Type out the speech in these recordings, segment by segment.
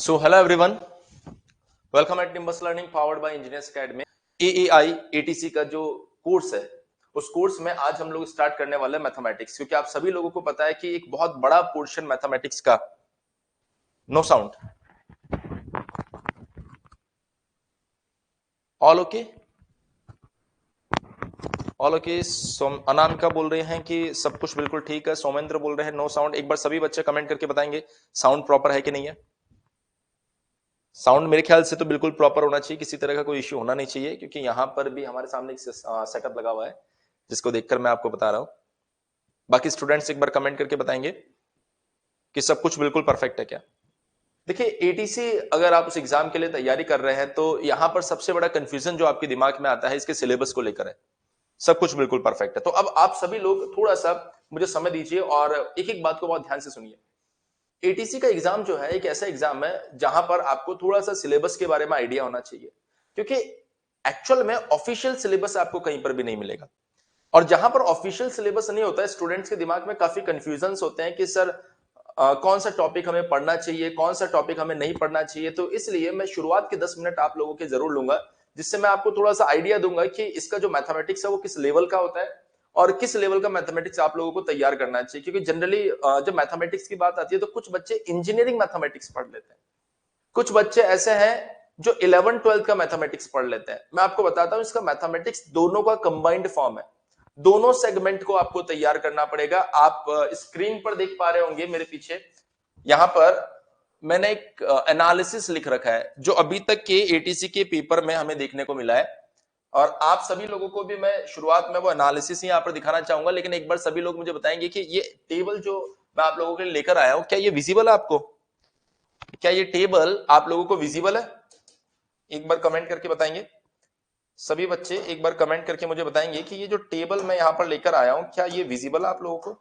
So hello everyone, welcome at Nimbus Learning powered by Engineers Academy। AAI ATC का जो course है उस course में आज हम लोग स्टार्ट करने वाले हैं मैथमेटिक्स, क्योंकि आप सभी लोगों को पता है कि एक बहुत बड़ा पोर्शन मैथमेटिक्स का no sound all okay Anamika बोल रहे हैं कि सब कुछ बिल्कुल ठीक है। सौमेंद्र बोल रहे हैं नो साउंड। एक बार सभी बच्चे कमेंट करके बताएंगे साउंड प्रॉपर है कि नहीं है। साउंड मेरे ख्याल से तो बिल्कुल प्रॉपर होना चाहिए, किसी तरह का कोई इश्यू होना नहीं चाहिए, क्योंकि यहां पर भी हमारे सामने एक सेटअप लगा हुआ है जिसको देखकर मैं आपको बता रहा हूं। बाकी स्टूडेंट्स एक बार कमेंट करके बताएंगे कि सब कुछ बिल्कुल परफेक्ट है क्या। देखिए, एटीसी अगर आप उस एग्जाम के लिए तैयारी कर रहे हैं तो यहां पर सबसे बड़ा कंफ्यूजन जो आपके दिमाग में आता है इसके सिलेबस को लेकर है। सब कुछ बिल्कुल परफेक्ट है। तो अब आप सभी लोग थोड़ा सा मुझे समय दीजिए और एक एक बात को बहुत ध्यान से सुनिए। एटीसी का एग्जाम जो है एक ऐसा एग्जाम है जहां पर आपको थोड़ा सा सिलेबस के बारे में आइडिया होना चाहिए, क्योंकि एक्चुअल में ऑफिशियल सिलेबस आपको कहीं पर भी नहीं मिलेगा। और जहां पर ऑफिशियल सिलेबस नहीं होता है, स्टूडेंट्स के दिमाग में काफी कंफ्यूजन्स होते हैं कि सर कौन सा टॉपिक हमें पढ़ना चाहिए, कौन सा टॉपिक हमें नहीं पढ़ना चाहिए। तो इसलिए मैं शुरुआत के 10 मिनट आप लोगों के जरूर लूंगा, जिससे मैं आपको थोड़ा सा आइडिया दूंगा कि इसका जो मैथमेटिक्स है वो किस लेवल का होता है और किस लेवल का मैथमेटिक्स आप लोगों को तैयार करना चाहिए। क्योंकि जनरली जब मैथमेटिक्स की बात आती है तो कुछ बच्चे इंजीनियरिंग मैथमेटिक्स पढ़ लेते हैं, कुछ बच्चे ऐसे हैं जो 11th-12th का मैथमेटिक्स पढ़ लेते हैं। मैं आपको बताता हूं, इसका मैथमेटिक्स दोनों का कंबाइंड फॉर्म है। दोनों सेगमेंट को आपको तैयार करना पड़ेगा। आप स्क्रीन पर देख पा रहे होंगे मेरे पीछे, यहां पर मैंने एक एनालिसिस लिख रखा है जो अभी तक के एटीसी के पेपर में हमें देखने को मिला है। और आप सभी लोगों को भी मैं शुरुआत में वो एनालिसिस यहां पर दिखाना चाहूंगा, लेकिन एक बार सभी लोग मुझे बताएंगे कि ये टेबल जो मैं आप लोगों के लिए लेकर आया हूं, क्या ये विजिबल है आपको? क्या ये टेबल आप लोगों को विजिबल है? एक बार कमेंट करके बताएंगे सभी बच्चे। एक बार कमेंट करके मुझे बताएंगे कि ये जो टेबल मैं यहां पर लेकर आया हूं क्या ये विजिबल है आप लोगों को?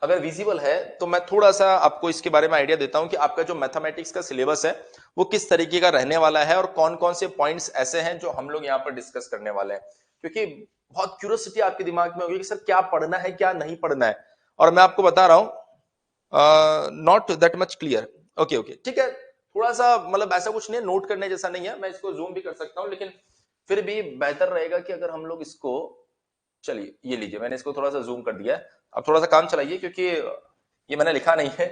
अगर विजिबल है तो मैं थोड़ा सा आपको इसके बारे में आइडिया देता हूं कि आपका जो मैथमेटिक्स का सिलेबस है वो किस तरीके का रहने वाला है और कौन कौन से पॉइंट्स ऐसे हैं जो हम लोग यहां पर डिस्कस करने वाले हैं। क्योंकि बहुत क्यूरियोसिटी आपके दिमाग में होगी कि सर क्या पढ़ना है क्या नहीं पढ़ना है, और मैं आपको बता रहा हूं not that much clear. Okay okay ठीक है, थोड़ा सा मतलब ऐसा कुछ नहीं, नोट करने जैसा नहीं है, मैं इसको जूम भी कर सकता हूं, लेकिन फिर भी बेहतर रहेगा कि अगर हम लोग इसको, चलिए ये लीजिए मैंने इसको थोड़ा सा जूम कर दिया है। अब थोड़ा सा काम चलाइए, क्योंकि ये मैंने लिखा नहीं है।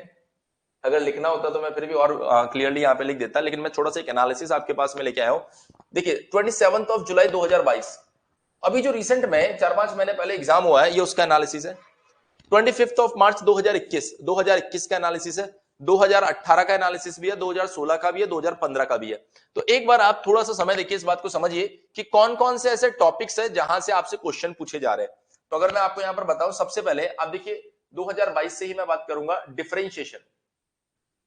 अगर लिखना होता तो मैं फिर भी और क्लियरली यहाँ पे लिख देता, लेकिन मैं थोड़ा सा एक एनालिसिस आपके पास में लेके आया हूँ। देखिए 27 जुलाई 2022, अभी जो रिसेंट में 4-5 महीने पहले एग्जाम हुआ है, ये उसका एनालिसिस है। 25 मार्च 2021 का एनालिसिस है। 2018 का एनालिसिस भी है, 2016 का भी है, 2015 का भी है। तो एक बार आप थोड़ा सा समय देखिए, इस बात को समझिए कि कौन कौन से ऐसे टॉपिक्स है जहां से आपसे क्वेश्चन पूछे जा रहे हैं। तो अगर मैं आपको यहां पर बताऊं, सबसे पहले आप देखिए 2022 से ही मैं बात करूंगा डिफरेंशिएशन।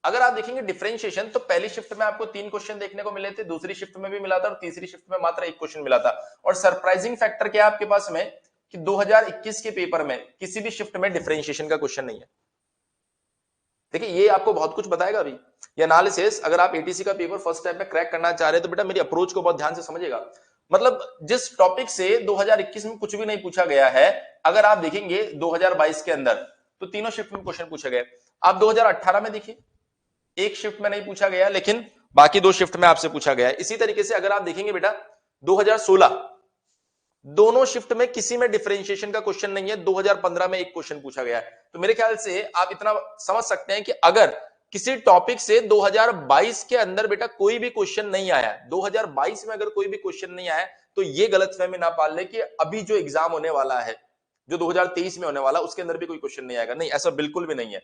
अगर आप देखेंगे डिफरेंशिएशन तो पहली शिफ्ट में आपको 3 क्वेश्चन देखने को मिले थे, दूसरी शिफ्ट में भी मिला था और तीसरी शिफ्ट में मात्र 1 क्वेश्चन मिला था। और सरप्राइजिंग फैक्टर क्या है आपके पास में कि 2021 के पेपर में किसी भी शिफ्ट में डिफरेंशिएशन का क्वेश्चन नहीं है। देखिए ये आपको बहुत कुछ बताएगा। अभी ये एनालिसिस, अगर आप एटीसी का पेपर फर्स्ट टाइम में क्रैक करना चाह रहे हैं तो बेटा मेरी अप्रोच को बहुत ध्यान से समझिएगा। मतलब जिस टॉपिक से 2021 में कुछ भी नहीं पूछा गया है, अगर आप देखेंगे 2022 के अंदर तो तीनों शिफ्ट में क्वेश्चन पूछे गए। आप 2018 में देखिए, एक शिफ्ट में नहीं पूछा गया, लेकिन बाकी 2 शिफ्ट में आपसे पूछा गया है। इसी तरीके से अगर आप देखेंगे बेटा 2016, दोनों शिफ्ट में किसी में डिफरेंशिएशन का क्वेश्चन नहीं है, 2015 में एक क्वेश्चन पूछा गया है। तो मेरे ख्याल से आप इतना समझ सकते हैं कि अगर किसी टॉपिक से 2022 के अंदर बेटा कोई भी क्वेश्चन नहीं आया, 2022 में अगर कोई भी क्वेश्चन नहीं आया, तो ये गलतफहमी ना पाल ले कि अभी जो एग्जाम होने वाला है, जो 2023 में होने वाला, उसके अंदर भी कोई क्वेश्चन नहीं आएगा। नहीं, ऐसा बिल्कुल भी नहीं है।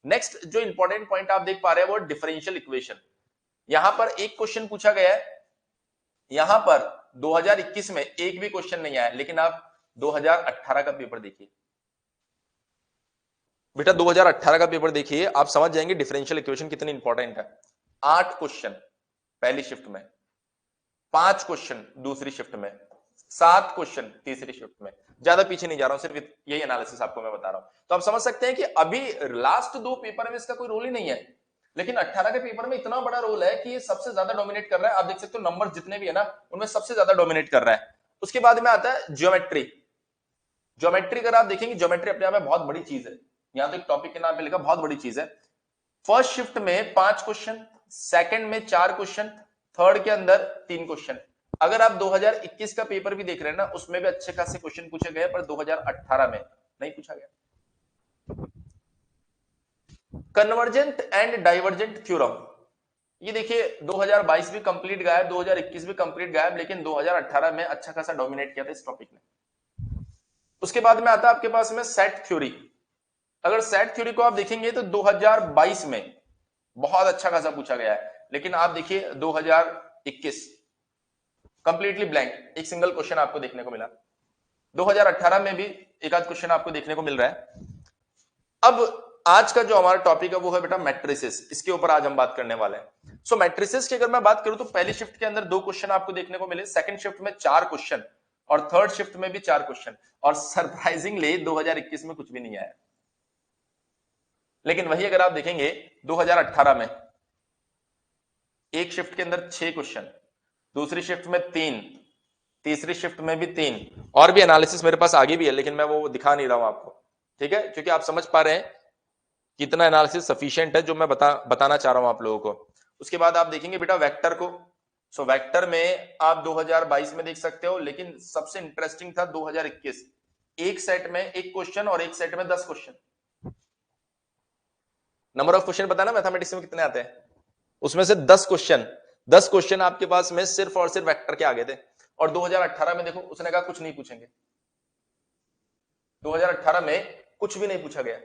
नेक्स्ट जो इंपॉर्टेंट पॉइंट आप देख पा रहे हैं वो डिफरेंशियल इक्वेशन। यहां पर एक क्वेश्चन पूछा गया है, यहां पर 2021 में एक भी क्वेश्चन नहीं आया, लेकिन आप 2018 का पेपर देखिए बेटा, 2018 का पेपर देखिए, आप समझ जाएंगे डिफरेंशियल इक्वेशन कितनी इंपॉर्टेंट है। 8 क्वेश्चन पहली शिफ्ट में, 5 क्वेश्चन दूसरी शिफ्ट में, 7 क्वेश्चन तीसरी शिफ्ट में। ज्यादा पीछे नहीं जा रहा हूं, सिर्फ यही एनालिसिस आपको मैं बता रहा हूं। तो आप समझ सकते हैं कि अभी लास्ट 2 पेपर में इसका कोई रोल ही नहीं है, लेकिन 18 के पेपर में इतना बड़ा रोल है कि ये सबसे ज्यादा डोमिनेट कर रहा है। आप देख सकते हो नंबर जितने भी है ना, उनमें सबसे ज्यादा डोमिनेट कर रहा है। उसके बाद में आता है ज्योमेट्री। ज्योमेट्री अगर आप देखेंगे, ज्योमेट्री अपने आप में बहुत बड़ी चीज है। यहां तो एक टॉपिक के नाम पे लिखा बहुत बड़ी चीज है। फर्स्ट शिफ्ट में 5 क्वेश्चन, सेकंड में 4 क्वेश्चन, थर्ड के अंदर 3 क्वेश्चन। अगर आप 2021 का पेपर भी देख रहे हैं ना, उसमें भी अच्छे खासे क्वेश्चन पूछे गए, पर 2018 में नहीं पूछा गया। कन्वर्जेंट एंड डाइवर्जेंट थ्योरम, ये देखिए 2022 भी कंप्लीट गायब, 2021 भी कंप्लीट गायब, लेकिन 2018 में अच्छा खासा डोमिनेट किया था इस टॉपिक ने। उसके बाद में आता है आपके पास में सेट थ्योरी। अगर सेट थ्योरी को आप देखेंगे तो 2022 में बहुत अच्छा खासा पूछा गया है, लेकिन आप देखिए 2021 कंप्लीटली ब्लैंक, एक सिंगल क्वेश्चन आपको देखने को मिला। 2018 में भी एक आध क्वेश्चन आपको देखने को मिल रहा है। अब आज का जो हमारा टॉपिक है वो है बेटा मैट्रिसेस, इसके ऊपर आज हम बात करने वाले हैं। सो मैट्रिसेस की अगर मैं बात करूं तो पहली शिफ्ट के अंदर 2 क्वेश्चन आपको देखने को मिले, सेकंड शिफ्ट में 4 क्वेश्चन और थर्ड शिफ्ट में भी 4 क्वेश्चन, और सरप्राइजिंगली 2021 में कुछ भी नहीं आया। लेकिन वही अगर आप देखेंगे 2018 में एक शिफ्ट के अंदर 6 क्वेश्चन, दूसरी शिफ्ट में 3, तीसरी शिफ्ट में भी 3, और भी एनालिसिस मेरे पास आगे भी है, लेकिन मैं वो दिखा नहीं रहा हूं आपको, ठीक है, क्योंकि आप समझ पा रहे हैं कितना एनालिसिस सफिशिएंट है जो मैं बताना चाह रहा हूं आप लोगों को। उसके बाद आप देखेंगे बेटा वेक्टर को। सो वेक्टर में आप 2022 में देख सकते हो, लेकिन सबसे इंटरेस्टिंग था 2021, एक सेट में एक क्वेश्चन और एक सेट में 10 क्वेश्चन। नंबर ऑफ क्वेश्चन पता है ना मैथमेटिक्स में कितने आते हैं, उसमें से 10 क्वेश्चन आपके पास में सिर्फ और सिर्फ वेक्टर के आगे थे। और 2018 में देखो उसने कहा कुछ नहीं पूछेंगे, 2018 में कुछ भी नहीं पूछा गया।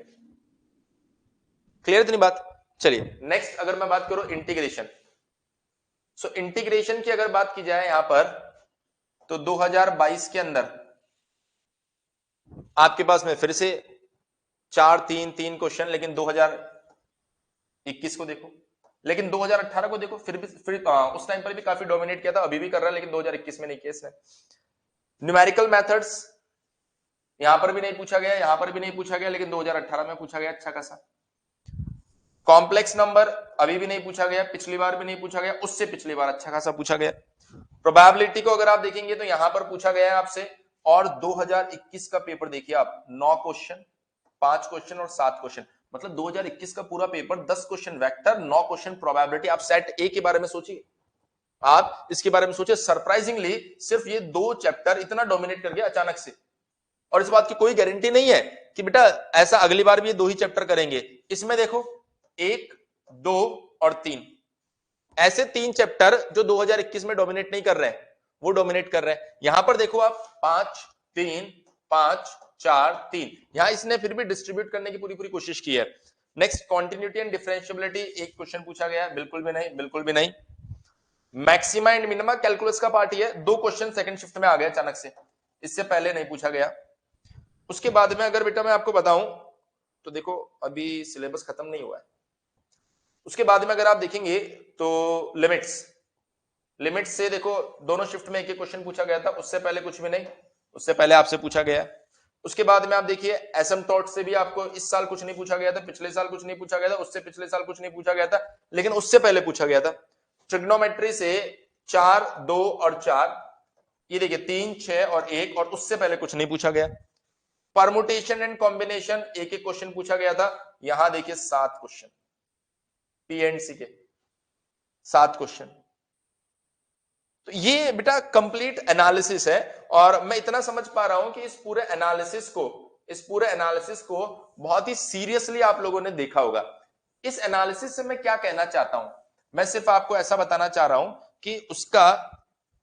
क्लियर इतनी बात? चलिए नेक्स्ट अगर मैं बात करूं इंटीग्रेशन। सो इंटीग्रेशन की अगर बात की जाए यहां पर तो 2022 के अंदर आपके पास में फिर से 4-3-3 क्वेश्चन, लेकिन 2021 को देखो, लेकिन 2018 को देखो, फिर उस टाइम पर भी काफी डोमिनेट किया था, अभी भी कर रहा है, लेकिन 2021 में नहीं किया इसने। न्यूमेरिकल मेथड्स यहां पर भी नहीं पूछा गया, यहां पर भी नहीं पूछा गया, लेकिन 2018 में पूछा गया अच्छा खासा। कॉम्प्लेक्स नंबर अभी भी नहीं पूछा गया, पिछली बार भी नहीं पूछा गया, उससे पिछली बार अच्छा खासा पूछा गया। प्रोबेबिलिटी को अगर आप देखेंगे तो यहां पर पूछा गया है आपसे, और 2021 का पेपर देखिए आप, 9 क्वेश्चन, 5 क्वेश्चन और 7 क्वेश्चन, मतलब 2021 का पूरा paper 10 question vector, 9 question probability. आप सेट ए के बारे में सोचिए, आप इसके बारे में सोचिए, सरप्राइजिंगली सिर्फ ये 2 चैप्टर इतना डोमिनेट कर गया अचानक से। और इस बात की कोई गारंटी नहीं है कि बेटा ऐसा अगली बार भी ये 2 ही चैप्टर करेंगे। इसमें देखो 1, 2 और 3, ऐसे 3 चैप्टर जो 2021 में डोमिनेट नहीं कर रहे हैं, वो डोमिनेट कर रहे हैं। यहां पर देखो आप 5, 3, 5, 4, 3, यहां इसने फिर भी डिस्ट्रीब्यूट करने की पूरी पूरी कोशिश की है। नेक्स्ट कॉन्टिन्यूटी एंड डिफरेंशियबिलिटी, एक क्वेश्चन पूछा गया, बिल्कुल भी नहीं, बिल्कुल भी नहीं। मैक्सिमा एंड मिनिमा कैलकुलस का पार्ट ही है, 2 क्वेश्चन सेकंड शिफ्ट में आ गया अचानक से, इससे पहले नहीं पूछा गया। उसके बाद में अगर बेटा मैं आपको बताऊं तो देखो अभी सिलेबस खत्म नहीं हुआ है। उसके बाद में अगर आप देखेंगे तो लिमिट्स से देखो दोनों शिफ्ट में एक एक क्वेश्चन पूछा गया था, उससे पहले कुछ भी नहीं, उससे पहले आपसे पूछा गया। उसके बाद में आप देखिए एसिम्पटोट से भी आपको इस साल कुछ नहीं पूछा गया था, पिछले साल कुछ नहीं पूछा गया था, उससे पिछले साल कुछ नहीं पूछा गया था, लेकिन उससे पहले पूछा गया था। ट्रिग्नोमेट्री से 4, 2 और 4, ये देखिए 3, 6 और 1, और उससे पहले कुछ नहीं पूछा गया। परमुटेशन एंड कॉम्बिनेशन एक एक क्वेश्चन पूछा गया था, यहां देखिए 7 क्वेश्चन, पीएनसी के 7 क्वेश्चन। तो ये बेटा कंप्लीट एनालिसिस है, और मैं इतना समझ पा रहा हूं कि इस पूरे एनालिसिस को बहुत ही सीरियसली आप लोगों ने देखा होगा। इस एनालिसिस से मैं क्या कहना चाहता हूं, मैं सिर्फ आपको ऐसा बताना चाह रहा हूं कि उसका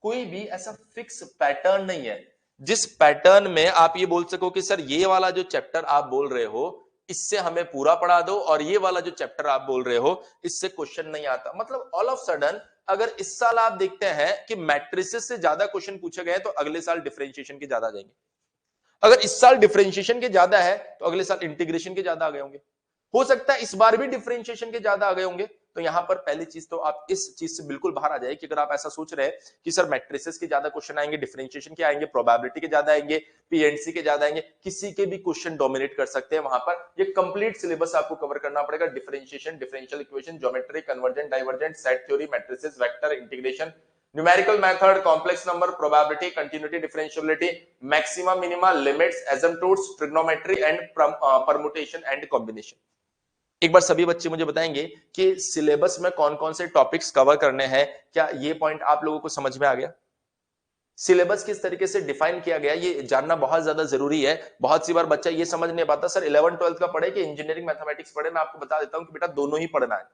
कोई भी ऐसा फिक्स पैटर्न नहीं है जिस पैटर्न में आप ये बोल सको कि सर ये वाला जो चैप्टर आप बोल रहे हो इससे हमें पूरा पढ़ा दो, और ये वाला जो चैप्टर आप बोल रहे हो इससे क्वेश्चन नहीं आता। मतलब ऑल ऑफ सडन अगर इस साल आप देखते हैं कि मैट्रिसेस से ज्यादा क्वेश्चन पूछे गए तो अगले साल डिफरेंशिएशन के ज्यादा आ जाएंगे। अगर इस साल डिफरेंशिएशन के ज्यादा है तो अगले साल इंटीग्रेशन के ज्यादा आ गए होंगे। हो सकता है इस बार भी डिफरेंशिएशन के ज्यादा आ गए होंगे। तो यहां पर पहली चीज तो आप इस चीज से बिल्कुल बाहर आ जाए कि अगर आप ऐसा सोच रहे हैं कि सर मैट्रिसेस के ज्यादा क्वेश्चन आएंगे, डिफरेंशिएशन के आएंगे, प्रोबेबिलिटी के ज्यादा आएंगे, पीएनसी के ज्यादा आएंगे, किसी के भी क्वेश्चन डोमिनेट कर सकते हैं वहां पर। ये कंप्लीट सिलेबस आपको कवर करना पड़ेगा, differentiation, differential equation, geometry, convergent, divergent, set theory, matrices, vector, integration, numerical method, complex number, probability, continuity, differentiability, maxima, minima, limits, asymptotes, trigonometry and permutation and combination. एक बार सभी बच्चे मुझे बताएंगे कि सिलेबस में कौन कौन से टॉपिक्स कवर करने हैं। क्या ये पॉइंट आप लोगों को समझ में आ गया? सिलेबस किस तरीके से डिफाइन किया गया ये जानना बहुत ज्यादा जरूरी है। बहुत सी बार बच्चा ये समझ नहीं पाता सर 11 12 का पढ़े कि इंजीनियरिंग मैथमेटिक्स पढ़े। मैं आपको बता देता हूं कि बेटा दोनों ही पढ़ना है,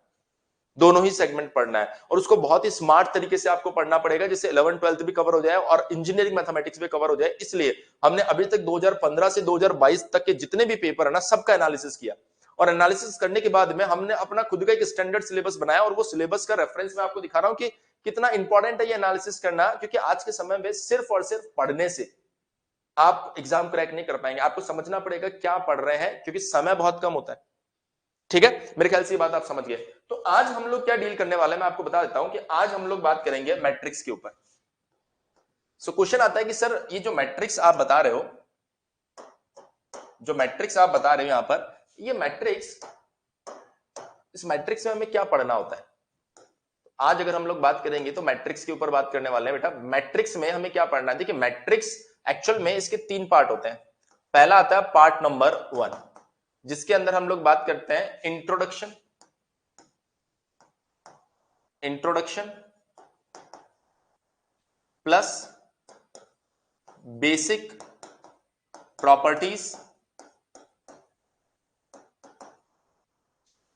दोनों ही सेगमेंट पढ़ना है और उसको बहुत ही स्मार्ट तरीके से आपको पढ़ना पड़ेगा जिससे 11 12 भी कवर हो जाए और इंजीनियरिंग मैथमेटिक्स भी कवर हो जाए। इसलिए हमने अभी तक 2015 से 2022 तक के जितने भी पेपर है ना सबका एनालिसिस किया और एनालिसिस करने के बाद में हमने अपना खुद का एक स्टैंडर्ड सिलेबस बनाया और वो सिलेबस का रेफरेंस मैं आपको दिखा रहा हूं कि कितना इंपॉर्टेंट है ये एनालिसिस करना, क्योंकि आज के समय में सिर्फ और सिर्फ पढ़ने से आप एग्जाम क्रैक नहीं कर पाएंगे। आपको समझना पड़ेगा क्या पढ़ रहे हैं क्योंकि समय बहुत कम होता है। ठीक है, मेरे ख्याल से ये बात आप समझ गए। तो आज हम लोग क्या डील करने वाले हैं मैं आपको बता देता हूं कि आज हम लोग बात करेंगे मैट्रिक्स के ऊपर। सो क्वेश्चन आता है कि सर ये जो मैट्रिक्स आप बता रहे हो, जो मैट्रिक्स आप बता रहे हो यहां पर, ये मैट्रिक्स, इस मैट्रिक्स में हमें क्या पढ़ना होता है? आज अगर हम लोग बात करेंगे तो मैट्रिक्स के ऊपर बात करने वाले हैं। बेटा मैट्रिक्स में हमें क्या पढ़ना है? देखिए मैट्रिक्स एक्चुअल में इसके 3 पार्ट होते हैं। पहला आता है पार्ट नंबर 1 जिसके अंदर हम लोग बात करते हैं introduction, introduction plus basic properties.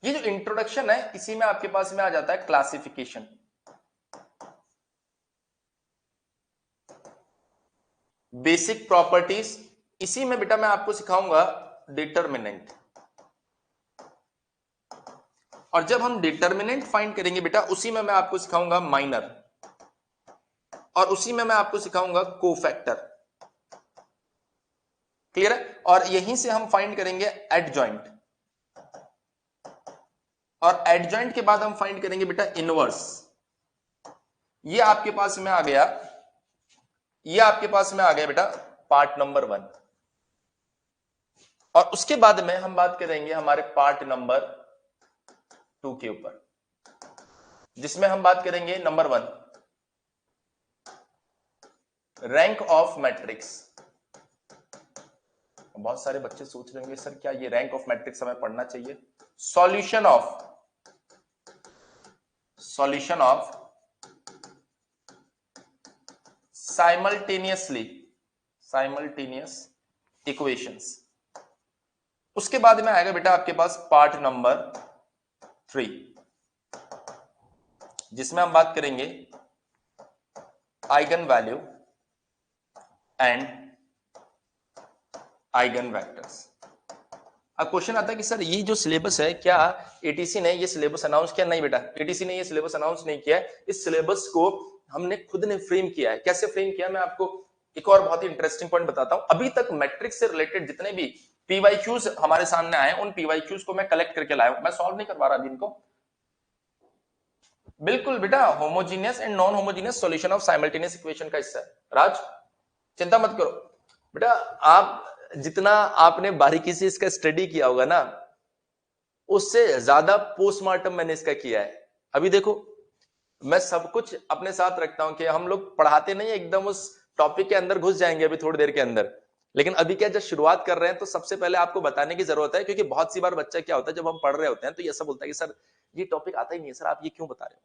ये जो इंट्रोडक्शन है इसी में आपके पास में आ जाता है क्लासिफिकेशन। बेसिक प्रॉपर्टीज, इसी में बेटा मैं आपको सिखाऊंगा डिटरमिनेंट। और जब हम डिटरमिनेंट फाइंड करेंगे बेटा उसी में मैं आपको सिखाऊंगा माइनर और उसी में मैं आपको सिखाऊंगा कोफैक्टर। क्लियर है? और यहीं से हम फाइंड करेंगे एडजॉइंट और एडजॉइंट के बाद हम फाइंड करेंगे बेटा इनवर्स। ये आपके पास में आ गया, ये आपके पास में आ गया बेटा पार्ट नंबर 1। और उसके बाद में हम बात करेंगे हमारे पार्ट नंबर 2 के ऊपर जिसमें हम बात करेंगे नंबर 1 रैंक ऑफ मैट्रिक्स। बहुत सारे बच्चे सोच रहे होंगे सर क्या ये रैंक ऑफ मैट्रिक्स हमें पढ़ना चाहिए? Solution of simultaneous equations. उसके बाद में आएगा बेटा आपके पास पार्ट नंबर 3 जिसमें हम बात करेंगे eigen value and eigen vectors. अब क्वेश्चन आता है कि सर ये जो सिलेबस है क्या एटीसी ने ये सिलेबस अनाउंस किया? नहीं बेटा, एटीसी ने ये सिलेबस अनाउंस नहीं किया है। इस सिलेबस को हमने खुद ने फ्रेम किया है। कैसे फ्रेम किया मैं आपको एक और बहुत ही इंटरेस्टिंग पॉइंट बताता हूं। अभी तक मैट्रिक्स से रिलेटेड जितने भी पीवाईक्यूज हमारे सामने आए उन पीवाईक्यूज को मैं कलेक्ट करके लाया हूं। मैं सॉल्व नहीं करवा रहा अभी इनको। बिल्कुल बेटा homogeneous and non homogeneous solution of simultaneous equation का हिस्सा है। राज चिंता मत करो बेटा, आप जितना आपने बारीकी से इसका स्टडी किया होगा ना उससे ज्यादा पोस्टमार्टम मैंने इसका किया है। अभी देखो मैं सब कुछ अपने साथ रखता हूं कि हम लोग पढ़ाते नहीं एकदम उस टॉपिक के अंदर घुस जाएंगे अभी थोड़ी देर के अंदर, लेकिन अभी क्या जब शुरुआत कर रहे हैं तो सबसे पहले आपको बताने की जरूरत है। क्योंकि बहुत सी बार बच्चा क्या होता है जब हम पढ़ रहे होते हैं तो ये ऐसा बोलता है कि सर ये टॉपिक आता ही नहीं है, सर आप ये क्यों बता रहे हो,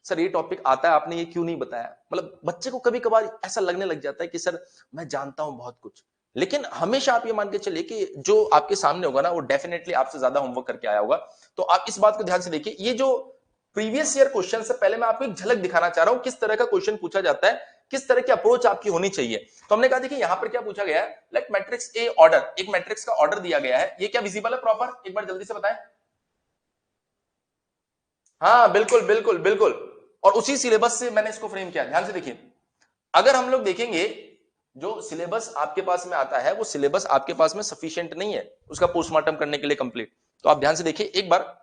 सर ये टॉपिक आता है आपने ये क्यों नहीं बताया। मतलब बच्चे को कभी कभार ऐसा लगने लग जाता है कि सर मैं जानता हूं बहुत कुछ, लेकिन हमेशा आप ये मान के चलिए कि जो आपके सामने होगा ना वो डेफिनेटली आपसे ज्यादा होमवर्क करके आया होगा। तो आप इस बात को ध्यान से देखिए, ये जो प्रीवियस ईयर क्वेश्चन से पहले मैं आपको एक झलक दिखाना चाह रहा हूं किस तरह का क्वेश्चन पूछा जाता है, किस तरह की अप्रोच आपकी होनी चाहिए। तो हमने कहा देखिए यहां पर क्या पूछा गया है, लेट मैट्रिक्स ए ऑर्डर, एक मैट्रिक्स का ऑर्डर दिया गया है, ये क्या विजिबल है प्रॉपर, एक बार जल्दी से बताएं। हाँ बिल्कुल बिल्कुल बिल्कुल, और उसी सिलेबस से मैंने इसको फ्रेम किया। ध्यान से देखिए, अगर हम लोग देखेंगे जो सिलेबस आपके पास में आता है वो सिलेबस आपके पास में सफिशिएंट नहीं है उसका पोस्टमार्टम करने के लिए कंप्लीट। तो आप ध्यान से देखिए एक बार,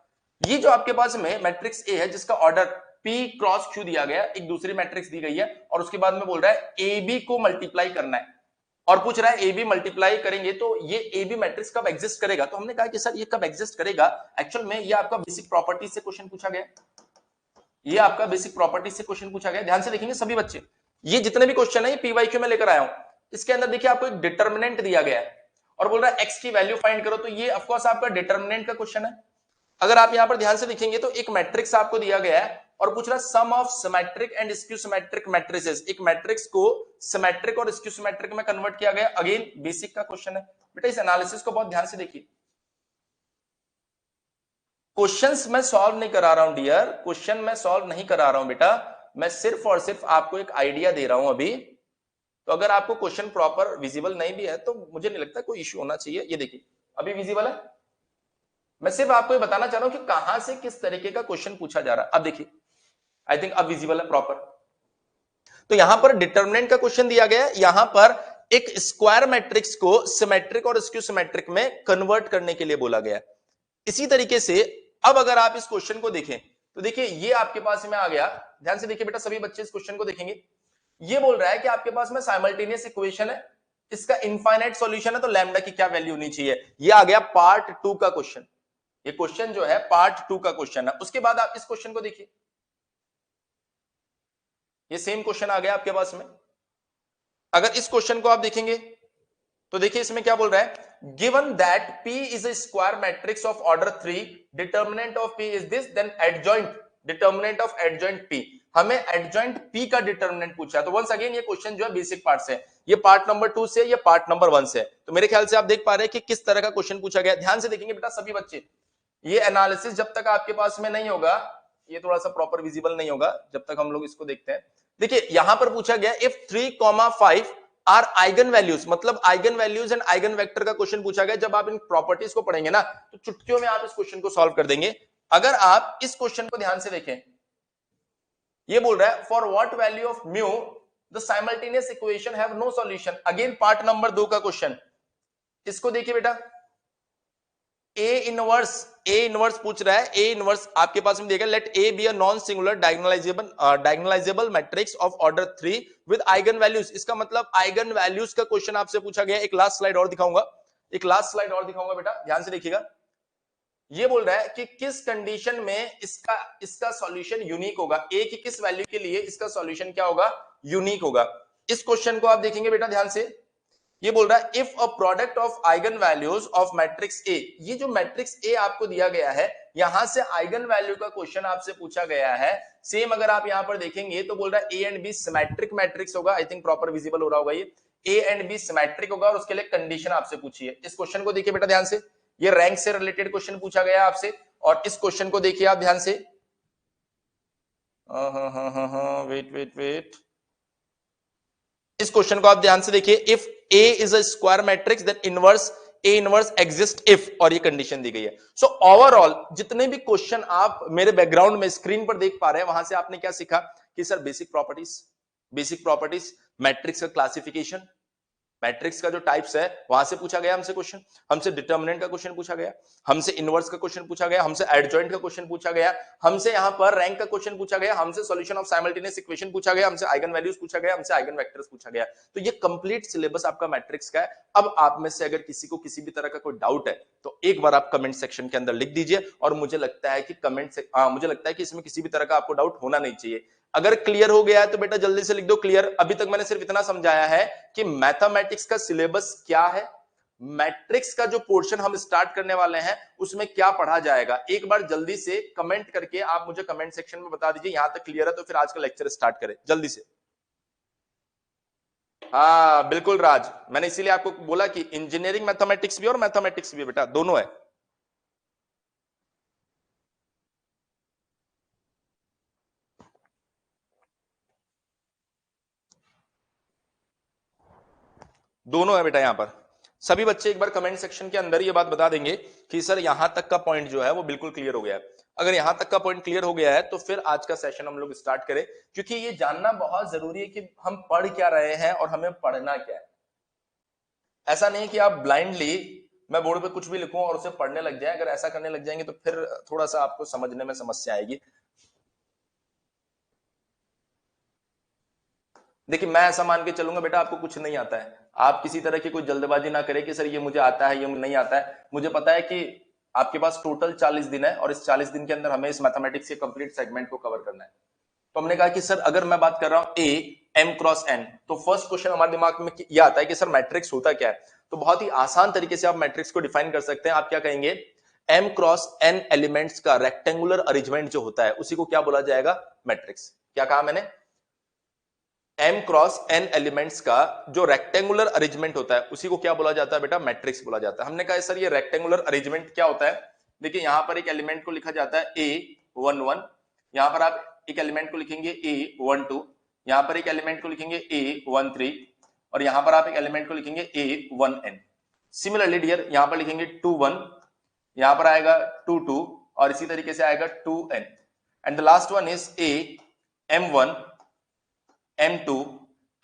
ये जो आपके पास में मैट्रिक्स ए है जिसका ऑर्डर पी क्रॉस क्यू दिया गया, एक दूसरी मैट्रिक्स दी गई है और उसके बाद में बोल रहा है ए बी को मल्टीप्लाई करना है और पूछ रहा है ए बी मल्टीप्लाई करेंगे तो ये ए बी मैट्रिक्स कब एग्जिस्ट करेगा। तो हमने कहा कि सर ये कब एग्जिस्ट करेगा, एक्चुअल में ये आपका बेसिक प्रॉपर्टी से क्वेश्चन पूछा गया, ये आपका बेसिक प्रॉपर्टी से क्वेश्चन पूछा गया। ध्यान से देखेंगे सभी बच्चे, ये जितने भी क्वेश्चन है ये पीवाईक्यू में लेकर आया हूं। इसके अंदर देखिए आपको एक डिटरमिनेंट दिया गया है और बोल रहा है एक्स की वैल्यू फाइंड करो, तो ये ऑफ कोर्स आपका डिटरमिनेंट का क्वेश्चन है। अगर आप यहां पर ध्यान से देखेंगे तो एक मैट्रिक्स आपको दिया गया है और पूछ रहा sum of symmetric and skew symmetric matrices. एक मैट्रिक्स को सिमेट्रिक और स्क्यू सिमेट्रिक में कन्वर्ट किया गया। अगेन बेसिक का क्वेश्चन है बेटा, इस एनालिसिस को बहुत ध्यान से देखिए। क्वेश्चंस मैं सॉल्व नहीं करा रहा हूं डियर, क्वेश्चन मैं सॉल्व नहीं करा रहा हूं बेटा, मैं सिर्फ और सिर्फ आपको एक आइडिया दे रहा हूं अभी। तो अगर आपको क्वेश्चन प्रॉपर विजिबल नहीं भी है तो मुझे नहीं लगता कोई इश्यू होना चाहिए। ये देखिए अभी विजिबल है, मैं सिर्फ आपको ये बताना चाह रहा हूं कि कहां से किस तरीके का क्वेश्चन पूछा जा रहा है। अब देखिए आई थिंक अब विजिबल है प्रॉपर। तो यहां पर डिटर्मिनेंट का क्वेश्चन दिया गया है, यहां पर एक स्क्वायर मैट्रिक्स को सिमेट्रिक और स्क्यू सिमेट्रिक में कन्वर्ट करने के लिए बोला गया है। इसी तरीके से अब अगर आप इस क्वेश्चन को देखें तो देखिए ये आपके पास में आ गया। ध्यान से देखिए बेटा, सभी बच्चे इस क्वेश्चन को देखेंगे। ये बोल रहा है कि आपके पास में साइमल्टेनियस इक्वेशन है, इसका इनफाइनाइट सॉल्यूशन है, तो लैम्डा की क्या वैल्यू होनी चाहिए। ये आ गया पार्ट 2 का क्वेश्चन। ये क्वेश्चन जो है पार्ट 2 का क्वेश्चन है। उसके बाद आप इस क्वेश्चन को देखिए, ये सेम क्वेश्चन आ गया आपके पास में। अगर इस क्वेश्चन को आप देखेंगे तो देखिए इसमें क्या बोल रहा है, given that P is a square matrix of order 3, determinant of P is this, then adjoint determinant of adjoint P। हमें एडजॉइंट P का डिटर्मिनेंट पूछा है। तो वंस अगेन ये क्वेश्चन जो है बेसिक पार्ट से, ये पार्ट नंबर 2 से, ये पार्ट नंबर 1 से। तो मेरे ख्याल से आप देख पा रहे हैं कि किस तरह का क्वेश्चन पूछा गया। ध्यान से देखेंगे बेटा सभी बच्चे, ये एनालिसिस जब तक आपके पास में नहीं होगा, ये थोड़ा सा प्रॉपर विजिबल नहीं होगा जब तक हम लोग इसको देखते हैं। देखिए यहां पर पूछा गया इफ 3,5 आर आइगन वैल्यूज, मतलब eigen values and eigen vector का क्वेश्चन पूछा गया। जब आप इन प्रॉपर्टीज को पढ़ेंगे ना तो चुटकियों में आप इस क्वेश्चन को सॉल्व कर देंगे। अगर आप इस क्वेश्चन को ध्यान से देखें, ये बोल रहा है for what value of mu the simultaneous equation have no solution. Again part number 2 का क्वेश्चन। इसको देखिए बेटा, ए इनवर्स पूछ रहा है। ए इनवर्स आपके पास में देगा, let A B a non singular diagonalizable matrix of order 3 with eigen values. इसका मतलब आइगन वैल्यूज का क्वेश्चन आपसे पूछा गया। एक लास्ट स्लाइड और दिखाऊंगा, एक लास्ट स्लाइड और दिखाऊंगा बेटा, ध्यान से देखिएगा। ये बोल रहा है कि किस कंडीशन में इसका सॉल्यूशन यूनिक होगा। ए की किस वैल्यू के लिए इसका सॉल्यूशन क्या होगा, यूनिक होगा। इस क्वेश्चन को आप देखेंगे बेटा ध्यान से। ये बोल रहा है if a product of eigen values of matrix A, ये जो मैट्रिक्स ए आपको दिया गया है, यहां से आइगन वैल्यू का क्वेश्चन आपसे पूछा गया है। सेम अगर आप यहां पर देखेंगे तो बोल रहा है A and B symmetric matrix होगा। आई थिंक प्रॉपर विजिबल हो रहा होगा, ये ए एंड बी सिमेट्रिक होगा और उसके लिए कंडीशन आपसे पूछी है। इस क्वेश्चन को देखिए बेटा ध्यान से, ये रैंक से रिलेटेड क्वेश्चन पूछा गया आपसे। और इस क्वेश्चन को देखिए आप ध्यान से, वेट, इस क्वेश्चन को आप ध्यान से देखिए, if A is a square matrix then inverse A inverse exist if, और ये कंडीशन दी गई है। सो ओवरऑल जितने भी क्वेश्चन आप मेरे बैकग्राउंड में स्क्रीन पर देख पा रहे हैं, वहां से आपने क्या सीखा कि सर बेसिक प्रॉपर्टीज, मैट्रिक्स का क्लासिफिकेशन, मैट्रिक्स का जो टाइप्स है वहां से पूछा गया हमसे क्वेश्चन, हमसे डिटर्मिनेंट का क्वेश्चन पूछा गया, हमसे इनवर्स का क्वेश्चन पूछा गया, हमसे एडजॉइंट का क्वेश्चन पूछा गया, हमसे यहां पर रैंक का क्वेश्चन पूछा गया, हमसे सॉल्यूशन ऑफ साइमल्टेनियस इक्वेशन पूछा गया, हमसे आइगन वैल्यूज पूछा गया, हमसे आइगन वेक्टर्स पूछा गया। तो ये कंप्लीट सिलेबस आपका मैट्रिक्स का है। अब आप में से अगर किसी को किसी भी तरह का कोई डाउट है तो एक बार आप कमेंट सेक्शन के अंदर लिख दीजिए, और मुझे लगता है कि मुझे लगता है कि इसमें किसी भी तरह का आपको डाउट होना नहीं चाहिए। अगर क्लियर हो गया है तो बेटा जल्दी से लिख दो क्लियर। अभी तक मैंने सिर्फ इतना समझाया है कि मैथमेटिक्स का सिलेबस क्या है, मैट्रिक्स का जो पोर्शन हम स्टार्ट करने वाले हैं उसमें क्या पढ़ा जाएगा। एक बार जल्दी से कमेंट करके आप मुझे कमेंट सेक्शन में बता दीजिए। यहां तक क्लियर है तो फिर आज का लेक्चर स्टार्ट करें जल्दी से। हाँ बिल्कुल राज, मैंने इसीलिए आपको बोला कि इंजीनियरिंग मैथमेटिक्स भी और मैथमेटिक्स भी बेटा दोनों है। दोनों है बेटा। यहां पर सभी बच्चे एक बार कमेंट सेक्शन के अंदर ये बात बता देंगे कि सर यहां तक का पॉइंट जो है वो बिल्कुल क्लियर हो गया है। अगर यहां तक का पॉइंट क्लियर हो गया है तो फिर आज का सेशन हम लोग स्टार्ट करें, क्योंकि ये जानना बहुत जरूरी है कि हम पढ़ क्या रहे हैं और हमें पढ़ना क्या है। ऐसा नहीं कि आप ब्लाइंडली मैं बोर्ड पे कुछ भी लिखूं और उसे पढ़ने लग जाए। अगर ऐसा करने लग जाएंगे तो फिर थोड़ा सा आपको समझने में समस्या आएगी। देखिए मैं ऐसा मान के चलूंगा बेटा आपको कुछ नहीं आता है, आप किसी तरह की कोई जल्दबाजी ना करें कि सर ये मुझे आता है ये मुझे नहीं आता है। मुझे पता है कि आपके पास टोटल 40 दिन है और इस 40 दिन के अंदर हमें इस मैथमेटिक्स के कंप्लीट सेगमेंट को कवर करना है। तो हमने कहा कि सर अगर मैं बात कर रहा हूं ए एम क्रॉस एन, तो फर्स्ट क्वेश्चन हमारे दिमाग में यह आता है कि सर मैट्रिक्स होता क्या है। तो बहुत ही आसान तरीके से आप मैट्रिक्स को डिफाइन कर सकते हैं। आप क्या कहेंगे, m क्रॉस n एलिमेंट्स का रेक्टेंगुलर अरेंजमेंट जो होता है उसी को क्या बोला जाएगा? मैट्रिक्स। क्या कहा मैंने? m क्रॉस n एलिमेंट्स का जो रेक्टेंगुलर अरेंजमेंट होता है उसी को क्या बोला जाता है बेटा? मैट्रिक्स बोला जाता है। हमने कहा सर ये रेक्टेंगुलर अरेंजमेंट क्या होता है? देखिए यहां पर एक एलिमेंट को लिखा जाता है a11, यहां पर आप एक एलिमेंट को लिखेंगे a12, यहां पर एक एलिमेंट को लिखेंगे a13 और यहां पर आप एक एलिमेंट को लिखेंगे a1n। सिमिलरली डियर यहां पर लिखेंगे 21, यहां पर आएगा 22 और इसी तरीके से आएगा 2n and the last one is m1, m2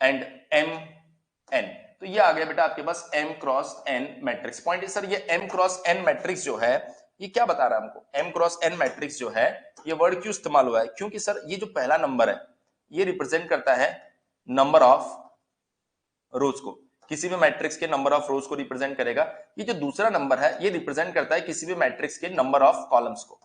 and mn। तो ये आ गया बेटा आपके पास m cross n matrix. Point sir ये m क्रॉस n मैट्रिक्स जो है ये क्या बता रहा है हमको? m क्रॉस n मैट्रिक्स जो है ये वर्ड क्यों इस्तेमाल हुआ है? क्योंकि सर ये जो पहला नंबर है ये रिप्रेजेंट करता है नंबर ऑफ रोज को, किसी भी मैट्रिक्स के नंबर ऑफ रोज को रिप्रेजेंट करेगा। ये जो दूसरा नंबर है ये रिप्रेजेंट करता है किसी भी मैट्रिक्स के नंबर ऑफ कॉलम्स को,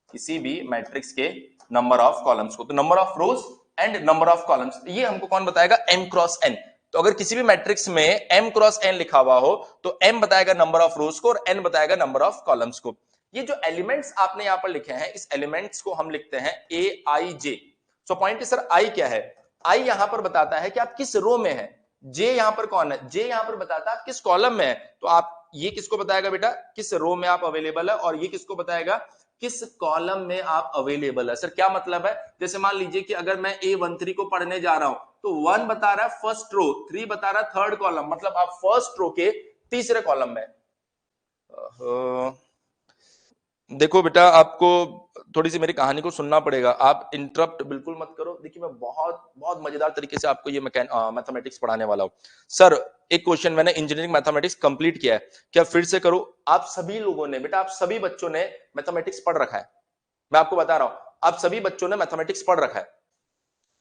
किसी भी मैट्रिक्स के नंबर ऑफ कॉलम्स को। तो number of rose and number of columns ये हमको कौन बताएगा? m cross n। तो अगर किसी भी मैट्रिक्स में m क्रॉस n लिखा हुआ हो तो m बताएगा नंबर ऑफ रोज को और n बताएगा नंबर ऑफ कॉलम्स को। ये जो एलिमेंट्स आपने यहां पर लिखे हैं इस एलिमेंट्स को हम लिखते हैं a i j। So point sir i क्या है? i यहां पर बताता है कि आप किस रो में है। j यहां पर कौन है? j यहां पर बताता है आप किस कॉलम में है। तो आप ये किसको बताएगा बेटा? किस रो में आप अवेलेबल है, और ये किसको बताएगा? किस कॉलम में आप अवेलेबल है। सर क्या मतलब है? जैसे मान लीजिए कि अगर मैं A13 को पढ़ने जा रहा हूं तो 1 बता रहा है फर्स्ट रो, 3 बता रहा है थर्ड कॉलम, मतलब आप फर्स्ट रो के तीसरे कॉलम में। देखो बेटा आपको थोड़ी सी मेरी कहानी को सुनना पड़ेगा, आप इंटरप्ट बिल्कुल मत करो। देखिए मैं बहुत बहुत मजेदार तरीके से आपको ये मैथमेटिक्स पढ़ाने वाला हूं। सर एक क्वेश्चन मैंने इंजीनियरिंग मैथमेटिक्स कंप्लीट किया है, क्या फिर से करूं? आप सभी लोगों ने बेटा, आप सभी बच्चों ने मैथमेटिक्स पढ़ रखा है। मैं आपको बता रहा हूं आप सभी बच्चों ने मैथमेटिक्स पढ़ रखा है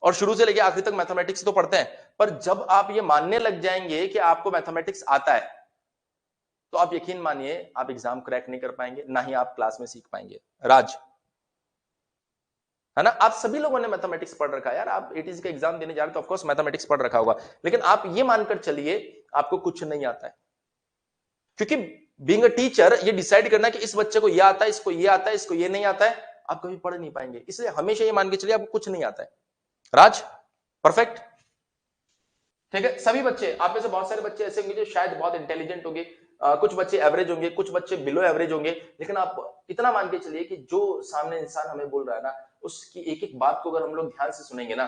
और शुरू से लेकर आखिर तक मैथमेटिक्स तो पढ़ते हैं। पर जब आप ये मानने लग जाएंगे कि आपको मैथमेटिक्स आता है तो आप यकीन मानिए आप एग्जाम क्रैक नहीं कर पाएंगे, ना ही आप क्लास में सीख पाएंगे। राज है ना, आप सभी लोगों ने मैथमेटिक्स पढ़ रखा है यार। आप एटीसी का एग्जाम देने जा रहे हो तो ऑफ कोर्स मैथमेटिक्स पढ़ रखा होगा, लेकिन आप ये मानकर चलिए आपको कुछ नहीं आता है। क्योंकि बीइंग अ टीचर ये डिसाइड करना कि इस बच्चे को ये आता है, इसको ये आता है, इसको ये नहीं आता है, आप कभी पढ़ नहीं पाएंगे। इसलिए हमेशा ये मान के चलिए आपको कुछ नहीं आता है। राज परफेक्ट, ठीक है। सभी बच्चे, आप में से बहुत सारे बच्चे ऐसे होंगे जो शायद बहुत इंटेलिजेंट होंगे, कुछ बच्चे एवरेज होंगे, कुछ बच्चे बिलो एवरेज होंगे, लेकिन आप इतना मान के चलिए कि जो सामने इंसान हमें बोल रहा है ना उसकी एक एक बात को अगर हम लोग ध्यान से सुनेंगे ना,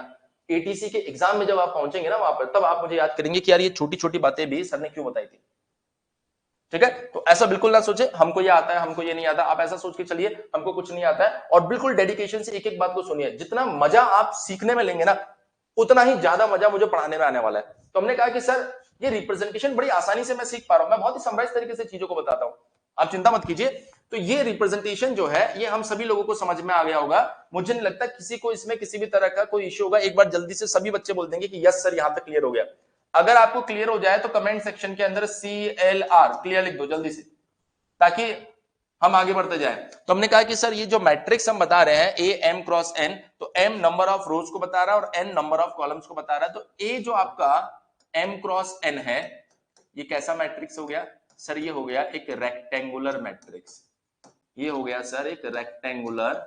एटीसी के एग्जाम में जब आप पहुंचेंगे ना वहां पर, तब आप मुझे याद करेंगे कि यार ये छोटी छोटी बातें भी सर ने क्यों बताई थी। ठीक है, तो ऐसा बिल्कुल ना सोचे हमको ये आता है हमको ये नहीं आता। आप ऐसा सोच के चलिए हमको कुछ नहीं आता है, और बिल्कुल डेडिकेशन से एक एक बात को सुनिए। जितना मजा आप सीखने में लेंगे ना उतना ही ज्यादा मजा मुझे पढ़ाने में आने वाला है। तो हमने कहा कि सर ये रिप्रेजेंटेशन बड़ी आसानी से मैं सीख पा रहा हूं, मैं बहुत ही समराइज तरीके से चीजों को बताता हूं, आप चिंता मत कीजिए। तो ये रिप्रेजेंटेशन जो है ये हम सभी लोगों को समझ में आ गया होगा। मुझे नहीं लगता किसी को इसमें किसी भी तरह का कोई इश्यू होगा। एक बार जल्दी से सभी बच्चे बोल देंगे कि यस सर यहां तक क्लियर हो गया। अगर आपको क्लियर हो जाए तो कमेंट सेक्शन के अंदर CLR क्लियर लिख दो जल्दी से, ताकि हम आगे बढ़ते जाएं। तो हमने कहा कि सर ये जो मैट्रिक्स हम बता रहे हैं A m क्रॉस n, तो m नंबर ऑफ रोज को बता रहा है और n नंबर ऑफ कॉलम्स को बता रहा है। तो A जो आपका m क्रॉस n है ये कैसा मैट्रिक्स हो गया? सर ये हो गया एक रेक्टेंगुलर मैट्रिक्स। ये हो गया सर एक रेक्टेंगुलर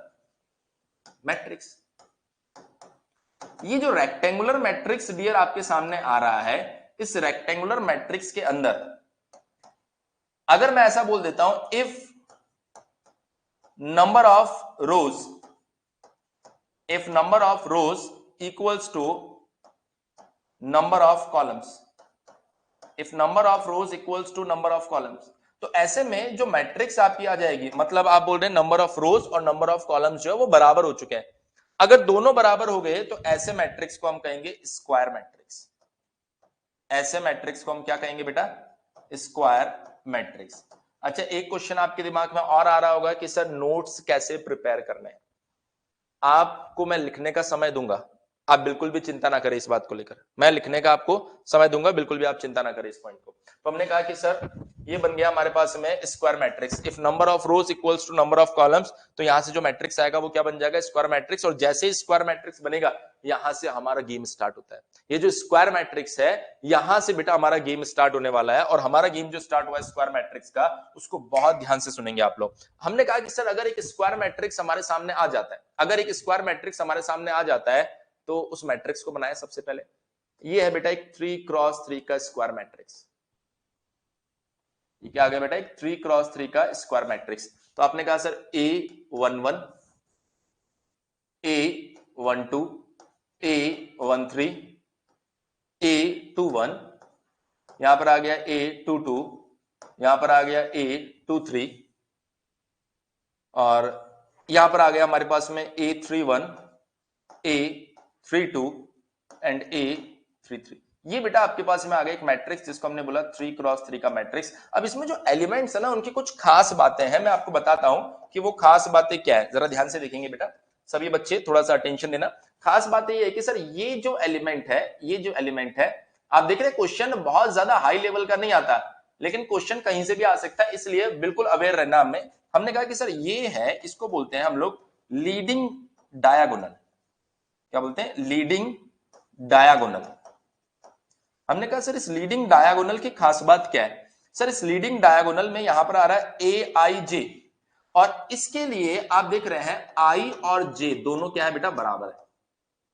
मैट्रिक्स। ये जो रेक्टेंगुलर मैट्रिक्स डियर आपके सामने आ रहा है, इस रेक्टेंगुलर मैट्रिक्स के अंदर अगर मैं ऐसा बोल देता हूं if number of rows equals to number of columns, if number of rows equals to number of columns, तो ऐसे में जो मैट्रिक्स आपकी आ जाएगी, मतलब आप बोल रहे हैं नंबर ऑफ रोज और नंबर ऑफ कॉलम्स जो है वो बराबर हो चुके हैं। अगर दोनों बराबर हो गए तो ऐसे मैट्रिक्स को हम कहेंगे स्क्वायर मैट्रिक्स। ऐसे मैट्रिक्स को हम क्या कहेंगे बेटा? Square matrix. अच्छा एक क्वेश्चन आपके दिमाग में और आ रहा होगा कि सर नोट्स कैसे प्रिपेयर करने हैं। आपको मैं लिखने का समय दूंगा, आप बिल्कुल भी चिंता ना करें इस बात को लेकर। मैं लिखने का आपको समय दूंगा, बिल्कुल भी आप चिंता ना करें इस पॉइंट को। तो हमने कहा कि सर ये बन गया हमारे पास में square matrix. If number of rows equals to number of columns, तो यहां से जो मैट्रिक्स आएगा वो क्या बन जाएगा, स्क्वायर मैट्रिक्स। और जैसे ही स्क्वायर मैट्रिक्स बनेगा यहां से हमारा गेम स्टार्ट होता है। ये जो स्क्वायर मैट्रिक्स है यहां से बेटा हमारा गेम स्टार्ट होने वाला है। और हमारा गेम जो स्टार्ट हुआ है स्क्वायर मैट्रिक्स का, उसको बहुत ध्यान से सुनेंगे आप लोग। हमने कहा कि सर अगर एक स्क्वायर मैट्रिक्स हमारे सामने आ जाता है, अगर एक स्क्वायर मैट्रिक्स हमारे सामने आ जाता है तो उस मैट्रिक्स को बनाए सबसे पहले। ये है बेटा एक 3x3 का स्क्वायर मैट्रिक्स। ये क्या आ गया बेटा, एक 3x3 का स्क्वायर मैट्रिक्स। तो आपने कहा sir A11, A12, A13, A21, यहां पर आ गया A22, यहां पर आ गया A23, और यहां पर आ गया हमारे पास में A31, A32 एंड A33। ये बेटा आपके पास में आ गया एक मैट्रिक्स जिसको हमने बोला 3x3 का मैट्रिक्स। अब इसमें जो एलिमेंट्स है ना उनकी कुछ खास बातें हैं, मैं आपको बताता हूं कि वो खास बातें क्या है। जरा ध्यान से देखेंगे बेटा सभी बच्चे, थोड़ा सा अटेंशन देना। खास बात ये है कि सर ये जो एलिमेंट है, ये जो एलिमेंट है, आप देख रहे हैं क्वेश्चन बहुत ज्यादा हाई लेवल का नहीं आता, लेकिन क्वेश्चन कहीं से भी आ सकता है, इसलिए बिल्कुल अवेयर रहना हमें। हमने कहा कि सर ये है, इसको बोलते हैं हम लोग लीडिंग डायगोनल। क्या बोलते हैं, लीडिंग डायगोनल। हमने कहा सर इस लीडिंग डायगोनल की खास बात क्या है। सर इस लीडिंग डायगोनल में यहां पर आ रहा है ए आई जे, और इसके लिए आप देख रहे हैं आई और जे दोनों क्या है बेटा, बराबर है।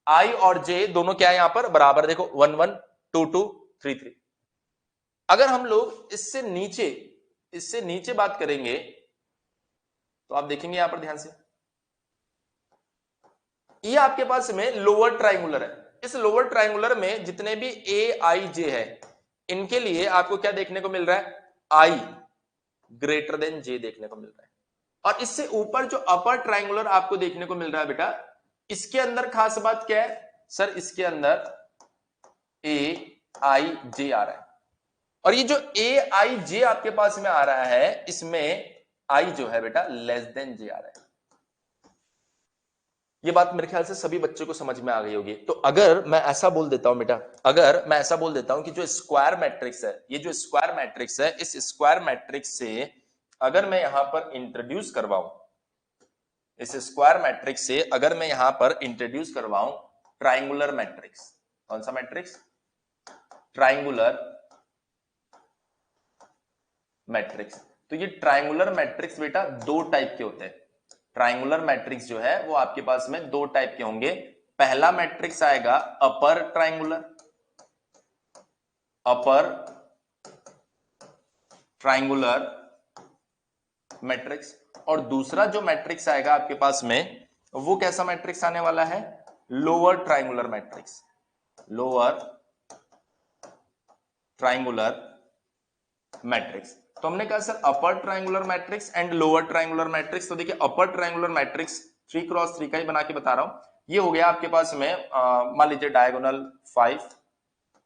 आई और जे दोनों क्या है यहां पर, बराबर। देखो 1 1 2 2 3 3। अगर हम लोग इससे नीचे बात करेंगे तो आप देखेंगे यहां पर ध्यान से, ये आपके पास में लोअर ट्राइंगुलर है। इस लोअर ट्राइंगुलर में जितने भी ए आई जे है, इनके लिए आपको क्या देखने को मिल रहा है, आई ग्रेटर देन जे देखने को मिल रहा है। और इससे ऊपर जो अपर ट्राइंगुलर आपको देखने को मिल रहा है बेटा, इसके अंदर खास बात क्या है, सर इसके अंदर ए आई जे आ रहा है। और ये जो ए आई जे आपके पास में आ रहा है, इसमें आई जो है बेटा लेस देन जे आ रहा है। ये बात मेरे ख्याल से सभी बच्चों को समझ में आ गई होगी। तो अगर मैं ऐसा बोल देता हूं बेटा, अगर मैं ऐसा बोल देता हूं कि जो स्क्वायर मैट्रिक्स है, ये जो स्क्वायर मैट्रिक्स है, इस स्क्वायर मैट्रिक्स से अगर मैं यहां पर इंट्रोड्यूस करवाऊं, इस स्क्वायर मैट्रिक्स से अगर मैं यहां पर इंट्रोड्यूस करवाऊं ट्राइंगुलर मैट्रिक्स। कौन सा मैट्रिक्स, ट्राइंगुलर मैट्रिक्स। तो ये ट्राइंगुलर मैट्रिक्स बेटा दो टाइप के होते हैं। ट्राइंगुलर मैट्रिक्स जो है वो आपके पास में दो टाइप के होंगे। पहला मैट्रिक्स आएगा upper triangular, upper triangular matrix, और दूसरा जो मैट्रिक्स आएगा आपके पास में वो कैसा मैट्रिक्स आने वाला है, lower triangular matrix, lower triangular matrix. तो हमने कहा sir upper triangular matrix and lower triangular matrix. तो देखिए अपर ट्राइंगुलर मैट्रिक्स 3x3 का ही बना के बता रहा हूं। ये हो गया आपके पास में मान लीजिए डायगोनल 5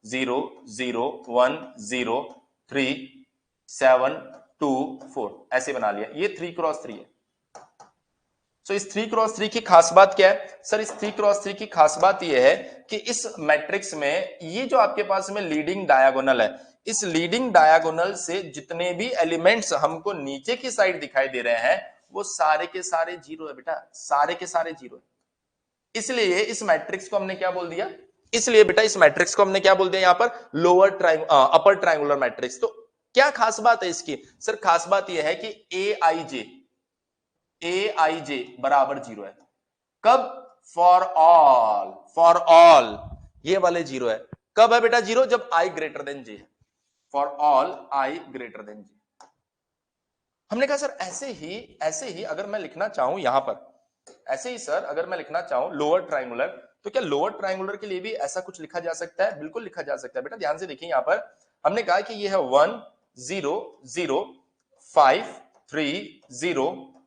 0 0 1 0 3 7 2 4 ऐसे बना लिया, ये 3x3 है। सो इस 3x3 की खास बात क्या है, सर इस 3x3 की खास बात यह है कि इस मैट्रिक्स में ये जो आपके पास में लीडिंग डायगोनल है, इस लीडिंग डायगोनल से जितने भी एलिमेंट्स हमको नीचे की साइड दिखाई दे रहे हैं वो सारे के सारे जीरो है बेटा, सारे के सारे जीरो है। इसलिए इस मैट्रिक्स को हमने क्या बोल दिया, इसलिए बेटा इस मैट्रिक्स को हमने क्या बोल दिया यहां पर, अपर ट्राइंगुलर मैट्रिक्स। तो क्या खास बात है इसकी, सर खास बात यह है कि ए आई जे बराबर जीरो है। कब, फॉर ऑल ये वाले जीरो है। कब है बेटा जीरो, जब आई ग्रेटर देन जे है। For all I greater than J. हमने कहा सर ऐसे ही अगर मैं लिखना चाहूं यहां पर, ऐसे ही सर अगर मैं लिखना चाहूं लोअर ट्राइंगुलर, तो क्या लोअर ट्राइंगुलर के लिए भी ऐसा कुछ लिखा जा सकता है, बिल्कुल लिखा जा सकता है बेटा। ध्यान से देखिए यहां पर हमने कहा कि ये है 1 0 0 5 3 0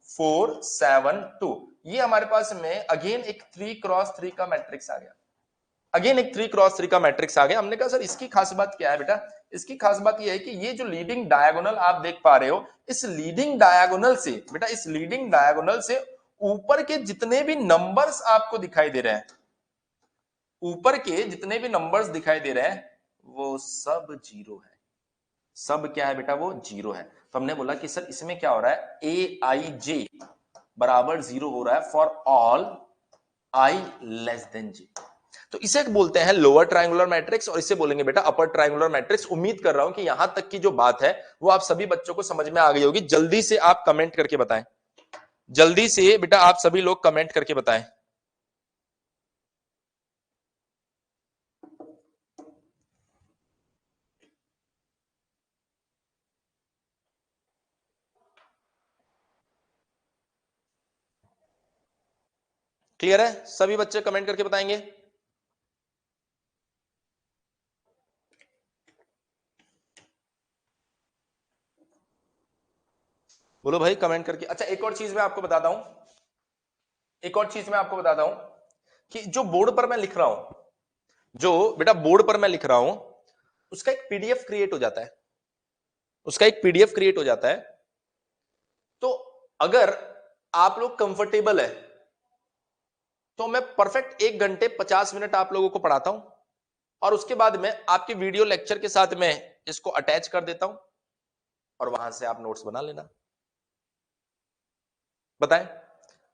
4 7 2। ये हमारे पास में अगेन एक 3x3 का मैट्रिक्स आ गया, अगेन एक 3x3 का मैट्रिक्स आ गया। हमने कहा सर इसकी खास बात क्या है बेटा, इसकी खास बात यह है कि ये जो लीडिंग डायगोनल आप देख पा रहे हो, इस लीडिंग डायगोनल से बेटा, इस लीडिंग डायगोनल से ऊपर के जितने भी नंबर्स आपको दिखाई दे रहे हैं, ऊपर के जितने भी नंबर्स दिखाई दे रहे हैं वो सब जीरो है, सब क्या है बेटा, वो जीरो है। तो हमने बोला कि सर इसमें क्या हो रहा है, ए आई जे बराबर जीरो हो रहा है for all I less than J. तो इसे बोलते हैं लोअर ट्रायंगुलर मैट्रिक्स, और इसे बोलेंगे बेटा अपर ट्रायंगुलर मैट्रिक्स। उम्मीद कर रहा हूं कि यहां तक की जो बात है वो आप सभी बच्चों को समझ में आ गई होगी। जल्दी से आप कमेंट करके बताएं, जल्दी से बेटा आप सभी लोग कमेंट करके बताएं। क्लियर है? सभी बच्चे कमेंट करके बताएंगे। बोलो भाई कमेंट करके। अच्छा एक और चीज मैं आपको बताता हूं, एक और चीज मैं आपको बताता हूं कि जो बोर्ड पर मैं लिख रहा हूं, जो बेटा बोर्ड पर मैं लिख रहा हूं, उसका एक पीडीएफ क्रिएट हो जाता है, उसका एक पीडीएफ क्रिएट हो जाता है। तो अगर आप लोग कंफर्टेबल है तो मैं परफेक्ट 1 घंटे 50 मिनट आप लोगों को पढ़ाता हूं, और उसके बाद में आपके वीडियो लेक्चर के साथ में इसको अटैच कर देता हूं, और वहां से आप नोट्स बना लेना। बताएं?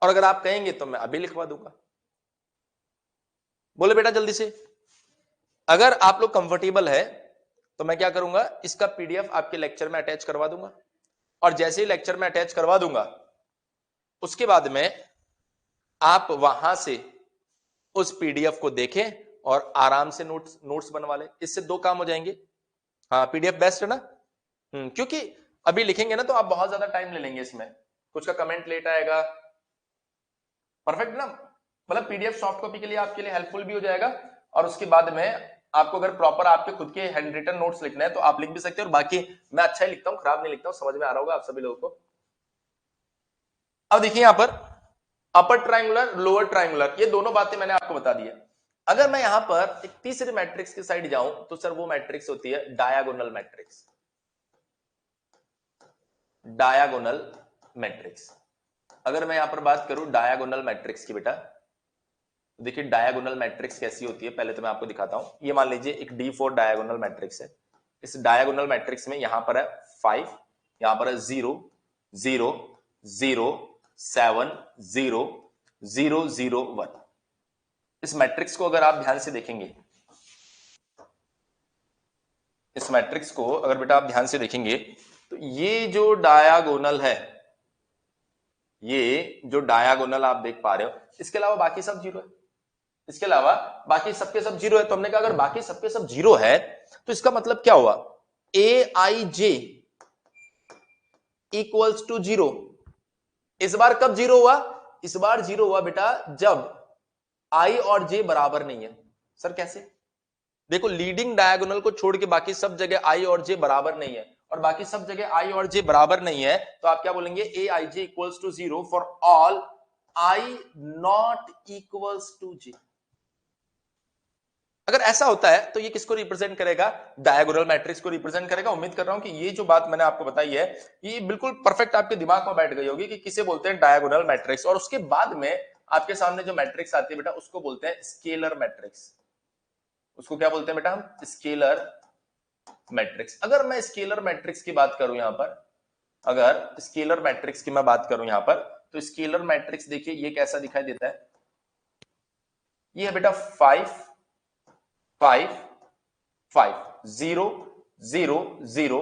और अगर आप कहेंगे तो मैं अभी लिखवा दूंगा। बोले बेटा जल्दी से। अगर आप लोग कंफर्टेबल है तो मैं क्या करूंगा, इसका पीडीएफ आपके लेक्चर में अटैच करवा दूंगा, और जैसे ही लेक्चर में अटैच करवा दूंगा उसके बाद में आप वहां से उस पीडीएफ को देखें और आराम से नोट्स बनवा लें। इससे दो काम हो जाएंगे। हाँ पीडीएफ बेस्ट है ना। क्योंकि अभी लिखेंगे ना तो आप बहुत ज्यादा टाइम ले लेंगे इसमें, कुछ का कमेंट लेट आएगा। परफेक्ट ना, मतलब पीडीएफ सॉफ्ट कॉपी के लिए आपके लिए हेल्पफुल भी हो जाएगा, और उसके बाद में आपको अगर प्रॉपर आपके खुद के हैंड रिटन नोट्स लिखना है तो आप लिख भी सकते हैं। और बाकी मैं अच्छा ही लिखता हूं, खराब नहीं लिखता हूं, समझ में आ रहा होगा आप सभी लोगों को। अब देखिए यहां पर अपर ट्रायंगुलर लोअर ट्रायंगुलर, ये दोनों बातें मैंने आपको बता दी है। अगर मैं यहां पर एक तीसरे मैट्रिक्स की साइड जाऊं तो सर वो मैट्रिक्स होती है डायगोनल मैट्रिक्स। डायगोनल मैट्रिक्स, अगर मैं यहां पर बात करूं डायगोनल मैट्रिक्स की बेटा, देखिए डायगोनल मैट्रिक्स कैसी होती है पहले तो मैं आपको दिखाता हूं। ये मान लीजिए एक D4 डायगोनल मैट्रिक्स है। इस डायगोनल मैट्रिक्स में यहां पर है 5, यहां पर है 0 0 0 7 0 0 0 1। इस मैट्रिक्स को अगर आप ध्यान से देखेंगे, इस मैट्रिक्स को अगर बेटा आप ध्यान से देखेंगे तो ये जो डायगोनल है, ये जो डायगोनल आप देख पा रहे हो, इसके अलावा बाकी सब जीरो है। इसके अलावा बाकी सबके सब जीरो है। तो हमने कहा अगर बाकी सबके सब जीरो है तो इसका मतलब क्या हुआ, ए I J equals to zero. इस बार कब जीरो हुआ, इस बार जीरो हुआ बेटा जब आई और जे बराबर नहीं है। सर कैसे? देखो लीडिंग डायगोनल को छोड़ के बाकी सब जगह आई और जे बराबर नहीं है, और बाकी सब जगह आई और जे बराबर नहीं है तो आप क्या बोलेंगे, A I J equals to zero for all I not equals to J. अगर ऐसा होता है तो ये किसको रिप्रेजेंट करेगा, डायगोनल मैट्रिक्स को रिप्रेजेंट करेगा। उम्मीद कर रहा हूं कि ये जो बात मैंने आपको बताई है ये बिल्कुल परफेक्ट आपके दिमाग में बैठ गई होगी कि किसे बोलते हैं डायगोनल मैट्रिक्स। और उसके बाद में आपके सामने जो मैट्रिक्स आती है बेटा उसको बोलते हैं स्केलर मैट्रिक्स। उसको क्या बोलते हैं बेटा हम, स्केलर मैट्रिक्स। अगर मैं स्केलर मैट्रिक्स की बात करूं यहां पर, अगर स्केलर मैट्रिक्स की मैं बात करूं यहां पर, तो स्केलर मैट्रिक्स देखिए ये कैसा दिखाई देता है। ये है बेटा 5 5 5 0 0 0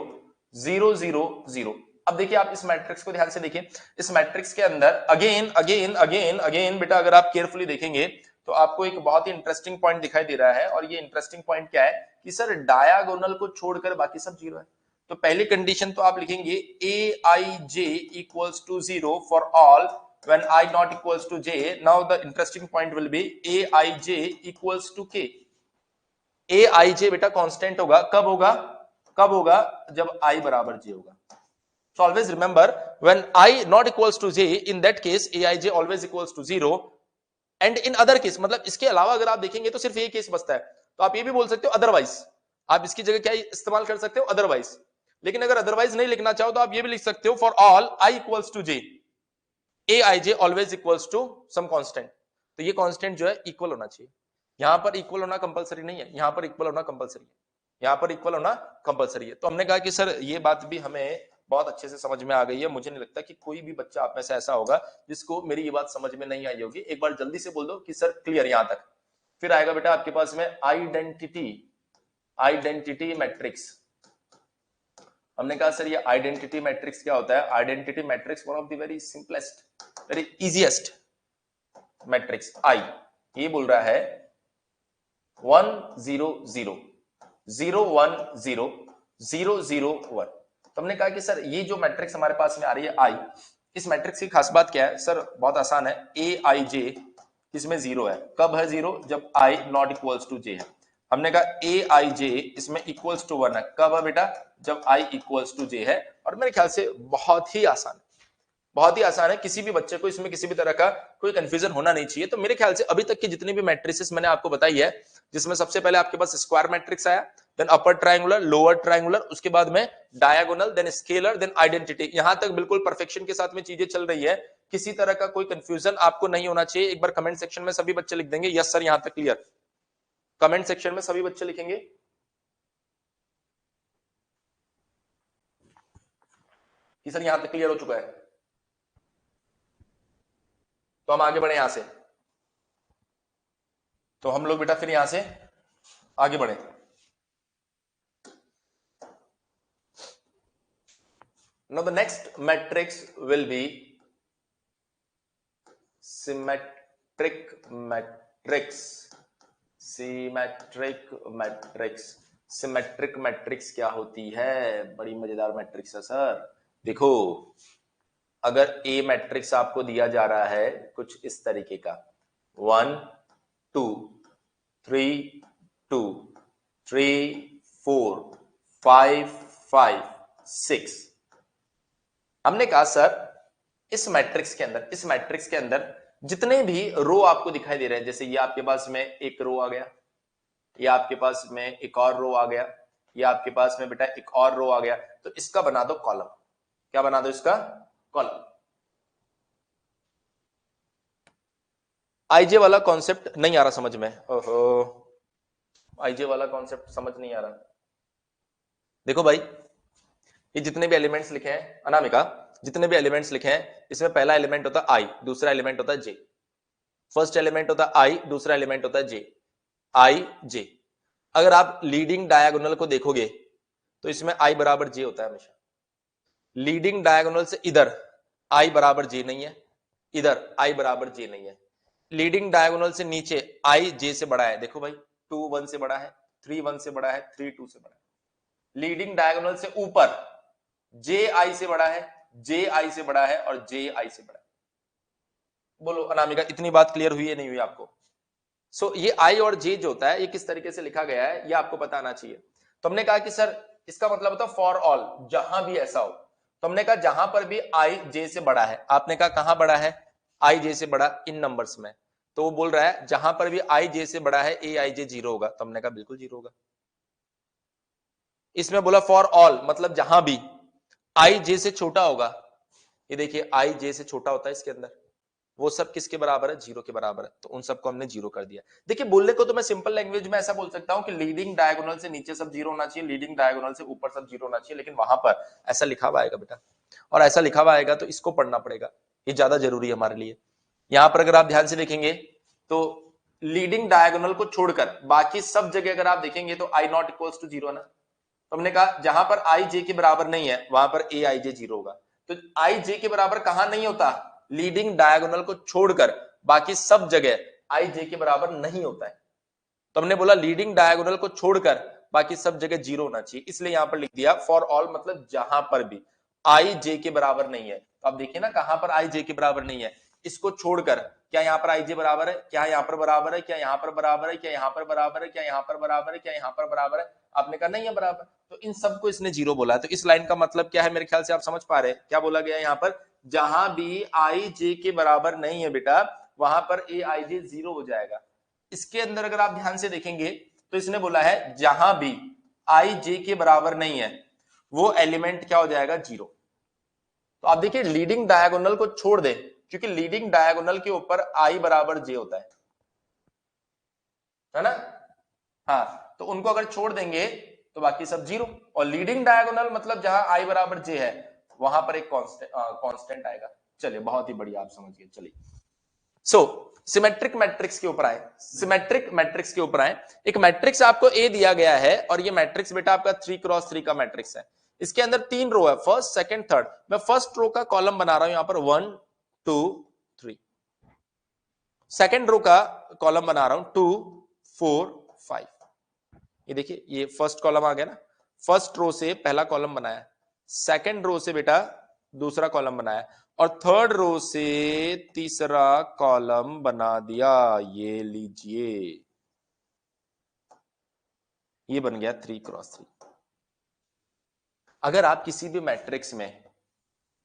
0 0 0। अब देखिए आप इस मैट्रिक्स को ध्यान से देखिए, इस मैट्रिक्स के अंदर अगेन अगेन अगेन अगेन बेटा अगर आप केयरफुली देखेंगे तो आपको एक बहुत ही इंटरेस्टिंग पॉइंट दिखाई दे रहा है। और ये इंटरेस्टिंग पॉइंट क्या है कि सर डायगोनल को छोड़कर बाकी सब जीरो है। तो पहली कंडीशन तो आप लिखेंगे A I J equals to zero for all when I not equals to j. Now the interesting point will be a I j equals to k. A I जे बेटा कांस्टेंट होगा, कब होगा, कब होगा, जब आई बराबर जे होगा। So always remember when I not equals to j, in that case aij always equals to 0, and in other case, मतलब इसके अलावा अगर आप देखेंगे तो सिर्फ ये केस बचता है। तो आप ये भी बोल सकते हो अदरवाइज, आप इसकी जगह क्या इस्तेमाल कर सकते हो, अदरवाइज। लेकिन अगर अदरवाइज नहीं लिखना चाहो तो आप ये भी लिख सकते हो for all I equals to J A I J always equals to some constant. तो ये कांस्टेंट जो है इक्वल होना चाहिए। यहां पर इक्वल होना कंपलसरी नहीं है, यहां पर इक्वल होना कंपलसरी है। यहाँ पर इक्वल होना कंपलसरी है। तो हमने कहा कि सर ये बात भी हमें बहुत अच्छे से समझ में आ गई है। मुझे नहीं लगता कि कोई भी बच्चा आप में से ऐसा होगा जिसको मेरी ये बात समझ में नहीं आई होगी। एक बार जल्दी से बोल दो कि सर क्लियर यहां तक। फिर आएगा बेटा आपके पास में आइडेंटिटी मैट्रिक्स। हमने कहा सर ये आइडेंटिटी मैट्रिक्स क्या होता है? Identity matrix one of the very simplest, very easiest matrix. I ये बोल रहा है 1 0 0 0 1 0 0 0 1। तो हमने कहा कि सर ये जो मैट्रिक्स हमारे पास में आ रही है आई, इस मैट्रिक्स की खास बात क्या है? सर बहुत आसान है, ए आई जे इसमें जीरो है। कब है जीरो? जब आई नॉट इक्वल्स टू जे है। हमने कहा ए आई जे इसमें इक्वल्स टू 1 है। कब है बेटा? जब आई इक्वल्स टू जे है। और मेरे ख्याल से बहुत ही आसान है, बहुत ही आसान है। किसी भी बच्चे को इसमें किसी भी तरह का कोई कंफ्यूजन होना नहीं चाहिए। तो मेरे ख्याल से अभी तक की जितनी भी मैट्रिसेस मैंने आपको बताई है, जिसमें सबसे पहले आपके पास स्क्वायर मैट्रिक्स आया, then upper triangular, lower triangular, उसके बाद में diagonal, then scalar, then identity. यहां तक बिल्कुल परफेक्शन के साथ में चीजें चल रही है, किसी तरह का कोई कंफ्यूजन आपको नहीं होना चाहिए। एक बार कमेंट सेक्शन में सभी बच्चे लिख देंगे यस सर यहां तक क्लियर। कमेंट सेक्शन में सभी बच्चे लिखेंगे कि सर यहां तक क्लियर हो चुका है। तो हम आगे बढ़े यहां से। तो हम लोग बेटा फिर यहां से आगे बढ़े। Now the next matrix will be symmetric matrix. Symmetric matrix क्या होती है? बड़ी मजेदार मैट्रिक्स है सर। देखो, अगर ए मैट्रिक्स आपको दिया जा रहा है कुछ इस तरीके का 1 2 3 2 3 4 5 5 6। हमने कहा सर इस मैट्रिक्स के अंदर जितने भी रो आपको दिखाई दे रहे हैं, जैसे ये आपके पास में एक रो आ गया, ये आपके पास में एक और रो आ गया, ये आपके पास में बेटा एक और रो आ गया, तो इसका बना दो कॉलम। क्या बना दो इसका? कॉलम। आईजे वाला कॉन्सेप्ट नहीं आ रहा समझ में? ओहो, आईजे वाला कॉन्सेप्ट समझ नहीं आ रहा। देखो भाई, ये जितने भी एलिमेंट्स लिखे हैं अनामिका, जितने भी एलिमेंट्स लिखे हैं, इसमें पहला एलिमेंट होता है आई, दूसरा एलिमेंट होता है जे। फर्स्ट एलिमेंट होता है आई, दूसरा एलिमेंट होता है जे। आई जे। अगर आप लीडिंग डायगोनल को देखोगे तो इसमें आई बराबर जे होता है हमेशा। लीडिंग डायगोनल से इधर आई बराबर जे नहीं है, इधर आई बराबर जे नहीं है। लीडिंग डायगोनल से नीचे आई जे से बड़ा है। देखो भाई, 2 1 से बड़ा है, 3 1 से बड़ा है, 3 2 से बड़ा है। लीडिंग डायगोनल से ऊपर जे आई से बड़ा है, जे आई से बड़ा है और जे आई से बड़ा है। बोलो अनामिका, इतनी बात क्लियर हुई है नहीं हुई आपको? सो ये आई और जे जो होता है ये किस तरीके से लिखा गया है ये आपको पता आना चाहिए। तो हमने कहा कि सर इसका मतलब होता है फॉर ऑल, जहां भी ऐसा हो। तो हमने कहा जहां पर भी आई जे से बड़ा है। आपने कहा कहां बड़ा है? आई जे से बड़ा इन नंबर्स में। तो वो बोल रहा है जहां पर भी आई जे से बड़ा है ए आई जे जीरो होगा। तो हमने कहा बिल्कुल जीरो होगा। इसमें बोला फॉर ऑल, मतलब जहां भी आई जे से छोटा होगा, ये देखिए आई जे से छोटा होता है इसके अंदर, वो सब किसके बराबर है? जीरो के बराबर है। तो उन सबको हमने जीरो कर दिया। देखिए बोलने को तो मैं सिंपल लैंग्वेज में ऐसा बोल सकता हूं कि लीडिंग डायगोनल से नीचे सब जीरो होना चाहिए, लीडिंग डायगोनल से ऊपर सब जीरो होना चाहिए, लेकिन वहां पर ऐसा लिखा हुआ आएगा बेटा, और ऐसा लिखा हुआ आएगा तो इसको पढ़ना पड़ेगा। ये ज्यादा जरूरी है हमारे लिए। यहां पर अगर आप ध्यान से देखेंगे तो लीडिंग डायगोनल को छोड़कर बाकी सब जगह अगर आप देखेंगे तो आई नॉट इक्वल्स टू जीरो है ना। तो हमने कहा जहां पर आई जे के बराबर नहीं है वहां पर ए आई जे जीरो होगा। तो आई जे के बराबर कहां नहीं होता? लीडिंग डायगोनल को छोड़कर बाकी सब जगह आई जे के बराबर नहीं होता है। तो हमने बोला लीडिंग डायगोनल को छोड़कर बाकी सब जगह जीरो होना चाहिए, इसलिए यहां पर लिख दिया फॉर ऑल, मतलब जहां पर भी आई जे के बराबर नहीं है। तो आप देखिए ना कहां पर आई जे के बराबर नहीं है, इसको छोड़कर क्या यहां पर आई जे बराबर है? क्या यहां पर बराबर है? क्या यहां पर बराबर है? क्या यहां पर बराबर है? क्या यहां पर बराबर है? क्या यहां पर बराबर है? आपने कहा नहीं है बराबर, तो इन सबको इसने जीरो बोला है। तो इस लाइन का मतलब क्या है मेरे ख्याल से आप समझ पा रहे हैं क्या बोला गया यहां पर? जहां भी आई जे के बराबर नहीं है बेटा वहां पर ए आई जे जीरो हो जाएगा। इसके अंदर अगर आप ध्यान से देखेंगे तो इसने बोला है जहां भी आई जे के बराबर नहीं है वो एलिमेंट क्या हो जाएगा? जीरो। तो आप देखिए लीडिंग डायगोनल को छोड़ दे, क्योंकि लीडिंग डायगोनल के ऊपर आई बराबर जे होता है ना? हाँ, तो उनको अगर छोड़ देंगे तो बाकी सब जीरो। और लीडिंग डायगोनल मतलब जहां आई बराबर जे है वहां पर एक कांस्टेंट आएगा। चलिए बहुत ही बढ़िया, आप समझ गए। चलिए सिमेट्रिक मैट्रिक्स के ऊपर आए। सिमेट्रिक मैट्रिक्स के ऊपर आए। एक मैट्रिक्स आपको ए दिया गया है और ये मैट्रिक्स बेटा आपका 3x3 का मैट्रिक्स है। इसके अंदर 3 रो है, फर्स्ट सेकंड थर्ड। मैं फर्स्ट रो का कॉलम बना रहा हूं यहां पर 1 2 3। सेकंड रो का कॉलम बना रहा हूं 2 4 5। ये देखिए ये फर्स्ट कॉलम आ गया ना। फर्स्ट रो से पहला कॉलम बनाया, सेकंड रो से बेटा दूसरा कॉलम बनाया और थर्ड रो से तीसरा कॉलम बना दिया। ये लीजिए, ये बन गया 3x3। अगर आप किसी भी मैट्रिक्स में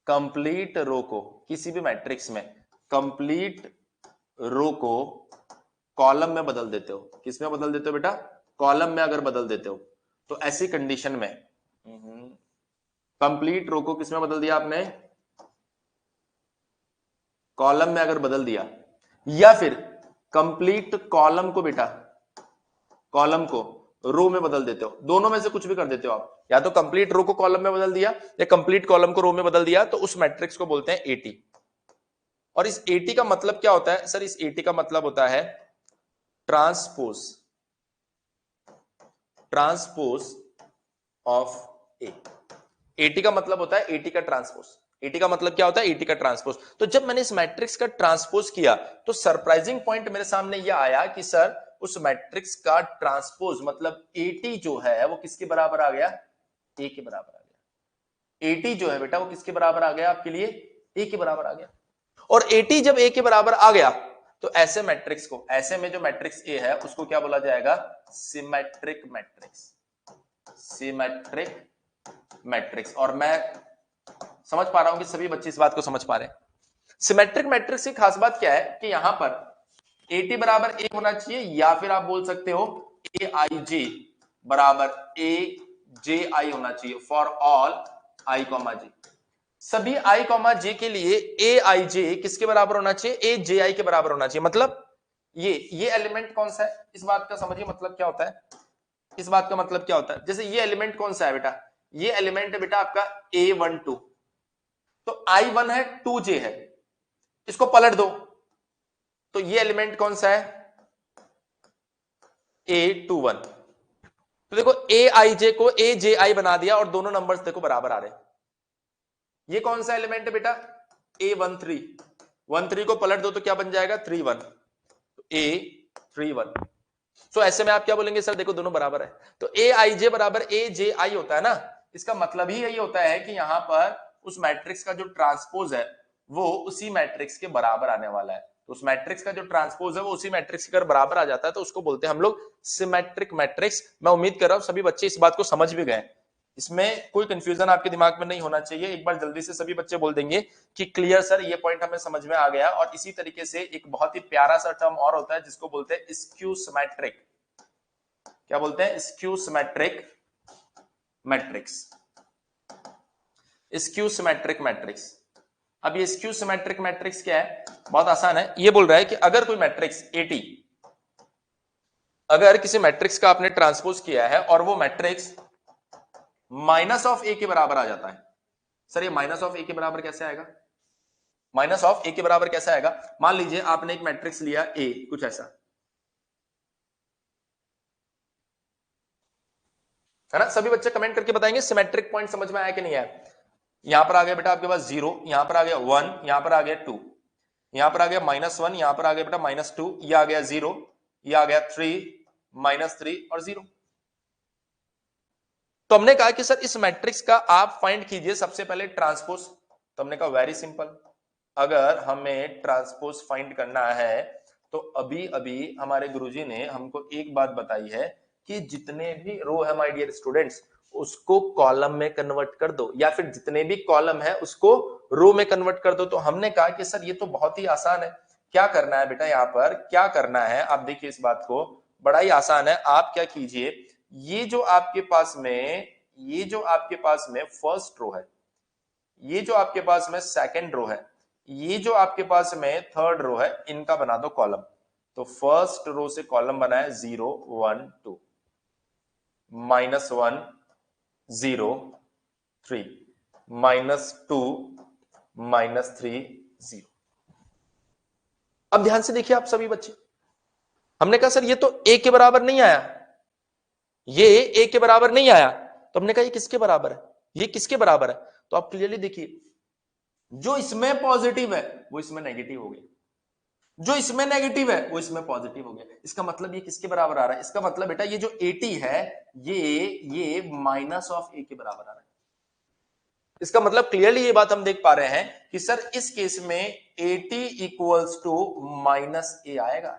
कंप्लीट रो को, किसी भी मैट्रिक्स में कंप्लीट रो को कॉलम में बदल देते हो, किस में बदल देते हो बेटा? कॉलम में अगर बदल देते हो तो ऐसी कंडीशन में कंप्लीट रो को किस में बदल दिया आपने? कॉलम में अगर बदल दिया, या फिर कंप्लीट कॉलम को बेटा, कॉलम को रो में बदल देते हो, दोनों में से कुछ भी कर देते हो आप। या तो कंप्लीट रो को कॉलम में बदल दिया या कंप्लीट कॉलम को रो में बदल दिया, तो उस मैट्रिक्स को बोलते हैं एटी। और इस एटी का मतलब क्या होता है सर? इस एटी का मतलब होता है transpose, transpose of A. Eighty का मतलब होता है एटी का ट्रांसपोज। एटी का मतलब क्या होता है? एटी का ट्रांसपोज। तो जब मैंने इस मैट्रिक्स का ट्रांसपोज किया तो सरप्राइजिंग पॉइंट मेरे सामने यह आया कि सर उस मैट्रिक्स का ट्रांसपोज मतलब एटी जो है वो किसके बराबर आ गया? ए के बराबर आ गया। एटी जो है बेटा वो किसके बराबर आ गया आपके लिए? ए के बराबर आ गया। और एटी जब ए के बराबर आ गया तो ऐसे मैट्रिक्स को, ऐसे में जो मैट्रिक्स ए है उसको क्या बोला जाएगा? Symmetric matrix. Symmetric matrix. और मैं समझ पा रहा हूं कि सभी बच्चे इस बात को समझ पा रहे हैं। सिमेट्रिक मैट्रिक्स की खास बात क्या है कि यहां पर एटी बराबर ए होना चाहिए, या फिर आप बोल सकते हो ए आई जे बराबर ए जे आई होना चाहिए फॉर ऑल आई कॉमा जे। सभी आई कॉमा जे के लिए ए आई जे किसके बराबर होना चाहिए? ए जे आई के बराबर होना चाहिए। मतलब ये एलिमेंट कौन सा है, इस बात का समझिए मतलब क्या होता है। इस बात का मतलब क्या होता है, जैसे ये एलिमेंट कौन सा है बेटा? ये एलिमेंट है बेटा आपका A12। तो I1 है, 2J है, इसको पलट दो तो ये एलिमेंट कौन सा है? A21। तो देखो AIJ को AJI बना दिया और दोनों नंबर्स देखो बराबर आ रहे। ये कौन सा एलिमेंट है बेटा? A13। 13 को पलट दो तो क्या बन जाएगा? 31। तो A31। तो ऐसे में आप क्या बोलेंगे? सर देखो दोनों बराबर है। तो AIJ बराबर AJI होता है ना। इसका मतलब ही यही होता है कि यहां पर उस मैट्रिक्स का जो ट्रांसपोज है वो उसी मैट्रिक्स के बराबर आने वाला है। तो उस मैट्रिक्स का जो ट्रांसपोज है वो उसी मैट्रिक्स के अगर बराबर आ जाता है तो उसको बोलते हैं हम लोग सिमेट्रिक मैट्रिक्स। मैं उम्मीद कर रहा हूं सभी बच्चे इस बात को समझ भी गए। इसमें कोई कंफ्यूजन आपके दिमाग में नहीं होना चाहिए। एक बार जल्दी से सभी बच्चे बोल देंगे कि क्लियर सर, ये पॉइंट हमें समझ में आ गया। और इसी तरीके से एक बहुत ही प्यारा सा टर्म और होता है जिसको बोलते हैं स्क्यू सिमेट्रिक। क्या बोलते हैं? Skew symmetric matrix. Skew symmetric matrix. अब ये स्क्यू सिमेट्रिक मैट्रिक्स क्या है? बहुत आसान है। ये बोल रहा है कि अगर कोई मैट्रिक्स एटी, अगर किसी मैट्रिक्स का आपने ट्रांसपोज किया है और वो मैट्रिक्स माइनस ऑफ ए के बराबर आ जाता है। सर ये माइनस ऑफ ए के बराबर कैसे आएगा? माइनस ऑफ ए के बराबर कैसे आएगा? मान लीजिए आपने एक मैट्रिक्स लिया ए, कुछ ऐसा है ना। सभी बच्चे कमेंट करके बताएंगे सिमेट्रिक पॉइंट समझ में आया कि नहीं आया। यहां पर आ गया बेटा आपके पास 0, यहां पर आ गया 1, यहां पर आ गया 2, यहां पर आ गया -1, यहां पर आ गया बेटा -2, ये आ गया 0, ये आ गया 3, -3 और 0। तो हमने कहा कि सर इस मैट्रिक्स का आप फाइंड कीजिए सबसे पहले ट्रांसपोज। तो हमने कहा वेरी सिंपल, अगर हमें ट्रांसपोज फाइंड करना है तो अभी अभी हमारे गुरुजी ने हमको एक बात बताई है कि जितने भी रो है माय डियर स्टूडेंट्स उसको कॉलम में कन्वर्ट कर दो, या फिर जितने भी कॉलम है उसको रो में कन्वर्ट कर दो। तो हमने कहा कि सर ये तो बहुत ही आसान है। क्या करना है बेटा? यहां पर क्या करना है आप देखिए इस बात को, बड़ा ही आसान है। आप क्या कीजिए, ये जो आपके पास में, ये जो आपके पास में फर्स्ट रो है, ये जो आपके पास में सेकंड रो है, ये जो आपके पास में थर्ड रो है, इनका बना दो कॉलम। तो फर्स्ट रो से कॉलम बना है 0 1 2। -1 0 3 -2 -3 0। अब ध्यान से देखिए आप सभी बच्चे, हमने कहा सर ये तो a के बराबर नहीं आया, ये a के बराबर नहीं आया, तो हमने कहा ये किसके बराबर है, ये किसके बराबर है। तो आप क्लियरली देखिए, जो इसमें पॉजिटिव है वो इसमें नेगेटिव हो गया, जो इसमें नेगेटिव है वो इसमें पॉजिटिव हो गया। इसका मतलब ये किसके बराबर आ रहा है, इसका मतलब बेटा ये जो 80 है ये माइनस ऑफ a के बराबर आ रहा है। इसका मतलब क्लियरली ये बात हम देख पा रहे हैं कि सर इस केस में 80 इक्वल्स टू माइनस ए आएगा।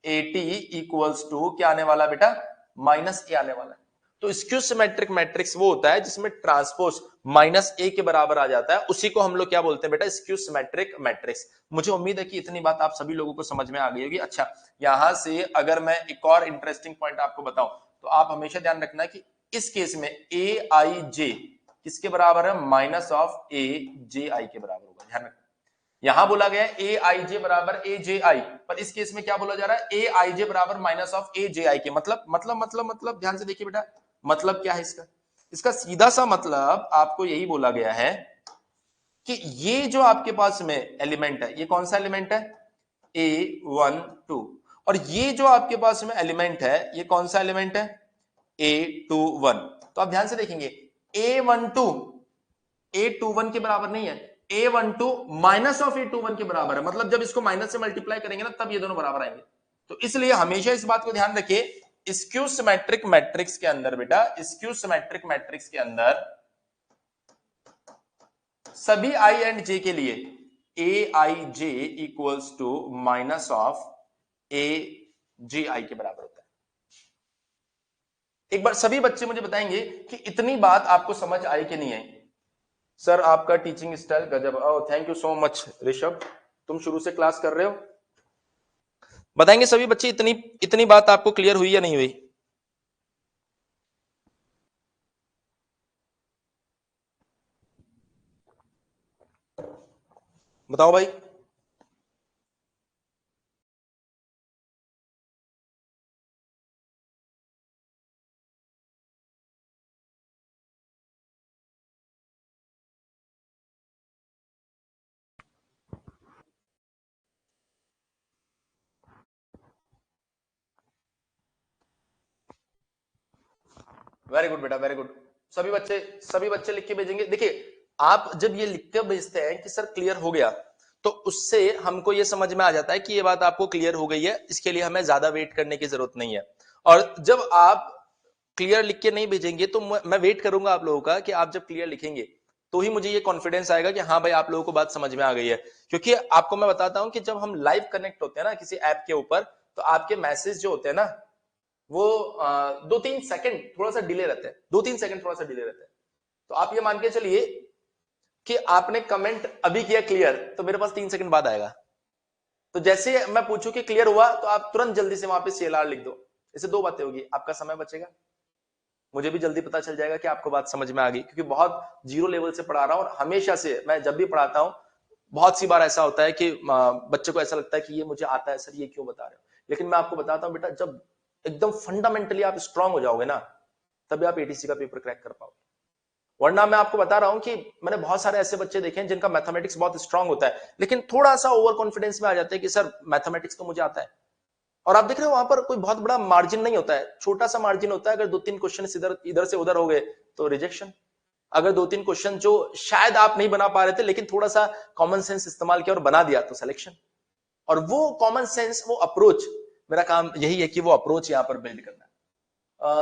80 इक्वल्स टू क्या आने वाला बेटा, माइनस ए आने वाला है। तो स्क्यू सिमेट्रिक मैट्रिक्स वो होता है जिसमें ट्रांसपोज माइनस ए के बराबर आ जाता है, उसी को हम लोग क्या बोलते हैं बेटा, स्क्यू सिमेट्रिक मैट्रिक्स। मुझे उम्मीद है कि इतनी बात आप सभी लोगों को समझ में आ गई होगी। अच्छा, यहां से अगर मैं एक और इंटरेस्टिंग पॉइंट आपको बताऊं तो आप हमेशा ध्यान रखना कि इस केस में ए आई जे किसके बराबर है, माइनस ऑफ ए जे आई के बराबर होगा। ध्यान रखना, यहां बोला गया ए आई जे बराबर ए जे आई, पर इस केस में क्या बोला जा रहा है, ए आई जे बराबर माइनस ऑफ ए जे आई के। मतलब ध्यान से देखिए बेटा, मतलब क्या है इसका, इसका सीधा सा मतलब आपको यही बोला गया है कि ये जो आपके पास में एलिमेंट है, ये कौन सा एलिमेंट है, A12, और ये जो आपके पास में एलिमेंट है ये कौन सा एलिमेंट है, A21। तो आप ध्यान से देखेंगे A21 के बराबर नहीं है, A12 माइनस ऑफ A21 के बराबर है। मतलब जब इसको माइनस से मल्टीप्लाई करेंगे ना तब ये दोनों बराबर आएंगे। तो इसलिए हमेशा इस बात को ध्यान रखिए, स्क्यू सिमेट्रिक मैट्रिक्स के अंदर बेटा, स्क्यू सिमेट्रिक मैट्रिक्स के अंदर सभी i एंड j के लिए ए I J equals to minus of ए जे आई के बराबर होता है। एक बार सभी बच्चे मुझे बताएंगे कि इतनी बात आपको समझ आई कि नहीं आई। सर आपका टीचिंग स्टाइल गजब, thank you so much Rishabh, तुम शुरू से क्लास कर रहे हो। बताएंगे सभी बच्चे इतनी इतनी बात आपको क्लियर हुई या नहीं हुई। बताओ भाई। वेरी गुड बेटा, वेरी गुड। सभी बच्चे लिख के भेजेंगे। देखिए आप जब ये लिख के भेजते हैं कि सर क्लियर हो गया, तो उससे हमको ये समझ में आ जाता है कि ये बात आपको क्लियर हो गई है, इसके लिए हमें ज्यादा वेट करने की जरूरत नहीं है। और जब आप क्लियर लिख के नहीं भेजेंगे तो मैं वेट करूंगा आप लोगों का कि आप जब क्लियर लिखेंगे तो ही मुझे ये कॉन्फिडेंस आएगा कि हाँ भाई आप लोगों को बात समझ में आ गई है। क्योंकि आपको मैं बताता हूं कि जब हम लाइव कनेक्ट होते हैं ना किसी ऐप के ऊपर, तो आपके मैसेज जो होते हैं ना वो 2-3 सेकंड थोड़ा सा डिले रहते हैं, 2-3 सेकंड थोड़ा सा डिले रहते हैं। तो आप ये मान के चलिए कि आपने कमेंट अभी किया क्लियर, तो मेरे पास 3 सेकंड बाद आएगा। तो जैसे मैं पूछूं कि क्लियर हुआ तो आप तुरंत जल्दी से वहां पे CLR लिख दो। इससे दो बातें होगी, आपका समय बचेगा, मुझे भी जल्दी पता चल जाएगा कि आपको बात समझ में आ गई। क्योंकि बहुत जीरो लेवल से पढ़ा रहा हूं और हमेशा से मैं जब भी पढ़ाता हूं बहुत सी बार ऐसा होता है कि बच्चे को ऐसा लगता है कि ये मुझे आता है सर, ये क्यों बता रहे हो। लेकिन मैं आपको बताता हूं बेटा, जब एकदम फंडामेंटली आप स्ट्रांग हो जाओगे ना, तभी आप एटीसी का पेपर क्रैक कर पाओगे। वरना मैं आपको बता रहा हूं कि मैंने बहुत सारे ऐसे बच्चे देखे हैं जिनका मैथमेटिक्स बहुत स्ट्रांग होता है, लेकिन थोड़ा सा ओवर कॉन्फिडेंस में आ जाते हैं कि सर मैथमेटिक्स तो मुझे आता है। और आप देख रहे हो वहां पर कोई बहुत बड़ा मार्जिन नहीं होता है, छोटा सा मार्जिन होता है। अगर 2-3 क्वेश्चन इधर इधर से उधर हो गए तो रिजेक्शन। अगर 2-3 क्वेश्चन जो शायद आप नहीं बना पा रहे थे लेकिन थोड़ा सा कॉमन सेंस इस्तेमाल किया और बना दिया तो सिलेक्शन। और वो कॉमन सेंस, वो अप्रोच, मेरा काम यही है कि वो अप्रोच यहां पर बिल्ड करना है।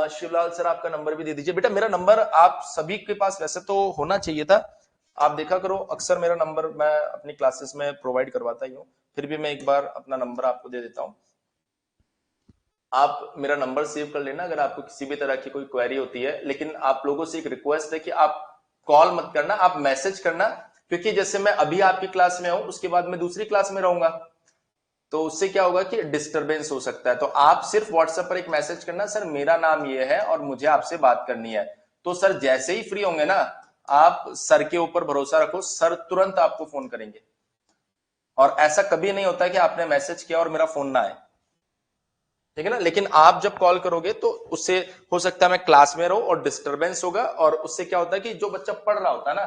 शिवलाल सर आपका नंबर भी दे दीजिए। बेटा मेरा नंबर आप सभी के पास वैसे तो होना चाहिए था, आप देखा करो अक्सर मेरा नंबर मैं अपनी क्लासेस में प्रोवाइड करवाता ही हूँ, फिर भी मैं एक बार अपना नंबर आपको दे देता हूँ। आप मेरा नंबर सेव कर लेना अगर आपको किसी भी तरह की कोई क्वेरी होती है। लेकिन आप लोगों से एक रिक्वेस्ट है कि आप कॉल मत करना, आप मैसेज करना। क्योंकि जैसे मैं अभी आपकी क्लास में हूं, उसके बाद मैं दूसरी क्लास में रहूंगा, तो उससे क्या होगा कि डिस्टरबेंस हो सकता है। तो आप सिर्फ व्हाट्सएप पर एक मैसेज करना, सर मेरा नाम ये है और मुझे आपसे बात करनी है। तो सर जैसे ही फ्री होंगे ना, आप सर के ऊपर भरोसा रखो, सर तुरंत आपको फोन करेंगे। और ऐसा कभी नहीं होता कि आपने मैसेज किया और मेरा फोन ना आए। ठीक है ना। लेकिन आप जब कॉल करोगे तो उससे हो सकता है मैं क्लास में रहूं और डिस्टरबेंस होगा, और उससे क्या होता है कि जो बच्चा पढ़ रहा होता है ना,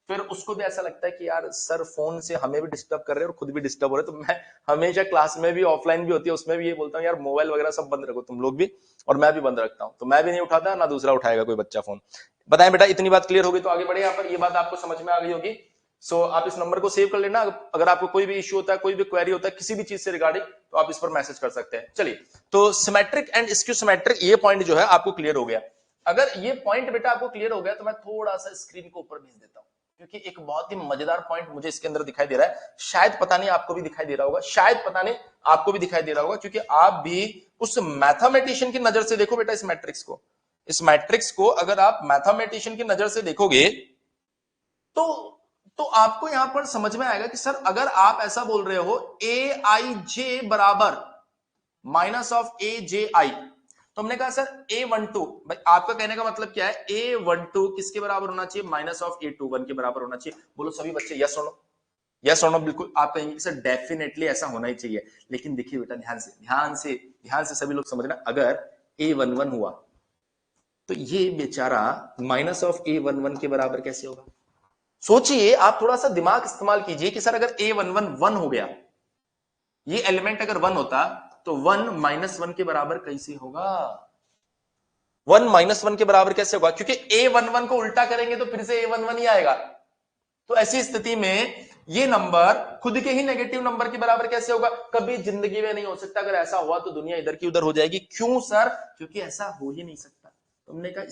फिर उसको भी ऐसा लगता है कि यार सर फोन से हमें भी डिस्टर्ब कर रहे हैं और खुद भी डिस्टर्ब हो रहे हैं। तो मैं हमेशा क्लास में भी, ऑफलाइन भी होती है उसमें भी, ये बोलता हूँ यार मोबाइल वगैरह सब बंद रखो तुम लोग भी, और मैं भी बंद रखता हूँ। तो मैं भी नहीं उठाता, ना दूसरा उठाएगा कोई बच्चा फोन। बताएं बेटा, इतनी बात क्लियर होगी तो आगे बढ़े। यहाँ पर ये बात आपको समझ में आ गई होगी। सो आप इस नंबर को सेव कर लेना। अगर आपको कोई भी इश्यू होता है, कोई भी क्वेरी होता है किसी भी चीज से रिगार्डिंग, तो आप इस पर मैसेज कर सकते हैं। चलिए, तो सिमेट्रिक एंड स्क्यू सिमेट्रिक, ये पॉइंट जो है आपको क्लियर हो गया। अगर ये पॉइंट बेटा आपको क्लियर हो गया तो मैं थोड़ा सा स्क्रीन को ऊपर भेज देता हूं, क्योंकि एक बहुत ही मजेदार पॉइंट मुझे इसके अंदर दिखाई दे रहा है। शायद पता नहीं आपको भी दिखाई दे रहा होगा, शायद पता नहीं आपको भी दिखाई दे रहा होगा, क्योंकि आप भी उस मैथमेटिशियन की नजर से देखो बेटा इस मैट्रिक्स को। इस मैट्रिक्स को अगर आप मैथमेटिशियन की नजर से देखोगे तो आपको यहां पर समझ में आएगा कि सर अगर आप ऐसा बोल रहे हो ए आई जे बराबर माइनस ऑफ ए जे आई, तो हमने कहा सर ए वन टू, भाई आपका कहने का मतलब क्या है, ए वन टू किसके बराबर होना चाहिए, minus of A two one के बराबर होना चाहिए। बोलो सभी बच्चे यस और नो, यस और नो। बिल्कुल आप कहेंगे सर डेफिनेटली ऐसा होना ही चाहिए। लेकिन देखिए बेटा, ध्यान से ध्यान से ध्यान से सभी लोग समझना, अगर ए वन वन हुआ तो ये बेचारा minus of A one one के बराबर कैसे होगा। सोचिए, आप थोड़ा सा दिमाग इस्तेमाल कीजिए कि सर अगर ए वन वन वन हो गया, ये एलिमेंट अगर वन होता, तो वन माइनस वन के बराबर कैसे होगा। वन माइनस वन के बराबर कैसे होगा, क्योंकि ए वन वन को उल्टा करेंगे तो फिर से ए वन वन ही आएगा। तो ऐसी स्थिति में ये नंबर खुद के ही नेगेटिव नंबर के बराबर कैसे होगा, कभी जिंदगी में नहीं हो सकता। अगर ऐसा हुआ तो दुनिया इधर की उधर हो जाएगी। क्यों सर, क्योंकि ऐसा हो ही नहीं सकता। तुमने कहा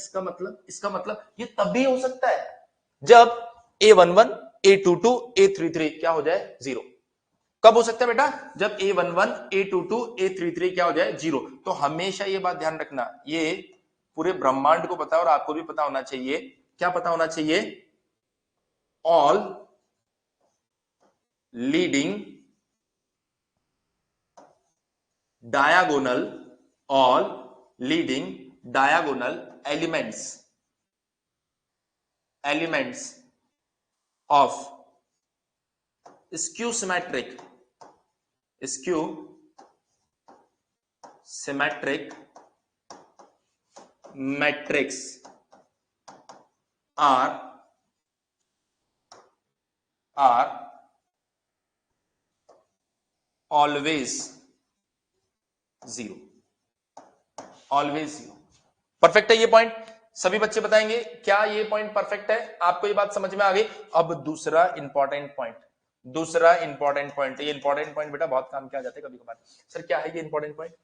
इसका मतलब ये तभी हो सकता है जब A one one, A two two, A three three क्या हो जाए, जीरो। कब हो सकता है बेटा, जब A one one, A two two, A three three क्या हो जाए, जीरो। तो हमेशा ये बात ध्यान रखना, ये पूरे ब्रह्मांड को पता है और आपको भी पता होना चाहिए। क्या पता होना चाहिए, all leading diagonal, all leading diagonal elements of skew symmetric matrix are always zero, always zero. Perfect है ये पॉइंट, सभी बच्चे बताएंगे क्या ये पॉइंट परफेक्ट है, आपको ये बात समझ में आ गई। अब दूसरा इंपॉर्टेंट पॉइंट, ये इंपॉर्टेंट पॉइंट बेटा बहुत काम किया जाता है कभी कभार। सर क्या है ये इंपॉर्टेंट पॉइंट,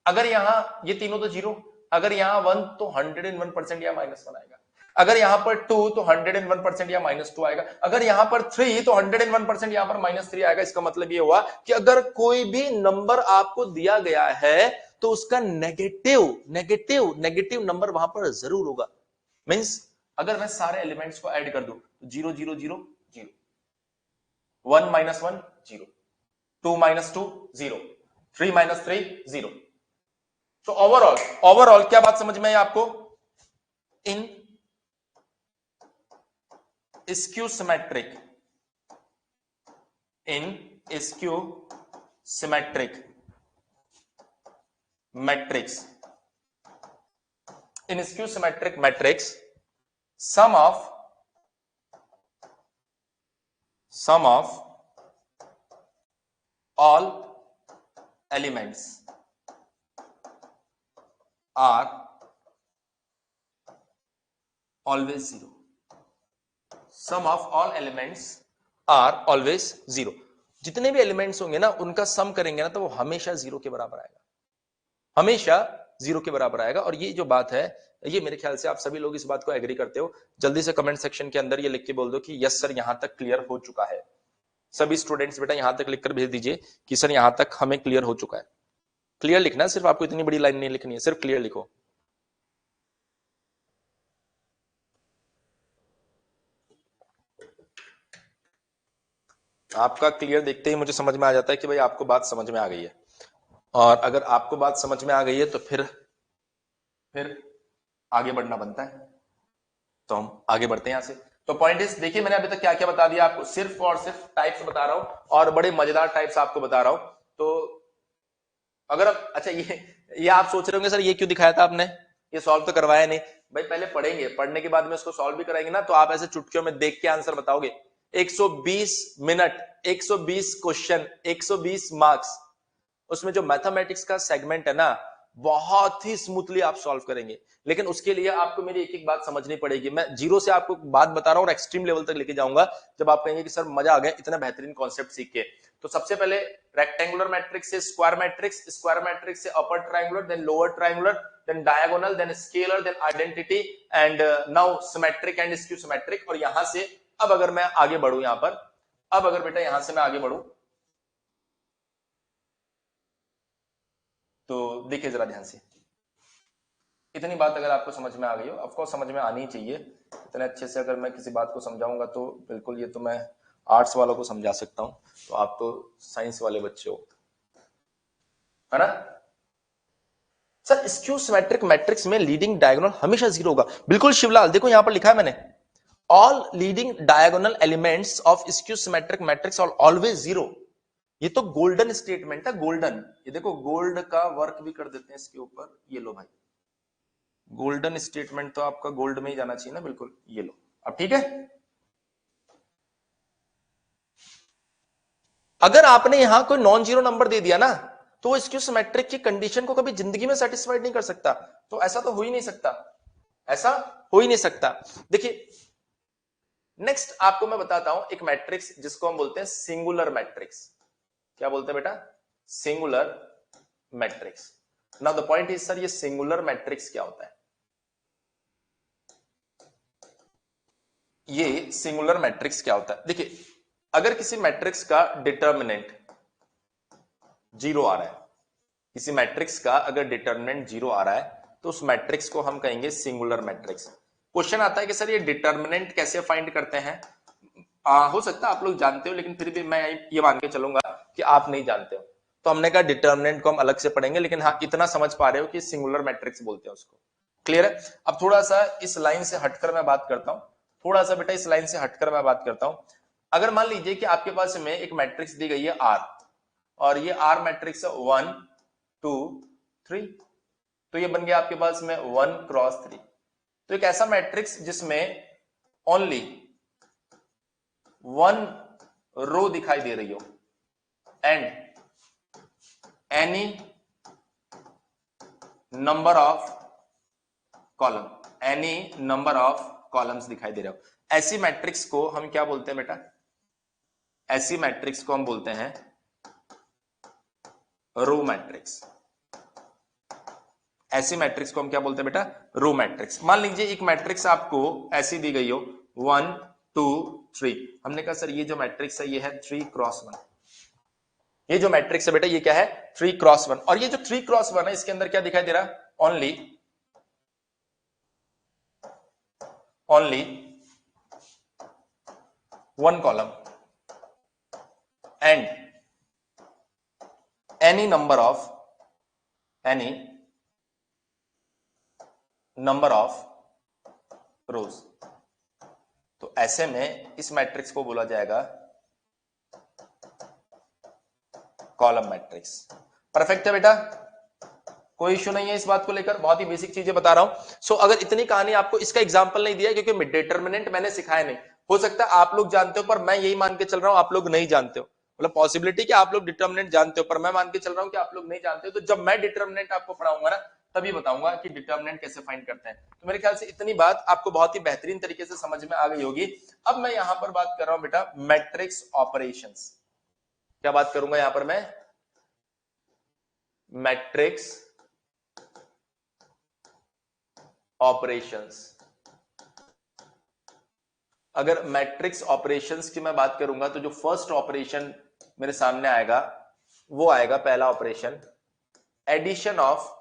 अगर यहां ये तीनों तो जीरो, अगर यहां वन तो 101% या -1 आएगा, अगर यहां पर टू तो 101% या -2 आएगा, अगर यहां पर थ्री तो 101% यहां पर -3 आएगा। इसका मतलब ये हुआ कि अगर कोई भी नंबर आपको दिया गया है तो उसका नेगेटिव नंबर वहां पर जरूर होगा। मींस अगर मैं सारे एलिमेंट्स को ऐड कर दूं तो 0 0 0 0, 1 -1 0, 2 -2 0, 3 -3 0। तो ओवरऑल क्या बात समझ में आई आपको, in skew symmetric matrix, in skew symmetric matrix sum of all elements are always zero, sum of all elements are always zero. जितने भी एलिमेंट्स होंगे ना उनका सम करेंगे ना तो वो हमेशा जीरो के बराबर आएगा, हमेशा जीरो के बराबर आएगा। और ये जो बात है, ये मेरे ख्याल से आप सभी लोग इस बात को एग्री करते हो। जल्दी से कमेंट सेक्शन के अंदर ये लिख के बोल दो कि यस सर यहां तक क्लियर हो चुका है। सभी स्टूडेंट्स बेटा यहां तक लिखकर भेज दीजिए कि सर यहां तक हमें क्लियर हो चुका है। क्लियर लिखना है, सिर्फ आपको इतनी बड़ी लाइन नहीं लिखनी है, सिर्फ क्लियर लिखो। आपका क्लियर देखते ही मुझे समझ में आ जाता है कि भाई आपको बात समझ में आ गई है। और अगर आपको बात समझ में आ गई है तो फिर आगे बढ़ना बनता है। तो हम आगे बढ़ते हैं यहां से। तो पॉइंट इज, देखिए मैंने अभी तक क्या क्या बता दिया आपको, सिर्फ और सिर्फ टाइप्स बता रहा हूं और बड़े मजेदार टाइप्स आपको बता रहा हूं। तो अगर अच्छा ये आप सोच रहे होंगे सर ये क्यों दिखाया था आपने, ये सॉल्व तो करवाया नहीं। भाई पहले पढ़ेंगे, पढ़ने के बाद में इसको सॉल्व भी कराएंगे ना, तो आप ऐसे चुटकियों में देख के आंसर बताओगे। 120 मिनट, 120 क्वेश्चन, 120 मार्क्स, उसमें जो मैथमेटिक्स का सेगमेंट है ना, बहुत ही स्मूथली आप सॉल्व करेंगे। लेकिन उसके लिए आपको मेरी एक एक बात समझनी पड़ेगी। मैं जीरो से आपको बात बता रहा हूं और एक्सट्रीम लेवल तक लेके जाऊंगा, जब आप कहेंगे कि सर मजा आ गया इतना बेहतरीन कॉन्सेप्ट सीख के। तो सबसे पहले रेक्टेंगुलर मैट्रिक्स से स्क्वायर मैट्रिक्स, स्क्वायर मैट्रिक्स से upper triangular, then lower triangular, then diagonal, then scalar, then identity, and now symmetric and skew symmetric. और यहां से अब अगर मैं आगे बढ़ू यहां पर, अब अगर बेटा यहां से मैं आगे बढ़ू तो देखिए जरा ध्यान से, इतनी बात अगर आपको समझ में आ गई हो, ऑफ कोर्स समझ में आनी ही चाहिए। इतने अच्छे से अगर मैं किसी बात को समझाऊंगा तो बिल्कुल, ये तो मैं आर्ट्स वालों को समझा सकता हूं, तो आप तो साइंस वाले बच्चे हो, है ना। सर स्क्यू सिमेट्रिक मैट्रिक्स में लीडिंग डायगोनल हमेशा जीरो होगा। बिल्कुल शिवलाल, देखो यहां पर लिखा है मैंने, all leading diagonal elements of skew symmetric matrix are always zero. ये तो गोल्डन स्टेटमेंट है, गोल्डन। ये देखो गोल्ड का वर्क भी कर देते हैं इसके ऊपर, ये लो भाई, गोल्डन स्टेटमेंट तो आपका गोल्ड में ही जाना चाहिए ना, बिल्कुल, ये लो। अब ठीक है, अगर आपने यहां कोई नॉन जीरो नंबर दे दिया ना, तो वो स्क्यू सिमेट्रिक की कंडीशन को कभी जिंदगी में सेटिस्फाइड नहीं कर सकता। तो ऐसा तो हो ही नहीं सकता, ऐसा हो ही नहीं सकता। देखिए नेक्स्ट आपको मैं बताता हूं एक मैट्रिक्स जिसको हम बोलते हैं सिंगुलर मैट्रिक्स। क्या बोलते हैं बेटा, singular matrix. Now the point is sir ये सिंगुलर मैट्रिक्स क्या होता है। ये सिंगुलर मैट्रिक्स क्या होता है, देखिए अगर किसी मैट्रिक्स का डिटर्मिनेंट जीरो आ रहा है, किसी मैट्रिक्स का अगर डिटर्मिनेंट जीरो आ रहा है, तो उस मैट्रिक्स को हम कहेंगे सिंगुलर मैट्रिक्स। क्वेश्चन आता है कि सर ये डिटर्मिनेंट कैसे फाइंड करते हैं। हो सकता है आप लोग जानते हो, लेकिन फिर भी मैं ये मान के चलूंगा कि आप नहीं जानते हो, तो हमने कहा डिटर्मिनेंट को हम अलग से पढ़ेंगे, लेकिन हाँ इतना समझ पा रहे हो कि सिंगुलर मैट्रिक्स बोलते हैं उसको। क्लियर है। अब थोड़ा सा इस लाइन से हटकर मैं बात करता हूं, थोड़ा सा बेटा इस लाइन से हटकर मैं बात करता हूं। अगर मान लीजिए कि आपके पास में एक मैट्रिक्स दी गई है आर, और ये आर मैट्रिक्स है 1 2 3, तो ये बन गया आपके पास में 1 क्रॉस 3। तो एक ऐसा मैट्रिक्स जिसमें ओनली 1 रो दिखाई दे रही हो and any number of column, any number of columns दिखाई दे रहे हो, ऐसी मैट्रिक्स को हम क्या बोलते हैं बेटा, ऐसी मैट्रिक्स को हम बोलते हैं रो मैट्रिक्स। ऐसी मैट्रिक्स को हम क्या बोलते हैं बेटा, रो मैट्रिक्स। मान लीजिए एक मैट्रिक्स आपको ऐसी दी गई हो 1 2 3, हमने कहा सर ये जो मैट्रिक्स है ये है 3 क्रॉस 1। ये जो मैट्रिक्स है बेटा ये क्या है, 3 क्रॉस 1। और ये जो 3 क्रॉस 1 है इसके अंदर क्या दिखाई दे रहा है, only one column and any number of रोज। तो ऐसे में इस मैट्रिक्स को बोला जाएगा कॉलम मैट्रिक्स। परफेक्ट है बेटा, कोई इश्यू नहीं है इस बात को लेकर, बहुत ही बेसिक चीजें बता रहा हूं। सो अगर इतनी कहानी आपको, इसका एग्जांपल नहीं दिया क्योंकि डिटरमिनेंट मैंने सिखाया नहीं, हो सकता है आप लोग जानते हो पर मैं यही मान के चल रहा हूं आप लोग नहीं जानते हो, मतलब पॉसिबिलिटी कि आप लोग डिटरमिनेंट जानते हो पर मैं मान के चल रहा हूं कि आप लोग नहीं जानते हो। तो जब मैं डिटरमिनेंट आपको पढ़ाऊंगा ना तभी बताऊंगा कि डिटरमिनेंट कैसे फाइंड करते हैं। तो मेरे ख्याल से इतनी बात आपको बहुत ही बेहतरीन तरीके से समझ में आ गई होगी। अब मैं यहां पर बात कर रहा हूं बेटा मैट्रिक्स ऑपरेशंस। क्या बात करूंगा यहां पर मैं, मैट्रिक्स ऑपरेशंस। अगर मैट्रिक्स ऑपरेशंस की मैं बात करूंगा तो जो फर्स्ट ऑपरेशन मेरे सामने आएगा वो आएगा, पहला operation addition of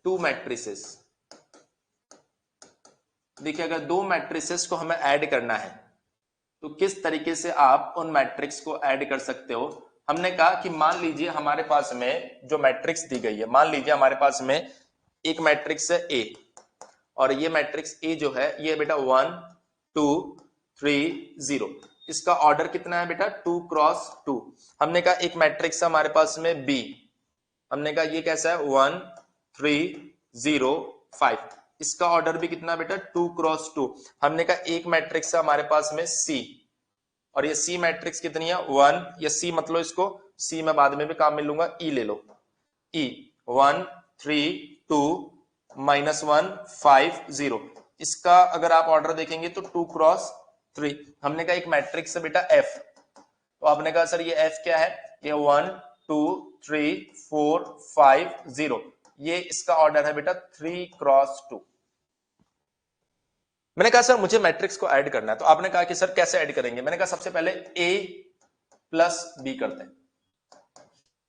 two matrices. देखिए अगर दो मैट्रिसेस को हमें ऐड करना है तो किस तरीके से आप उन मैट्रिक्स को ऐड कर सकते हो। हमने कहा कि मान लीजिए हमारे पास में जो मैट्रिक्स दी गई है, मान लीजिए हमारे पास में एक मैट्रिक्स है ए, और ये मैट्रिक्स ए जो है ये बेटा 1 2 3 0। इसका ऑर्डर कितना है बेटा 2 क्रॉस 2। हमने कहा एक मैट्रिक्स है हमारे पास में बी, हमने कहा ये कैसा है 1 3 0 5, इसका ऑर्डर भी कितना बेटा 2 क्रॉस 2। हमने कहा एक मैट्रिक्स है हमारे पास में सी, और ये सी मैट्रिक्स कितनी है 1, या सी मतलब इसको सी में बाद में भी काम में लूंगा, ई ले लो, ई 1 3 2 -1 5 0। इसका अगर आप ऑर्डर देखेंगे तो 2 क्रॉस 3। हमने कहा एक मैट्रिक्स है बेटा एफ, तो आपने कहा सर ये एफ क्या है, ये 1 2 3 4 5 0, ये इसका ऑर्डर है बेटा 3 क्रॉस 2। मैंने कहा सर मुझे मैट्रिक्स को ऐड करना है, तो आपने कहा कि सर कैसे ऐड करेंगे। मैंने कहा सबसे पहले a प्लस बी करते हैं,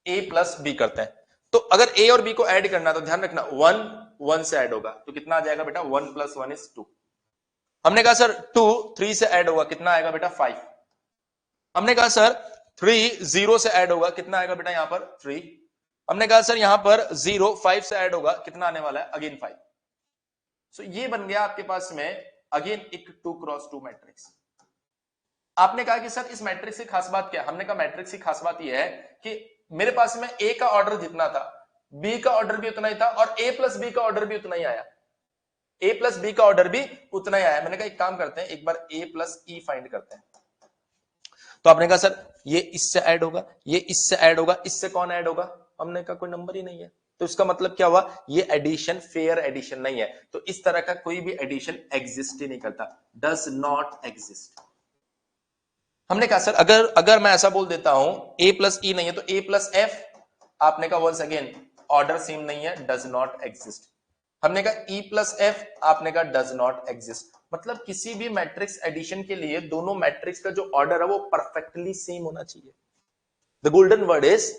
a प्लस बी करते हैं। तो अगर a और b को ऐड करना है तो ध्यान रखना 1 1 से ऐड होगा, तो कितना आ जाएगा बेटा 1 + 1 = 2। हमने कहा सर 2 3 से ऐड होगा, कितना आएगा बेटा 5। हमने कहा सर 3 0 से ऐड होगा, कितना आएगा बेटा यहां पर 3। हमने कहा सर यहां पर 0 5 से ऐड होगा, कितना आने वाला है अगेन 5। सो ये बन गया आपके पास में अगेन एक 2 क्रॉस 2 मैट्रिक्स। आपने कहा कि सर इस मैट्रिक्स की खास बात क्या है। हमने कहा मैट्रिक्स की खास बात यह है कि मेरे पास में ए का ऑर्डर जितना था, बी का ऑर्डर भी उतना ही था, और ए प्लस बी का ऑर्डर भी उतना ही आया, ए प्लस बी का ऑर्डर भी उतना ही आया। मैंने कहा एक काम करते हैं, एक बार ए प्लस ई फाइंड करते हैं। तो आपने कहा सर ये इससे ऐड होगा, ये इससे ऐड होगा, इससे कौन ऐड होगा। हमने कहा कोई नंबर ही नहीं है, तो इसका मतलब क्या हुआ, ये एडिशन फेयर एडिशन नहीं है। तो इस तरह का कोई भी एडिशन एग्जिस्ट ही नहीं करता, डज नॉट एग्जिस्ट। हमने कहा सर अगर मैं ऐसा बोल देता हूं a प्लस ई नहीं है तो a प्लस एफ, आपने कहा वंस अगेन ऑर्डर सेम नहीं है, डज नॉट एग्जिस्ट। हमने कहा e प्लस एफ, आपने कहा डज नॉट एग्जिस्ट। मतलब किसी भी मैट्रिक्स एडिशन के लिए दोनों मैट्रिक्स का जो ऑर्डर है वो परफेक्टली सेम होना चाहिए। The golden word is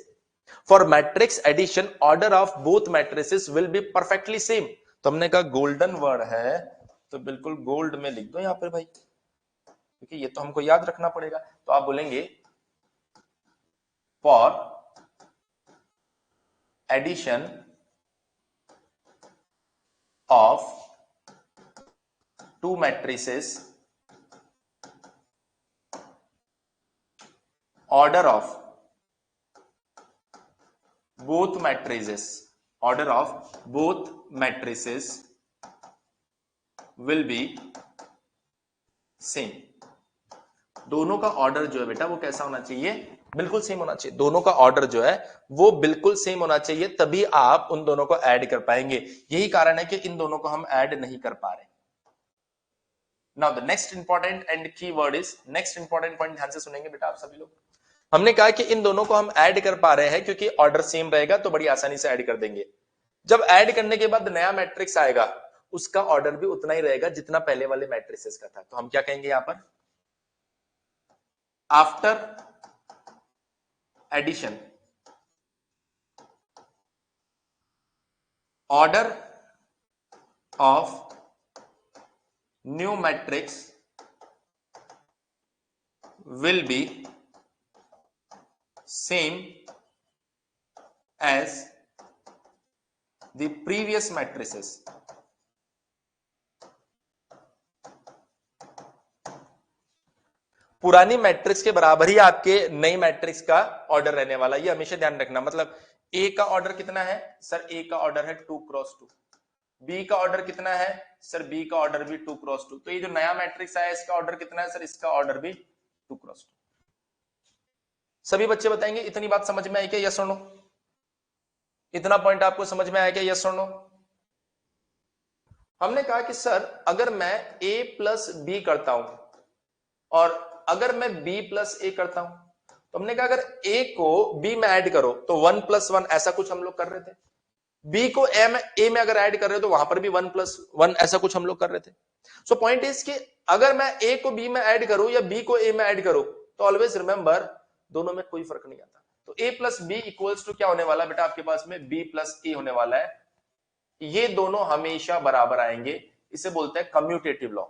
for matrix addition order of both matrices will be perfectly same. तो हमने कहा गोल्डन वर्ड है तो बिल्कुल गोल्ड में लिख दो यहां पर भाई, क्योंकि ये तो हमको याद रखना पड़ेगा। तो आप बोलेंगे for addition of two matrices order of both matrices, order of both matrices will be same. दोनों का ऑर्डर जो है बेटा वो कैसा होना चाहिए, बिल्कुल सेम होना चाहिए। दोनों का ऑर्डर जो है वो बिल्कुल सेम होना चाहिए, तभी आप उन दोनों को ऐड कर पाएंगे। यही कारण है कि इन दोनों को हम ऐड नहीं कर पा रहे। Now the next important and key word is, next important point ध्यान से सुनेंगे बेटा आप सभी लोग। हमने कहा कि इन दोनों को हम ऐड कर पा रहे हैं क्योंकि ऑर्डर सेम रहेगा, तो बड़ी आसानी से ऐड कर देंगे। जब ऐड करने के बाद नया मैट्रिक्स आएगा उसका ऑर्डर भी उतना ही रहेगा जितना पहले वाले मैट्रिसेस का था। तो हम क्या कहेंगे यहां पर, after addition order of new matrix will be same as the previous matrices। पुरानी मैट्रिक्स के बराबर ही आपके नई मैट्रिक्स का ऑर्डर रहने वाला, ये हमेशा ध्यान रखना। मतलब ए का ऑर्डर कितना है सर, ए का ऑर्डर है 2 क्रॉस 2। बी का ऑर्डर कितना है सर, बी का ऑर्डर भी 2 क्रॉस 2। तो ये जो नया मैट्रिक्स आया इसका ऑर्डर कितना है सर, इसका ऑर्डर भी 2 क्रॉस 2। सभी बच्चे बताएंगे इतनी बात समझ में आई क्या, यस और नो। इतना पॉइंट आपको समझ में आया क्या, यस और नो। हमने कहा कि सर अगर मैं a प्लस बी करता हूं और अगर मैं b प्लस ए करता हूं, तो हमने कहा अगर a को b में ऐड करो तो 1 + 1 ऐसा कुछ हम लोग कर रहे थे। b को a में अगर ऐड कर रहे हो तो वहां पर भी 1 + 1 ऐसा कुछ हम लोग कर रहे थे। सो पॉइंट इज कि अगर मैं a को b में ऐड करूं या b को a में ऐड करूं, तो ऑलवेज रिमेंबर दोनों में कोई फर्क नहीं आता। तो a plus B equals to क्या होने वाला बेटा आपके पास में, b प्लस ए होने वाला है। ये दोनों हमेशा बराबर आएंगे, इसे बोलते हैं कम्यूटेटिव लॉ।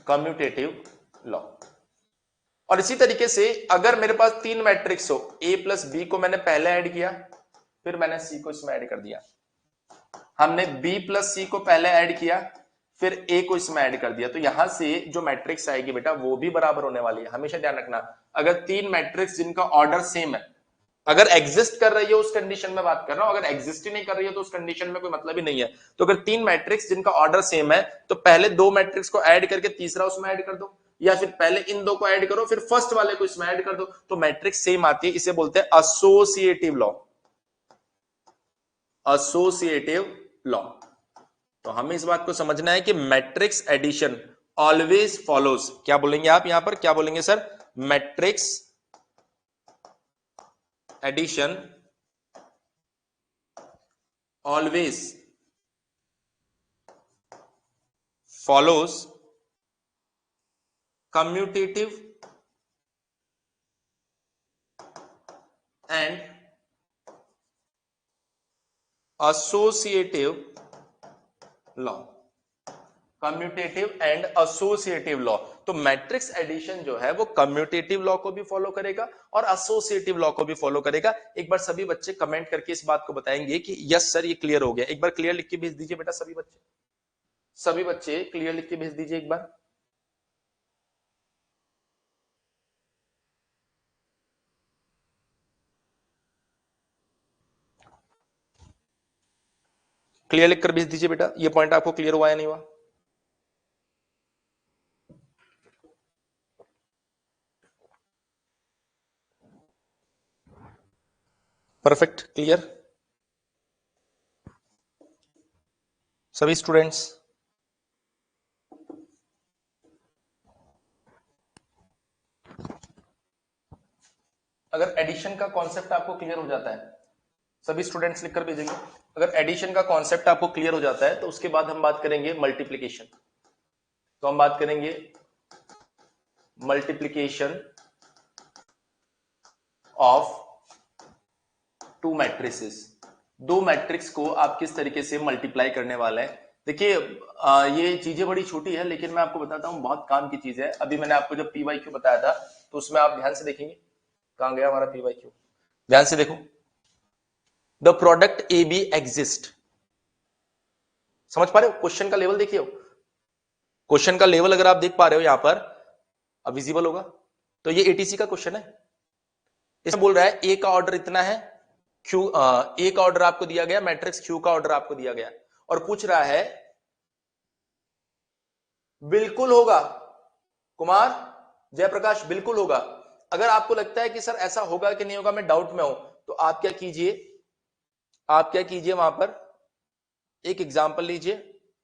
Commutative law. और इसी तरीके से अगर मेरे पास 3 मैट्रिक्स हो, a प्लस बी को मैंने पहले ऐड किया, फिर मैंने c को इसमें ऐड कर दिया। हमने b प्लस सी को पहले ऐड किया, फिर ए को इसमें ऐड कर दिया, तो यहां से जो मैट्रिक्स आएगी बेटा वो भी बराबर होने वाली है। हमेशा ध्यान रखना, अगर तीन मैट्रिक्स जिनका ऑर्डर सेम है, अगर एग्जिस्ट कर रही है उस कंडीशन में बात कर रहा हूं, अगर एग्जिस्ट ही नहीं कर रही है तो उस कंडीशन में कोई मतलब ही नहीं है। तो अगर तीन मैट्रिक्स जिनका ऑर्डर सेम है, तो पहले दो मैट्रिक्स को ऐड करके तीसरा उसमें ऐड कर दो, या फिर पहले इन दो को ऐड करो फिर फर्स्ट वाले को इसमें ऐड कर दो, तो मैट्रिक्स सेम आती है। इसे बोलते हैं एसोसिएटिव लॉ, एसोसिएटिव लॉ। तो हमें इस बात को समझना है कि मैट्रिक्स एडिशन ऑलवेज फॉलोज, क्या बोलेंगे आप यहां पर, क्या बोलेंगे sir, matrix addition always follows commutative and associative law, commutative and associative law. तो मैट्रिक्स एडिशन जो है वो कम्यूटेटिव लॉ को भी फॉलो करेगा और एसोसिएटिव लॉ को भी फॉलो करेगा। एक बार सभी बच्चे कमेंट करके इस बात को बताएंगे कि यस सर ये क्लियर हो गया। एक बार क्लियर लिख के भेज दीजिए बेटा, सभी बच्चे क्लियर लिख के भेज दीजिए एक बार। क्लियर लिख कर भेज दीजिए बेटा, ये पॉइंट आपको क्लियर हुआ या नहीं हुआ। परफेक्ट, क्लियर सभी स्टूडेंट्स। अगर एडिशन का कॉन्सेप्ट आपको क्लियर हो जाता है, सभी स्टूडेंट्स लिखकर भेजेंगे, अगर एडिशन का कॉन्सेप्ट आपको क्लियर हो जाता है तो उसके बाद हम बात करेंगे मल्टीप्लिकेशन। तो हम बात करेंगे मल्टीप्लिकेशन ऑफ टू मैट्रिसेस। दो मैट्रिक्स को आप किस तरीके से मल्टीप्लाई करने वाले हैं। देखिए ये चीजें बड़ी छोटी है लेकिन मैं आपको बताता हूं बहुत काम की चीज है। अभी मैंने आपको जब PYQ बताया था तो उसमें आप ध्यान से देखेंगे, कहां गया हमारा PYQ, ध्यान से देखो, the product A be exist. समझ पा रहे हो क्वेश्चन का लेवल, देखिए क्वेश्चन का लेवल अगर आप देख पा रहे हो यहां पर, अब विजिबल होगा। तो ये ATC का क्वेश्चन है, इसमें बोल रहा है ए का ऑर्डर इतना है, क्यू ए का ऑर्डर आपको दिया गया, मैट्रिक्स क्यू का ऑर्डर आपको दिया गया और पूछ रहा है बिल्कुल होगा, कुमार जयप्रकाश बिल्कुल होगा। अगर आपको लगता है कि सर ऐसा होगा कि नहीं होगा, मैं डाउट में हूं, तो आप क्या कीजिए, वहां पर एक एग्जांपल लीजिए,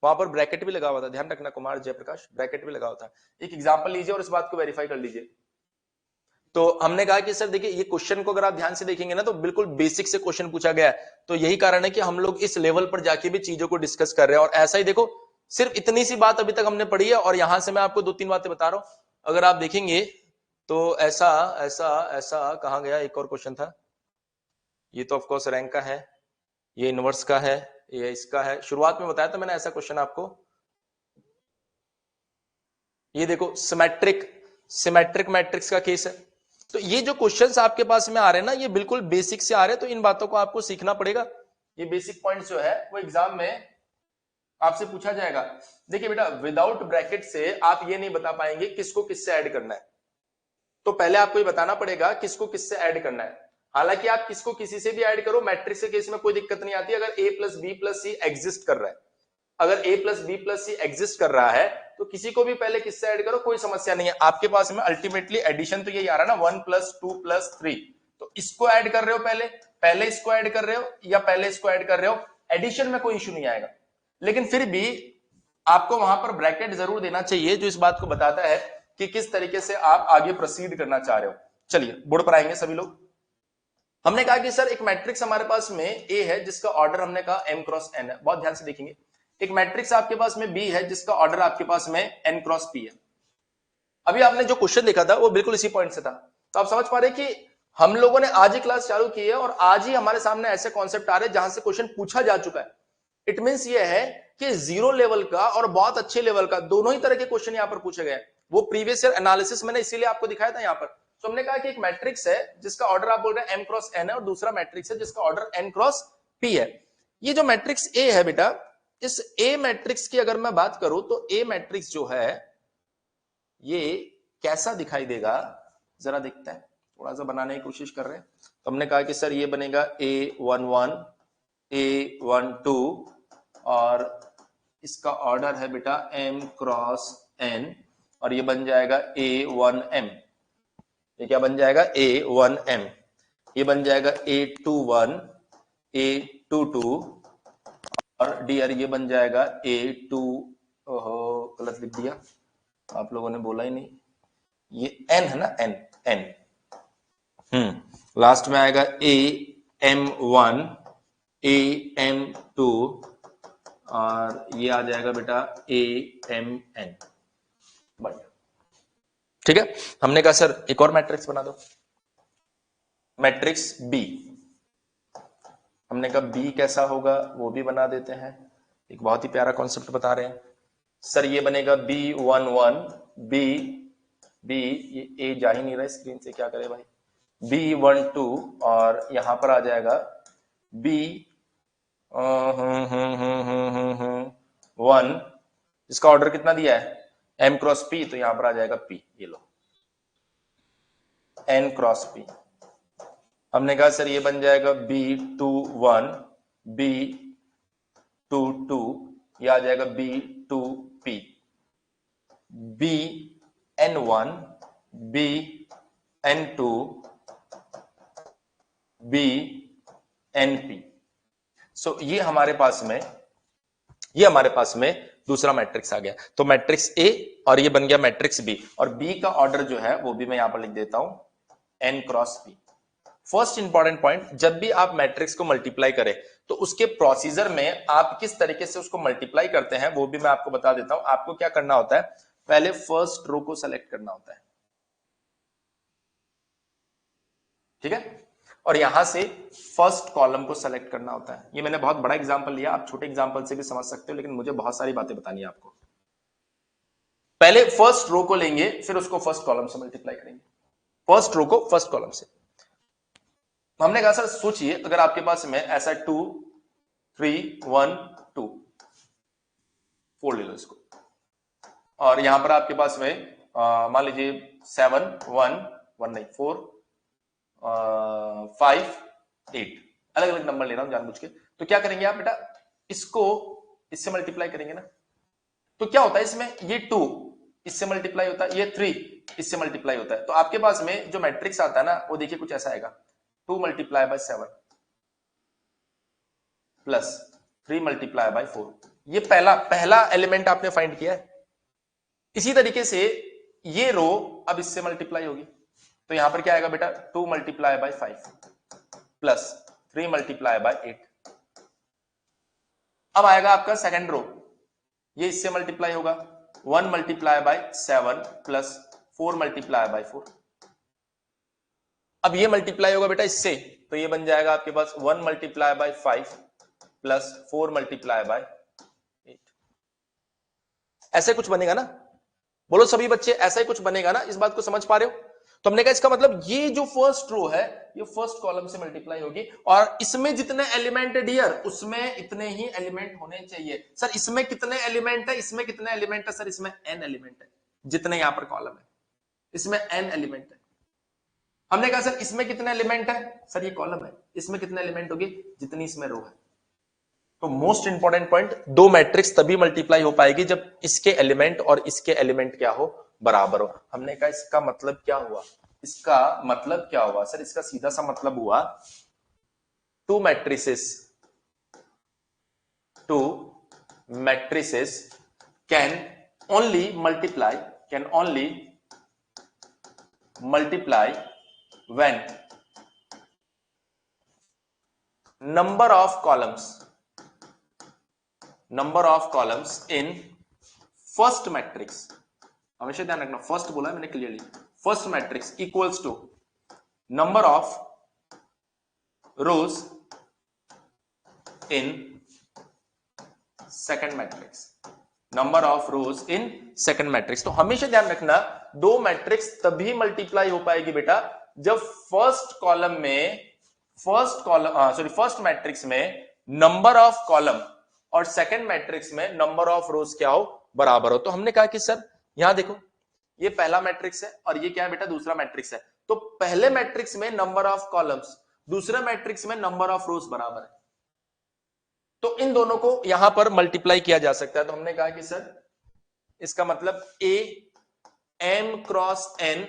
वहां पर ब्रैकेट भी लगा हुआ था, ध्यान रखना कुमार जयप्रकाश, ब्रैकेट भी लगा हुआ था। एक एग्जांपल लीजिए और इस बात को वेरीफाई कर लीजिए। तो हमने कहा कि सर देखिए ये क्वेश्चन को अगर आप ध्यान से देखेंगे ना तो बिल्कुल बेसिक से क्वेश्चन पूछा गया है, तो यही कारण है कि हम लोग इस लेवल पर जाके भी चीजों को डिस्कस कर रहे हैं। और ऐसा ही देखो, सिर्फ इतनी सी बात अभी तक हमने पढ़ी है और यहां से मैं आपको दो तीन बातें बता रहा हूं। अगर आप देखेंगे तो ऐसा ऐसा ऐसा कहां गया, एक और क्वेश्चन था, ये तो ऑफकोर्स रैंक का है, ये इनवर्स का है, ये इसका है, शुरुआत में बताया था मैंने ऐसा क्वेश्चन आपको। ये देखो सिमेट्रिक मैट्रिक्स का केस है। तो ये जो क्वेश्चंस आपके पास में आ रहे हैं ना, ये बिल्कुल बेसिक से आ रहे हैं, तो इन बातों को आपको सीखना पड़ेगा। ये बेसिक पॉइंट्स जो है वो एग्जाम में आपसे पूछा जाएगा। देखिए बेटा विदाउट ब्रैकेट से आप ये नहीं बता पाएंगे किसको किससे ऐड करना है, तो पहले आपको ये बताना पड़ेगा किसको किससे ऐड करना है। हालांकि आप किसको किसी से भी ऐड करो, मैट्रिक्स के केस में कोई दिक्कत नहीं आती अगर a plus B plus C exist कर रहा है। अगर a plus B plus C exist कर रहा है तो किसी को भी पहले किससे ऐड करो, कोई समस्या नहीं है। आपके पास में अल्टीमेटली एडिशन तो यही आ रहा है ना, 1 प्लस 2 प्लस 3, तो इसको ऐड कर रहे हो, पहले इसको ऐड कर रहे हो या पहले इसको ऐड कर रहे हो, एडिशन में कोई इश्यू नहीं आएगा। लेकिन फिर भी आपको वहां पर ब्रैकेट जरूर देना चाहिए जो इस बात को बताता है कि किस तरीके से आप आगे प्रोसीड करना चाह रहे हो। चलिए बोर्ड पर आएंगे सभी लोग। हमने कहा कि सर एक मैट्रिक्स हमारे पास में ए है जिसका ऑर्डर हमने कहा m क्रॉस n है, बहुत ध्यान से देखेंगे। एक मैट्रिक्स आपके पास में बी है जिसका ऑर्डर आपके पास में n क्रॉस p है। अभी आपने जो क्वेश्चन देखा था वो बिल्कुल इसी पॉइंट से था, तो आप समझ पा रहे कि हम लोगों ने आज ही क्लास चालू की है और आज ही हमारे सामने ऐसे कॉन्सेप्ट आ रहे हैं जहां से क्वेश्चन पूछा जा चुका है। इट मींस ये है कि जीरो लेवल का और बहुत अच्छे लेवल का दोनों ही तरह के क्वेश्चन यहां पर पूछे गए। वो प्रीवियस ईयर एनालिसिस मैंने इसीलिए आपको दिखाया था यहां पर। तो हमने कहा कि एक मैट्रिक्स है जिसका ऑर्डर आप बोल रहे हैं m क्रॉस n है और दूसरा मैट्रिक्स है जिसका ऑर्डर n क्रॉस p है। ये जो मैट्रिक्स a है बेटा, इस ए मैट्रिक्स की अगर मैं बात करूं तो ए मैट्रिक्स जो है ये कैसा दिखाई देगा, जरा देखते हैं। थोड़ा सा बनाने की कोशिश कर रहे हैं। तो हमने कहा कि सर ये बनेगा A11, A12 और इसका ऑर्डर है बेटा m क्रॉस n और ये बन जाएगा A1m। ये क्या बन जाएगा? A1m। ये बन जाएगा A21, A22 और डियर ये बन जाएगा A2। ओहो गलत लिख दिया, आप लोगों ने बोला ही नहीं। ये n है ना, n n। लास्ट में आएगा AM1, AM2 और ये आ जाएगा बेटा AMN। बढ़िया, ठीक है। हमने कहा सर एक और मैट्रिक्स बना दो, मैट्रिक्स B। हमने कहा B कैसा होगा वो भी बना देते हैं। एक बहुत ही प्यारा कॉन्सेप्ट बता रहे हैं सर, ये बनेगा B11, B ये A जा ही नहीं रहा स्क्रीन से, क्या करे भाई। B12 और यहां पर आ जाएगा B 1। इसका ऑर्डर कितना दिया है? M क्रॉस P, तो यहां पर आ जाएगा P। ये लो N क्रॉस P। हमने कहा सर ये बन जाएगा B21, B22, ये आ जाएगा B2P, BN1, BN2, BNP। सो ये हमारे पास में दूसरा मैट्रिक्स आ गया। तो मैट्रिक्स A और ये बन गया मैट्रिक्स B, और B का ऑर्डर जो है वो भी मैं यहां पर लिख देता हूं N cross P। First important point, जब भी आप मैट्रिक्स को मल्टीप्लाई करें तो उसके प्रोसीजर में आप किस तरीके से उसको मल्टीप्लाई करते हैं वो भी मैं आपको बता देता हूं। आपको क्या करना होता है, पहले फर्स्ट रो को सेलेक्ट करना होता है, ठीक है, और यहां से फर्स्ट कॉलम को सेलेक्ट करना होता है। ये मैंने बहुत बड़ा एग्जांपल लिया, आप छोटे एग्जांपल से भी समझ सकते हो, लेकिन मुझे बहुत सारी बातें बतानी है आपको। पहले फर्स्ट रो को लेंगे, फिर उसको फर्स्ट कॉलम से मल्टीप्लाई करेंगे। फर्स्ट रो को फर्स्ट कॉलम से। हमने कहा सर सोचिए, अगर आपके पास में ऐसा 2 3 1 2 4 ले लो इसको, और यहां पर आपके पास में मान लीजिए 7 1 1 नहीं 4 5 8, अलग अलग नंबर ले रहा हूं जानबूझ के। तो क्या करेंगे आप बेटा, इसको इससे मल्टीप्लाई करेंगे ना। तो क्या होता है इसमें, ये 2 इससे मल्टीप्लाई होता है, ये 3 इससे मल्टीप्लाई होता है। तो आपके पास में जो मैट्रिक्स आता है ना वो देखिए कुछ ऐसा आएगा, 2 multiply by 7 plus 3 multiply by 4। ये पहला एलिमेंट आपने फाइंड किया है। इसी तरीके से ये रो अब इससे मल्टीप्लाई होगी, तो यहां पर क्या आएगा बेटा, 2 multiply by 5 plus 3 multiply by 8। अब आएगा आपका सेकंड रो, ये इससे मल्टीप्लाई होगा, 1 multiply by 7 plus 4 multiply by 4। अब ये मल्टीप्लाई होगा बेटा इससे, तो ये बन जाएगा आपके पास 1 multiply by 5 plus 4 multiply by 8। ऐसे कुछ बनेगा ना, बोलो सभी बच्चे, ऐसा ही कुछ बनेगा ना, इस बात को समझ पा रहे हो? तो हमने कहा इसका मतलब ये जो फर्स्ट रो है ये फर्स्ट कॉलम से मल्टीप्लाई होगी, और इसमें जितने एलिमेंट है डियर उसमें इतने ही एलिमेंट होने चाहिए। सर इसमें कितने एलिमेंट है, इसमें कितने एलिमेंट है? सर इसमें n एलिमेंट है, जितने यहां पर कॉलम है इसमें n एलिमेंट है। हमने कहा सर इसमें कितने एलिमेंट है? सर ये कॉलम है, इसमें कितने एलिमेंट होगी? जितनी इसमें रो है। तो मोस्ट इंपॉर्टेंट पॉइंट, दो मैट्रिक्स तभी मल्टीप्लाई हो पाएगी जब इसके एलिमेंट और इसके एलिमेंट क्या हो, बराबर हो। हमने कहा इसका मतलब क्या हुआ? इसका मतलब क्या हुआ सर? इसका सीधा सा मतलब हुआ to matrices can only multiply when number of columns in first matrix, हमेशा ध्यान रखना, फर्स्ट बोला है मैंने clearly, first matrix equals to number of rows in second matrix, number of rows in second matrix. तो हमेशा ध्यान रखना, दो मैट्रिक्स तभी मल्टीप्लाई हो पाएगी बेटा जब फर्स्ट मैट्रिक्स में नंबर ऑफ कॉलम और सेकंड मैट्रिक्स में नंबर ऑफ रोज क्या हो, बराबर हो। तो हमने कहा कि सर यहां देखो, ये पहला मैट्रिक्स है और ये क्या है बेटा, दूसरा मैट्रिक्स है। तो पहले मैट्रिक्स में नंबर ऑफ कॉलम्स, दूसरे मैट्रिक्स में नंबर ऑफ रोज बराबर है, तो इन दोनों को यहां पर मल्टीप्लाई किया जा सकता है। तो हमने कहा कि सर इसका मतलब A M cross N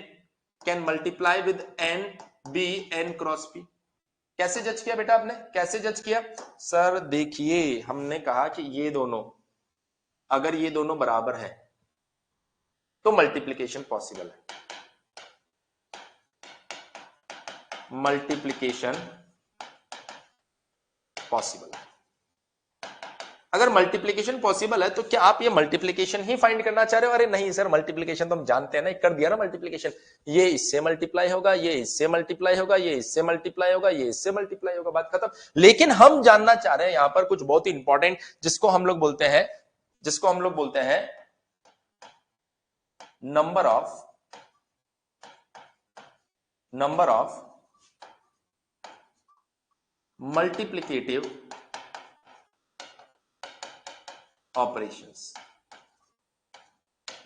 can multiply with N B N cross P. कैसे जज किया बेटा आपने, कैसे जज किया? सर देखिए, हमने कहा कि ये दोनों, अगर ये दोनों बराबर है तो मल्टीप्लिकेशन पॉसिबल है, मल्टीप्लिकेशन पॉसिबल है। अगर मल्टीप्लिकेशन पॉसिबल है तो क्या आप ये मल्टीप्लिकेशन ही फाइंड करना चाह रहे हो? अरे नहीं सर, मल्टीप्लिकेशन तो हम जानते हैं ना, कर दिया ना मल्टीप्लिकेशन, ये इससे मल्टीप्लाई होगा, ये इससे मल्टीप्लाई होगा, ये इससे मल्टीप्लाई होगा, ये इससे मल्टीप्लाई होगा, बात खत्म। लेकिन हम जानना चाह रहे हैं यहां पर कुछ बहुत ही इंपॉर्टेंट, जिसको हम लोग बोलते हैं number of multiplicative operations,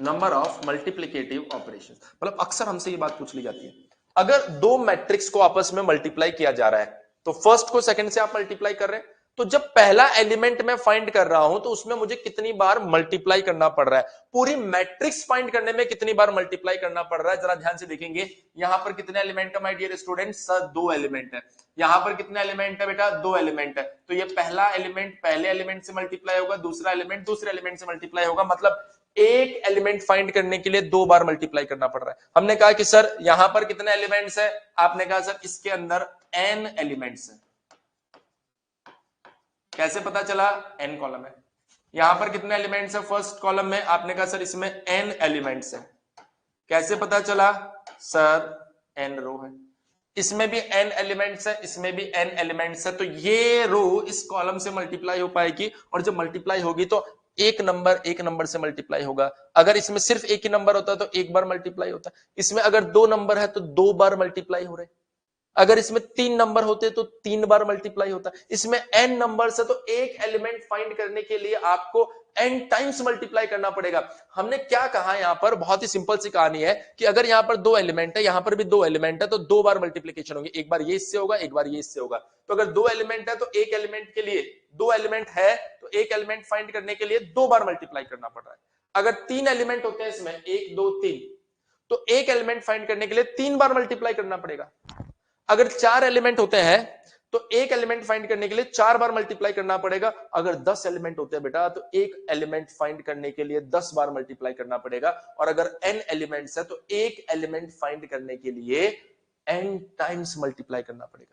number of multiplicative operations. मतलब अक्सर हमसे ये बात पूछ ली जाती है, अगर दो मैट्रिक्स को आपस में मल्टीप्लाई किया जा रहा है, तो फर्स्ट को सेकंड से आप मल्टीप्लाई कर रहे हैं, तो जब पहला एलिमेंट मैं फाइंड कर रहा हूं तो उसमें मुझे कितनी बार मल्टीप्लाई करना पड़ रहा है, पूरी मैट्रिक्स फाइंड करने में कितनी बार मल्टीप्लाई करना पड़ रहा है, जरा ध्यान से देखेंगे। यहां पर कितने एलिमेंट है माय डियर स्टूडेंट्स? सर दो एलिमेंट है। यहां पर कितने एलिमेंट है बेटा? दो एलिमेंट है। तो ये पहला एलिमेंट पहले एलिमेंट से मल्टीप्लाई होगा, दूसरा एलिमेंट दूसरे एलिमेंट से मल्टीप्लाई होगा, मतलब एक एलिमेंट फाइंड करने के लिए दो बार मल्टीप्लाई करना पड़ रहा है। हमने कहा कि सर यहां पर कितने एलिमेंट्स है? आपने कहा सर इसके अंदर n एलिमेंट्स है। कैसे पता चला? n कॉलम है। यहां पर कितने एलिमेंट्स है फर्स्ट कॉलम में? आपने कहा सर इसमें n एलिमेंट्स है। कैसे पता चला? सर n रो है, इसमें भी n एलिमेंट्स है, इसमें भी n एलिमेंट्स है, तो ये रो इस कॉलम से मल्टीप्लाई हो पाएगी, और जब मल्टीप्लाई होगी तो एक नंबर से मल्टीप्लाई होगा। अगर इसमें सिर्फ एक ही नंबर होता तो एक बार मल्टीप्लाई होता, इसमें अगर दो नंबर है तो दो बार मल्टीप्लाई हो रहे, अगर इसमें तीन नंबर होते तो तीन बार मल्टीप्लाई होता, इसमें n नंबर है तो एक एलिमेंट फाइंड करने के लिए आपको n टाइम्स मल्टीप्लाई करना पड़ेगा। हमने क्या कहा यहां पर, बहुत ही सिंपल सी कहानी है कि अगर यहां पर दो एलिमेंट है, यहां पर भी दो एलिमेंट है, तो दो बार मल्टीप्लीकेशन होगी, एक बार ये इससे होगा, एक बार ये इससे होगा। तो अगर दो एलिमेंट है तो एक एलिमेंट के लिए, दो एलिमेंट है तो एक एलिमेंट फाइंड करने के लिए दो बार मल्टीप्लाई करना पड़ रहा है। अगर तीन एलिमेंट होते हैं इसमें, एक दो तीन, तो एक एलिमेंट फाइंड करने के लिए तीन बार मल्टीप्लाई करना पड़ेगा। अगर चार एलिमेंट होते हैं तो एक एलिमेंट फाइंड करने के लिए चार बार मल्टीप्लाई करना पड़ेगा। अगर 10 एलिमेंट होते हैं बेटा तो एक एलिमेंट फाइंड करने के लिए 10 बार मल्टीप्लाई करना पड़ेगा, और अगर n एलिमेंट्स है तो एक एलिमेंट फाइंड करने के लिए n टाइम्स मल्टीप्लाई करना पड़ेगा।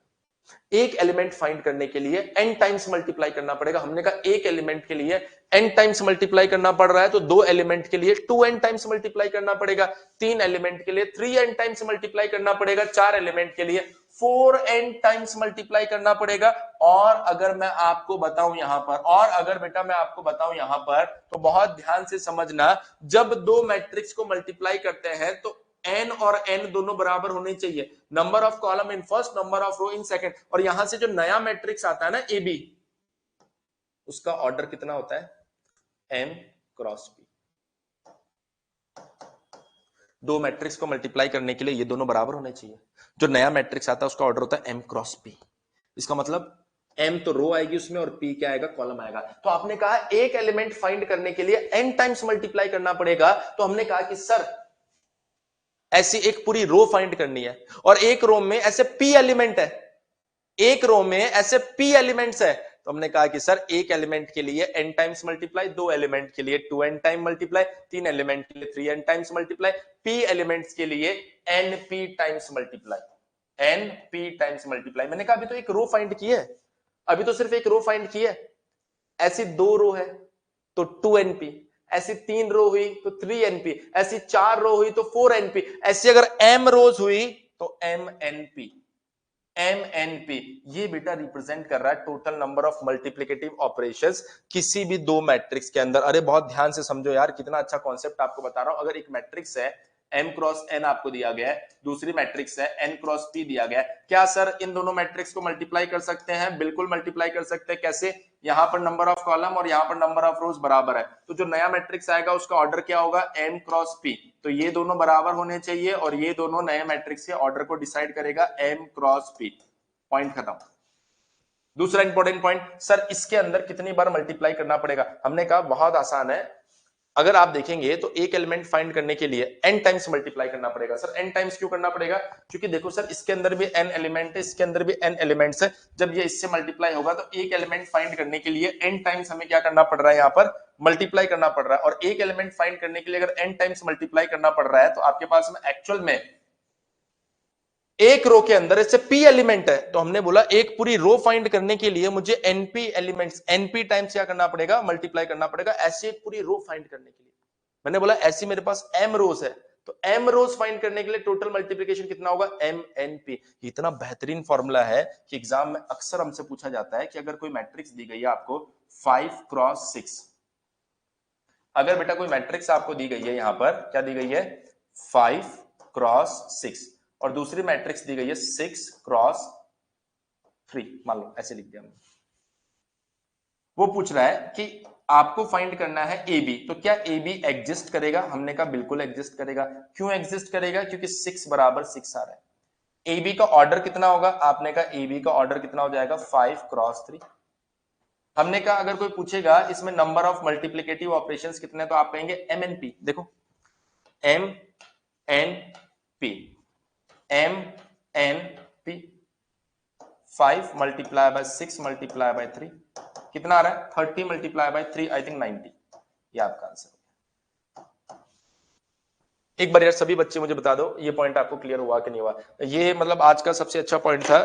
एक एलिमेंट फाइंड करने के लिए n टाइम्स मल्टीप्लाई करना पड़ेगा। हमने कहा एक एलिमेंट के लिए n टाइम्स मल्टीप्लाई करना पड़ रहा है, तो दो एलिमेंट के लिए 2n टाइम्स मल्टीप्लाई करना पड़ेगा, तीन एलिमेंट के लिए 3n टाइम्स मल्टीप्लाई करना पड़ेगा, चार एलिमेंट के लिए 4n टाइम्स मल्टीप्लाई करना पड़ेगा। और अगर मैं आपको बताऊं यहां पर, और अगर बेटा मैं आपको बताऊं यहां पर, तो बहुत ध्यान से समझना, जब दो मैट्रिक्स को मल्टीप्लाई करते हैं तो n और n दोनों बराबर होने चाहिए, number of column in first, number of row in second. और यहां से जो नया मैट्रिक्स आता है ना ए बी, उसका ऑर्डर कितना होता है? m cross p। दो मैट्रिक्स को मल्टीप्लाई करने के लिए ये दोनों बराबर होने चाहिए। जो नया मैट्रिक्स आता है उसका ऑर्डर होता है m क्रॉस p। इसका मतलब m तो रो आएगी उसमें और p क्या आएगा? कॉलम आएगा। तो आपने कहा एक एलिमेंट फाइंड करने के लिए n टाइम्स मल्टीप्लाई करना पड़ेगा, तो हमने कहा कि सर ऐसी एक पूरी रो फाइंड करनी है, और एक रो में ऐसे p एलिमेंट है, एक रो में ऐसे p एलिमेंट्स है, तो हमने कहा कि सर एक एलिमेंट के लिए n टाइम्स मल्टीप्लाई, दो एलिमेंट के लिए 2n टाइम मल्टीप्लाई, तीन एलिमेंट के लिए 3n times multiply, p elements के लिए np times multiply, np times multiply. मैंने कहा अभी तो एक रो फाइंड की है, अभी तो सिर्फ एक रो फाइंड की है। ऐसी दो रो है तो 2np, ऐसी तीन रो हुई तो 3np, ऐसी चार रो हुई तो 4np, ऐसी अगर m रोज हुई तो mnp। MNP ये बेटा रिप्रेजेंट कर रहा है total number of multiplicative operations किसी भी दो मैट्रिक्स के अंदर। अरे बहुत ध्यान से समझो यार, कितना अच्छा कॉन्सेप्ट आपको बता रहा हूं। अगर एक मैट्रिक्स है m क्रॉस n आपको दिया गया है, दूसरी मैट्रिक्स है n क्रॉस p दिया गया है। क्या सर इन दोनों मैट्रिक्स को मल्टीप्लाई कर सकते हैं? बिल्कुल मल्टीप्लाई कर सकते हैं। कैसे? यहां पर नंबर ऑफ कॉलम और यहां पर नंबर ऑफ रोज बराबर है, तो जो नया मैट्रिक्स आएगा उसका ऑर्डर क्या होगा? m cross p। तो ये दोनों बराबर होने चाहिए और ये दोनों नए मैट्रिक्स के ऑर्डर को डिसाइड करेगा m क्रॉस p। पॉइंट खत्म। दूसरा इंपॉर्टेंट पॉइंट, सर इसके अंदर कितनी बार मल्टीप्लाई करना पड़ेगा? हमने कहा बहुत आसान है। अगर आप देखेंगे तो एक एलिमेंट फाइंड करने के लिए n टाइम्स मल्टीप्लाई करना पड़ेगा। सर n टाइम्स क्यों करना पड़ेगा? क्योंकि देखो सर इसके अंदर भी n एलिमेंट है, इसके अंदर भी n एलिमेंट्स है। जब ये इससे मल्टीप्लाई होगा तो एक एलिमेंट फाइंड करने के लिए n टाइम्स हमें क्या करना पड़ रहा है? यहाँ पर मल्टीप्लाई करना पड़ रहा है। और एक एलिमेंट फाइंड करने के लिए अगर n टाइम्स मल्टीप्लाई करना पड़ रहा है तो आपके पास में एक्चुअल में एक रो के अंदर ऐसे p एलिमेंट है, तो हमने बोला एक पूरी रो फाइंड करने के लिए मुझे np एलिमेंट्स np टाइम्स क्या करना पड़ेगा? मल्टीप्लाई करना पड़ेगा। ऐसे एक पूरी रो फाइंड करने के लिए मैंने बोला ऐसी मेरे पास m रोज है, तो m रोज फाइंड करने के लिए टोटल मल्टीप्लिकेशन कितना होगा? m np। इतना बेहतरीन फॉर्मूला है कि एग्जाम में अक्सर हमसे पूछा जाता है कि अगर कोई मैट्रिक्स दी गई है आपको 5 क्रॉस 6, अगर बेटा कोई मैट्रिक्स आपको दी गई है, यहां पर क्या दी गई है? 5 क्रॉस 6 और दूसरी मैट्रिक्स दी गई है 6 क्रॉस 3, मान लो ऐसे लिख दिया। वो पूछ रहा है कि आपको फाइंड करना है ए बी, तो क्या ए बी एग्जिस्ट करेगा? हमने कहा बिल्कुल एग्जिस्ट करेगा। क्यों एग्जिस्ट करेगा? क्योंकि 6 बराबर 6 आ रहा है। ए बी का ऑर्डर कितना होगा? आपने कहा ए बी का ऑर्डर कितना हो जाएगा? 5 क्रॉस 3। हमने कहा अगर कोई पूछेगा इसमें नंबर ऑफ मल्टीप्लिकेटिव ऑपरेशंस कितने, तो आप कहेंगे एम एन पी। देखो M N P, M N P, 5 multiply by 6 multiply by 3 कितना आ रहा है? 30 मल्टीप्लाई बाय 3 आई थिंक 90। ये आपका आंसर। एक बार यार सभी बच्चे मुझे बता दो ये पॉइंट आपको क्लियर हुआ कि नहीं हुआ? ये मतलब आज का सबसे अच्छा पॉइंट था।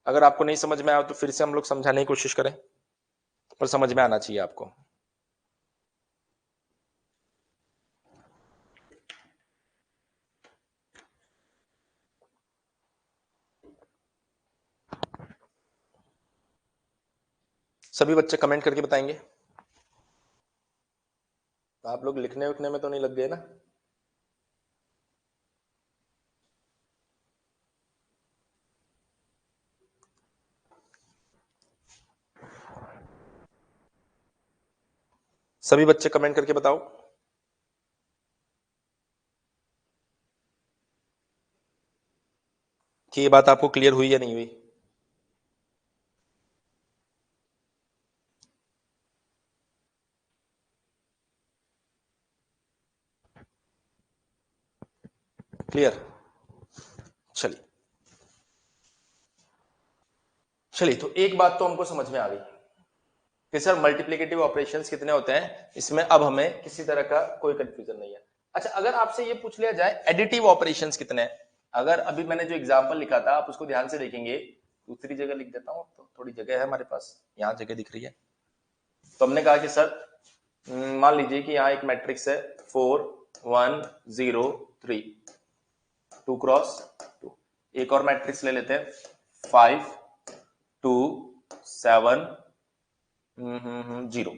अगर आपको नहीं समझ में आया तो फिर से हम लोग समझाने की कोशिश करें, पर समझ में आना चाहिए आपको। सभी बच्चे कमेंट करके बताएंगे। आप लोग लिखने उखने में तो नहीं लग गए ना? सभी बच्चे कमेंट करके बताओ कि ये बात आपको क्लियर हुई या नहीं हुई। क्लियर? चलिए चलिए, तो एक बात तो हमको समझ में आ गई कि सर मल्टीप्लिकेटिव ऑपरेशंस कितने होते हैं, इसमें अब हमें किसी तरह का कोई कंफ्यूजन नहीं है। अच्छा, अगर आपसे ये पूछ लिया जाए एडिटिव ऑपरेशंस कितने हैं, अगर अभी मैंने जो एग्जांपल लिखा था आप उसको ध्यान से देखेंगे, दूसरी जगह लिख देता हूं तो थोड़ी जगह है हमारे पास, यहां जगह दिख रही है। तो हमने कहा कि सर मान लीजिए कि यहाँ एक मैट्रिक्स है 4 1 0 3 2 क्रॉस 2। एक और मैट्रिक्स ले लेते हैं 5 2 7 0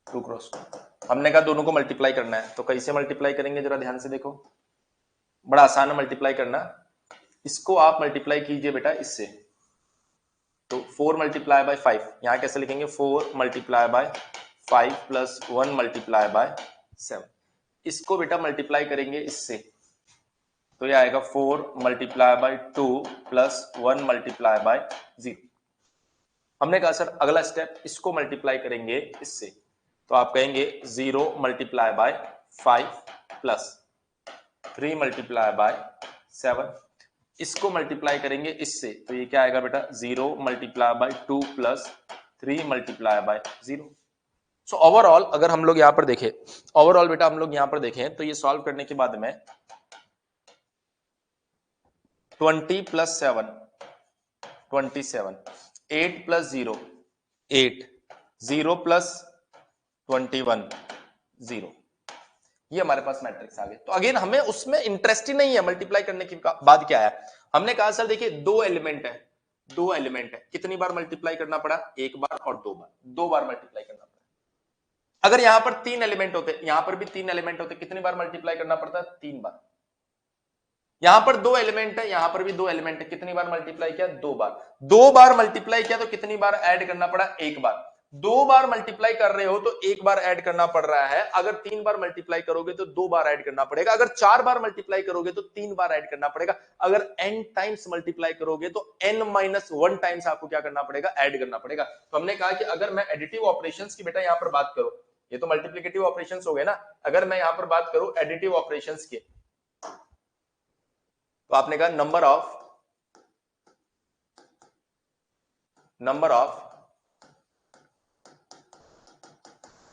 2 क्रॉस 2। हमने कहा दोनों को मल्टीप्लाई करना है, तो कैसे मल्टीप्लाई करेंगे जरा ध्यान से देखो। बड़ा आसान है मल्टीप्लाई करना। इसको आप मल्टीप्लाई कीजिए बेटा इससे, तो 4 मल्टीप्लाई बाय 5, यहां कैसे लिखेंगे? 4 multiply by 5 plus 1 multiply by 7। इसको बेटा मल्टीप्लाई करेंगे इससे, तो ये आएगा 4 multiply by 2 plus 1 multiply by 0। हमने कहा सर अगला स्टेप इसको मल्टीप्लाई करेंगे इससे, तो आप कहेंगे 0 multiply by 5 plus 3 multiply by 7। इसको मल्टीप्लाई करेंगे इससे, तो ये क्या आएगा बेटा? 0 multiply by 2 plus 3 multiply by 0। So overall अगर हम लोग यहां पर देखें, ओवरऑल बेटा हम लोग यहां पर देखें तो ये सॉल्व करने के बाद में 20 प्लस 7 27, 8 प्लस 0 8, 0 प्लस 21 0, ये हमारे पास मैट्रिक्स आ गए। तो अगेन हमें उसमें इंटरेस्ट ही नहीं है मल्टीप्लाई करने की बाद क्या है। हमने कहा सर देखिए दो एलिमेंट है, दो एलिमेंट है, कितनी बार मल्टीप्लाई करना पड़ा? एक बार और दो बार, दो बार मल्टीप्लाई करना पड़ा। अगर यहां पर 3 एलिमेंट होते, यहां पर भी 3 एलिमेंट होते, कितनी बार मल्टीप्लाई करना पड़ता है? 3 बार। यहां पर 2 एलिमेंट है, यहां पर भी 2 एलिमेंट है, कितनी बार मल्टीप्लाई किया? 2 बार। 2 बार मल्टीप्लाई किया तो कितनी बार ऐड करना पड़ा? 1 बार। 2 बार मल्टीप्लाई कर रहे हो तो 1 बार ऐड करना पड़ रहा है। अगर 3 बार मल्टीप्लाई करोगे तो 2 बार ऐड करना पड़ेगा। अगर 4 बार मल्टीप्लाई करोगे तो 3 बार ऐड करना पड़ेगा। अगर n टाइम्स मल्टीप्लाई करोगे तो n-1 टाइम्स आपको क्या करना पड़ेगा? ऐड करना पड़ेगा। तो हमने कहा कि अगर मैं एडिटिव ऑपरेशंस की बेटा यहां पर बात करूं, ये तो मल्टीप्लिकेटिव ऑपरेशंस हो गए ना, अगर मैं यहां पर बात करूं एडिटिव ऑपरेशंस की, तो आपने कहा नंबर ऑफ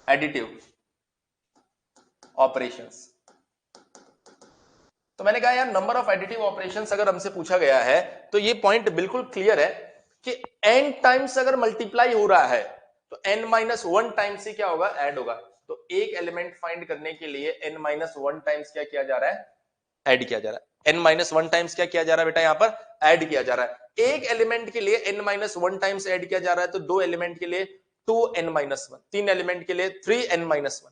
एडिटिव ऑपरेशंस। तो मैंने कहा यार नंबर ऑफ एडिटिव ऑपरेशंस अगर हमसे पूछा गया है तो ये पॉइंट बिल्कुल क्लियर है कि n टाइम्स अगर मल्टीप्लाई हो रहा है तो n-1 टाइम्स से क्या होगा? ऐड होगा। तो एक एलिमेंट फाइंड करने के लिए n-1 टाइम्स क्या किया जा रहा है? ऐड किया जा रहा है। n-1 टाइम्स क्या किया जा रहा है बेटा? यहां पर ऐड किया जा रहा है। एक एलिमेंट के लिए n-1 टाइम्स ऐड किया जा रहा है, तो दो एलिमेंट के लिए 2n-1, तीन एलिमेंट के लिए 3n-1।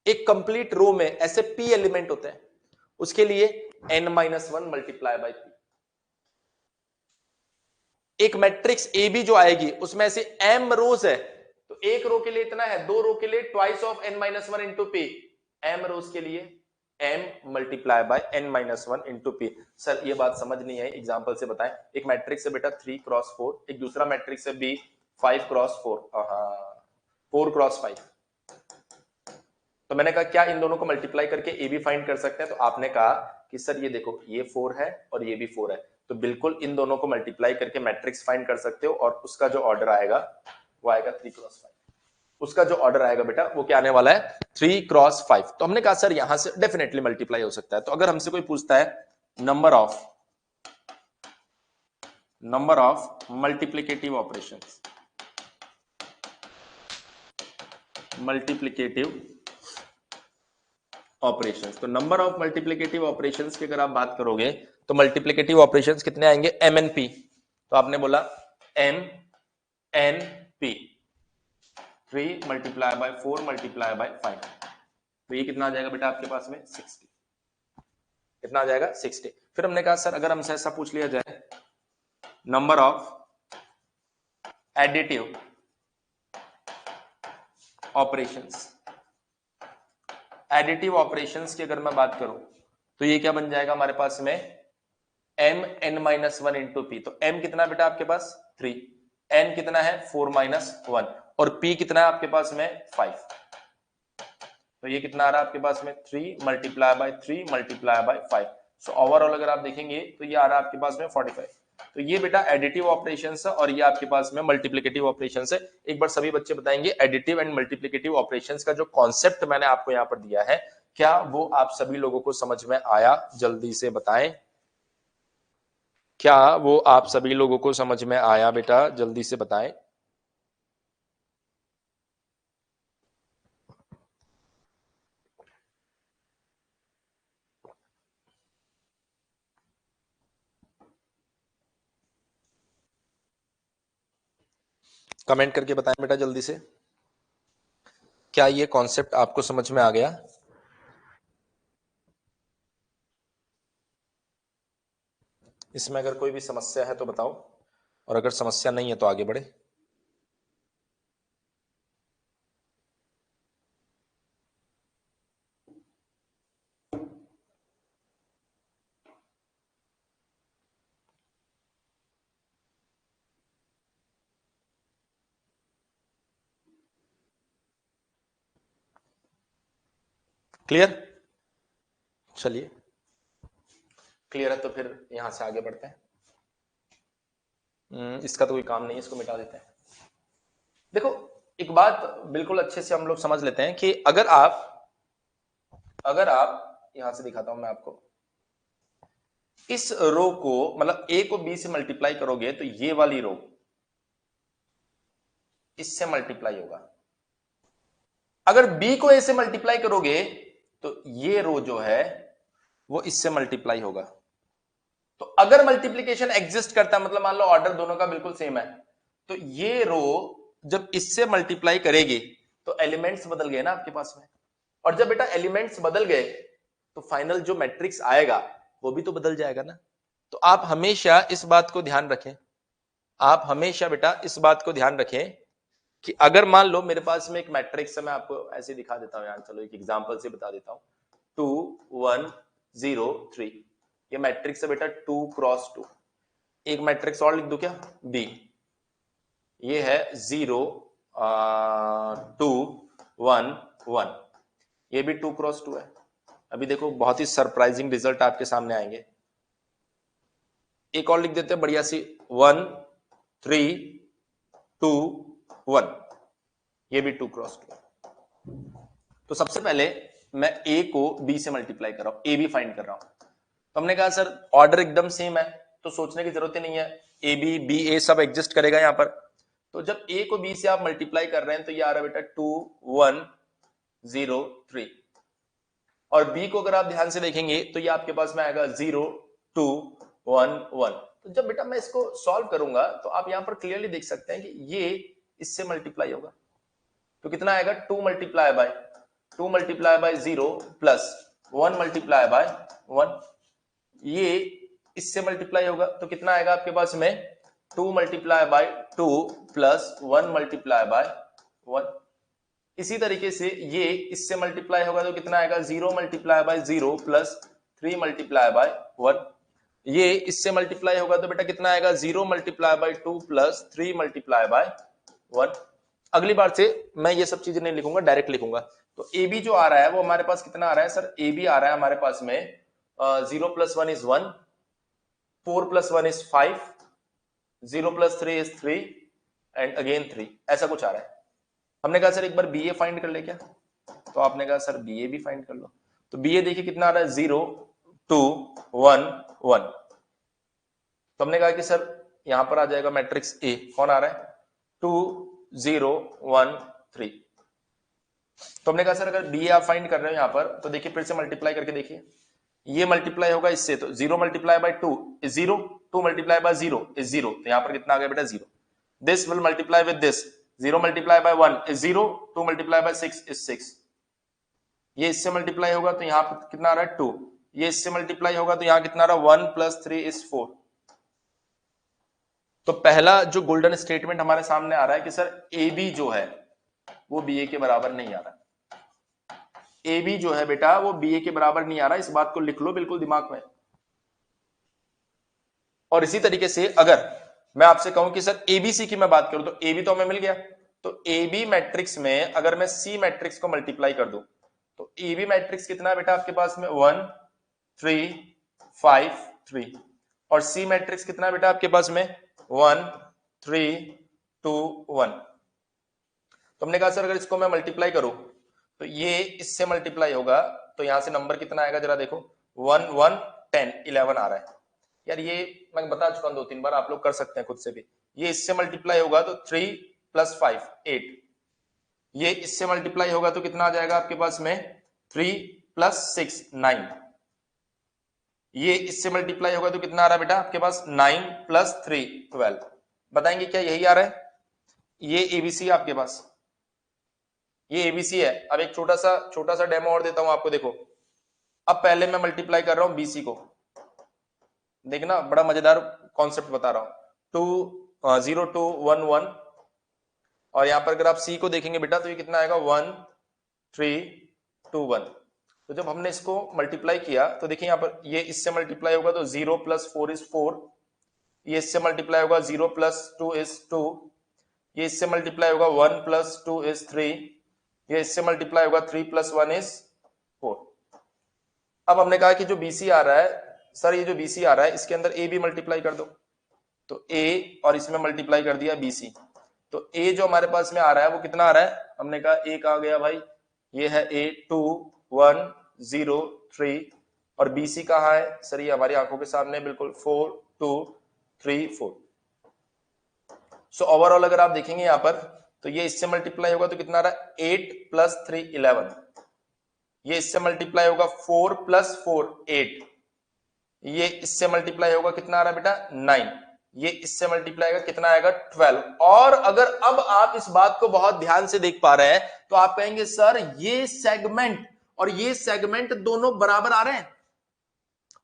एक कंप्लीट रो में ऐसे p एलिमेंट होते हैं, उसके लिए n-1 मल्टीप्लाई बाई p। एक मैट्रिक्स ए बी जो आएगी उसमें ऐसे m रोज है, तो एक रो के लिए इतना है, दो रो के लिए twice of n-1 into p। m रोज के लिए m multiply by n-1 into p। Sir ये बात समझ नहीं है, एग्जांपल से बताएं। एक मैट्रिक्स है बेटा 3x4, एक दूसरा मैट्रिक्स है b 5x4, 4x5। तो मैंने कहा क्या इन दोनों को मल्टीप्लाई करके ए बी फाइंड कर सकते हैं? तो आपने कहा कि सर ये देखो ये 4 है और ये भी 4 है, तो बिल्कुल इन दोनों को मल्टीप्लाई करके मैट्रिक्स फाइंड कर सकते हो, और उसका जो ऑर्डर आएगा वो आएगा 3x5। उसका जो ऑर्डर आएगा बेटा वो क्या आने वाला है? 3x5। तो हमने कहा सर यहां से डेफिनेटली मल्टीप्लाई हो सकता है। तो अगर हमसे कोई पूछता है नंबर ऑफ मल्टीप्लिकेटिव ऑपरेशंस, तो नंबर ऑफ मल्टीप्लिकेटिव ऑपरेशंस की अगर आप बात करोगे तो मल्टीप्लिकेटिव ऑपरेशंस कितने आएंगे? MNP। तो आपने बोला MNP 3 multiply by 4 multiply by 5, तो ये कितना आ जाएगा बेटा आपके पास में? 60। कितना आ जाएगा? 60। फिर हमने कहा सर अगर हमसे ऐसा पूछ लिया जाए number of additive operations, additive operations की अगर मैं बात करूं तो ये क्या बन जाएगा हमारे पास में? m-1 into P. तो m कितना बेटा आपके पास? 3, n कितना है? 4-1, और p कितना है आपके पास में? 5। तो ये कितना आ रहा है आपके पास में? 3 multiply by 3 multiply by 5। So overall अगर आप देखेंगे तो ये आ रहा है आपके पास में 45। तो ये बेटा एडिटिव ऑपरेशंस है और ये आपके पास में मल्टीप्लिकेटिव ऑपरेशंस है। एक बार सभी बच्चे बताएंगे एडिटिव एंड मल्टीप्लिकेटिव ऑपरेशंस का जो कॉन्सेप्ट मैंने आपको यहां पर दिया है, क्या वो आप सभी लोगों को समझ में आया? जल्दी से बताएं, क्या वो आप सभी लोगों को समझ में आया बेटा? जल्दी से बताएं। कमेंट करके बताएं बेटा जल्दी से, क्या ये कॉन्सेप्ट आपको समझ में आ गया? इसमें अगर कोई भी समस्या है तो बताओ, और अगर समस्या नहीं है तो आगे बढ़े। क्लियर? चलिए क्लियर है तो फिर यहां से आगे बढ़ते हैं। इसका तो कोई काम नहीं है, इसको मिटा देते हैं। देखो एक बात बिल्कुल अच्छे से हम लोग समझ लेते हैं कि अगर आप यहां से दिखाता हूं मैं आपको, इस रो को मतलब ए को बी से मल्टीप्लाई करोगे तो ये वाली रो इससे मल्टीप्लाई होगा। अगर बी को ए से मल्टीप्लाई करोगे तो ये रो जो है वो इससे मल्टीप्लाई होगा। तो अगर मल्टीप्लीकेशन एग्जिस्ट करता है, मतलब मान लो ऑर्डर दोनों का बिल्कुल सेम है, तो ये रो जब इससे मल्टीप्लाई करेगी तो एलिमेंट्स बदल गए ना आपके पास में, और जब बेटा एलिमेंट्स बदल गए तो फाइनल जो मैट्रिक्स आएगा वो भी तो बदल जाएगा ना। तो आप हमेशा इस बात को ध्यान रखें, आप हमेशा बेटा इस बात को ध्यान रखें कि अगर मान लो मेरे पास में एक मैट्रिक्स है, मैं आपको ऐसे दिखा देता हूं यार, चलो एक एग्जांपल से बता देता हूं, 2 1 0 3, ये मैट्रिक्स है बेटा 2 क्रॉस 2। एक मैट्रिक्स और लिख दूं क्या, बी, ये है 0 2 1 1, ये भी 2 क्रॉस 2 है। अभी देखो बहुत ही सरप्राइजिंग रिजल्ट आपके सामने आएंगे। एक और लिख देते हैं बढ़िया सी, 1 3 2 1, ये भी 2 क्रॉस 2। तो सबसे पहले मैं ए को बी से मल्टीप्लाई कर रहा हूं, ए बी फाइंड कर रहा हूं। तो हमने कहा सर ऑर्डर एकदम सेम है तो सोचने की जरूरत ही नहीं है, ए बी बी ए सब एग्जिस्ट करेगा यहां पर। तो जब ए को बी से आप मल्टीप्लाई कर रहे हैं तो ये आ रहा है बेटा 2 1 0 3, और बी को अगर आप ध्यान से देखेंगे तो ये आपके पास में आएगा 0 2 1 1। तो जब बेटा मैं इसको सॉल्व करूंगा तो आप यहां पर क्लियरली देख सकते हैं कि ये इससे मल्टीप्लाई होगा, तो कितना आएगा 2 multiply by 0 plus 1 multiply by 1, ये इससे मल्टीप्लाई होगा तो कितना आएगा आपके पास में 2 multiply by 2 plus 1 multiply by 1। इसी तरीके से ये इससे मल्टीप्लाई होगा तो कितना आएगा 0 multiply by 0 plus 3 multiply by 1। ये इससे मल्टीप्लाई होगा तो बेटा कितना आएगा 0 multiply by 2 plus 3 multiply by 1। अगली बार से मैं ये सब चीजें नहीं लिखूंगा, डायरेक्ट लिखूंगा। तो ए बी जो आ रहा है वो हमारे पास कितना आ रहा है सर, ए बी आ रहा है हमारे पास में 0 plus 1 is 1, 4 plus 1 is 5, 0 plus 3 is 3 and again 3, ऐसा कुछ आ रहा है। हमने कहा सर एक बार बी ए फाइंड कर ले क्या, तो आपने कहा सर बी ए भी फाइंड कर लो। तो बी ए देखिए कितना आ रहा है 0 2 1 1। तो हमने कहा कि सर यहां पर आ जाएगा मैट्रिक्स ए, कौन आ रहा है 2 0 1 3। तो हमने कहा सर अगर बी ए आप फाइंड कर रहे हो यहां पर तो देखिए फिर से मल्टीप्लाई करके देखिए, ये मल्टीप्लाई होगा इससे तो 0 multiply by 2 is 0, 2 multiply by 0 is 0, तो यहां पर कितना आ गया बेटा 0। This will multiply with this, 0 multiply by 1 is 0, 2 multiply by 6 is 6। ये इससे मल्टीप्लाई होगा तो यहां पर कितना आ रहा है 2, ये इससे मल्टीप्लाई होगा तो यहां कितना आ रहा है 1 प्लस 3 इज 4। तो पहला जो गोल्डन स्टेटमेंट हमारे सामने आ रहा है कि सर ए बी जो है वो बी ए के बराबर नहीं आ रहा, ए बी जो है बेटा वो बी ए के बराबर नहीं आ रहा, इस बात को लिख लो बिल्कुल दिमाग में। और इसी तरीके से अगर मैं आपसे कहूं कि सर एबीसी की मैं बात करूं तो ए बी तो हमें मिल गया, तो ए बी मैट्रिक्स में अगर मैं सी मैट्रिक्स को मल्टीप्लाई कर दूं तो ए बी मैट्रिक्स कितना है बेटा आपके पास में 1 3 5 3, और सी मैट्रिक्स कितना है बेटा आपके पास में 1 3 2 1। तो हमने कहा सर अगर इसको मैं मल्टीप्लाई करूं तो ये इससे मल्टीप्लाई होगा तो यहां से नंबर कितना आएगा जरा देखो, 1 1 10 11 आ रहा है। यार ये मैं बता चुका हूं 2-3 बार, आप लोग कर सकते हैं खुद से भी। ये इससे मल्टीप्लाई होगा तो 3 प्लस 5 8, ये इससे मल्टीप्लाई होगा तो कितना आ जाएगा आपके पास में 3 प्लस 6 9, ये इससे मल्टीप्लाई होगा तो कितना आ रहा है बेटा आपके पास 9 प्लस 3 12। बताएंगे क्या यही आ रहा है, ये एबीसी आपके पास, ये एबीसी है। अब एक छोटा सा डेमो और देता हूं आपको, देखो अब पहले मैं मल्टीप्लाई कर रहा हूं बीसी को, देखना बड़ा मजेदार कॉन्सेप्ट बता रहा हूं, 0 2 1 1, और यहां पर अगर आप सी को देखेंगे बेटा तो ये कितना आएगा 1 3 2 1। तो जब हमने इसको मल्टीप्लाई किया तो देखिए यहां पर ये इससे मल्टीप्लाई होगा तो 0 प्लस 4 इज 4, ये इससे मल्टीप्लाई होगा 0 प्लस 2 इज 2, ये इससे मल्टीप्लाई होगा 1 प्लस 2 इज 3, ये इससे मल्टीप्लाई होगा 3 प्लस 1 इज 4। अब हमने कहा कि जो बीसी आ रहा है सर, ये जो बीसी आ रहा है इसके अंदर ए भी मल्टीप्लाई कर दो, तो ए और इसमें मल्टीप्लाई कर दिया बीसी, तो ए जो हमारे पास में आ रहा है वो कितना आ रहा है, हमने कहा ए का आ गया भाई, ये है ए 2 1 0 3, और बीसी कहाँ है सर, ये हमारी आंखों के सामने बिल्कुल 4 2 3 4। सो ओवरऑल अगर आप देखेंगे यहां पर तो ये इससे मल्टीप्लाई होगा तो कितना आ रहा है 8 प्लस 3 11, ये इससे मल्टीप्लाई होगा 4 प्लस 4 8, ये इससे मल्टीप्लाई होगा कितना आ रहा है बेटा 9, ये इससे मल्टीप्लाई आएगा, कितना आएगा 12। और अगर अब आप इस बात को बहुत ध्यान से देख पा रहे हैं तो आप कहेंगे सर ये सेगमेंट और ये सेगमेंट दोनों बराबर आ रहे हैं,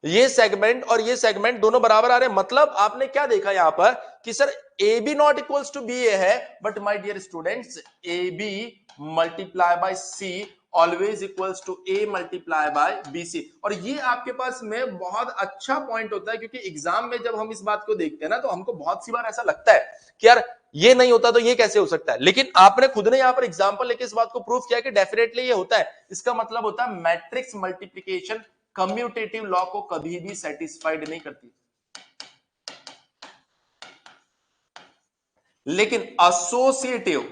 ये सेगमेंट और ये सेगमेंट दोनों बराबर आ रहे हैं। मतलब आपने क्या देखा यहां पर कि sir A B not equals to B A है, but my dear students A B multiply by C always equals to A multiply by B C. और ये आपके पास में बहुत अच्छा पॉइंट होता है, क्योंकि एग्जाम में जब हम इस बात को देखते हैं ना तो हमको बहुत सी बार ऐसा लगता है कि यार ये नहीं होता तो ये कैसे हो सकता है, लेकिन आपने खुद ने यहां पर एग्जांपल लेके इस बात को प्रूव किया कि डेफिनेटली ये होता है। इसका मतलब होता है मैट्रिक्स मल्टीप्लिकेशन कम्यूटेटिव लॉ को कभी भी सेटिस्फाइड नहीं करती, लेकिन एसोसिएटिव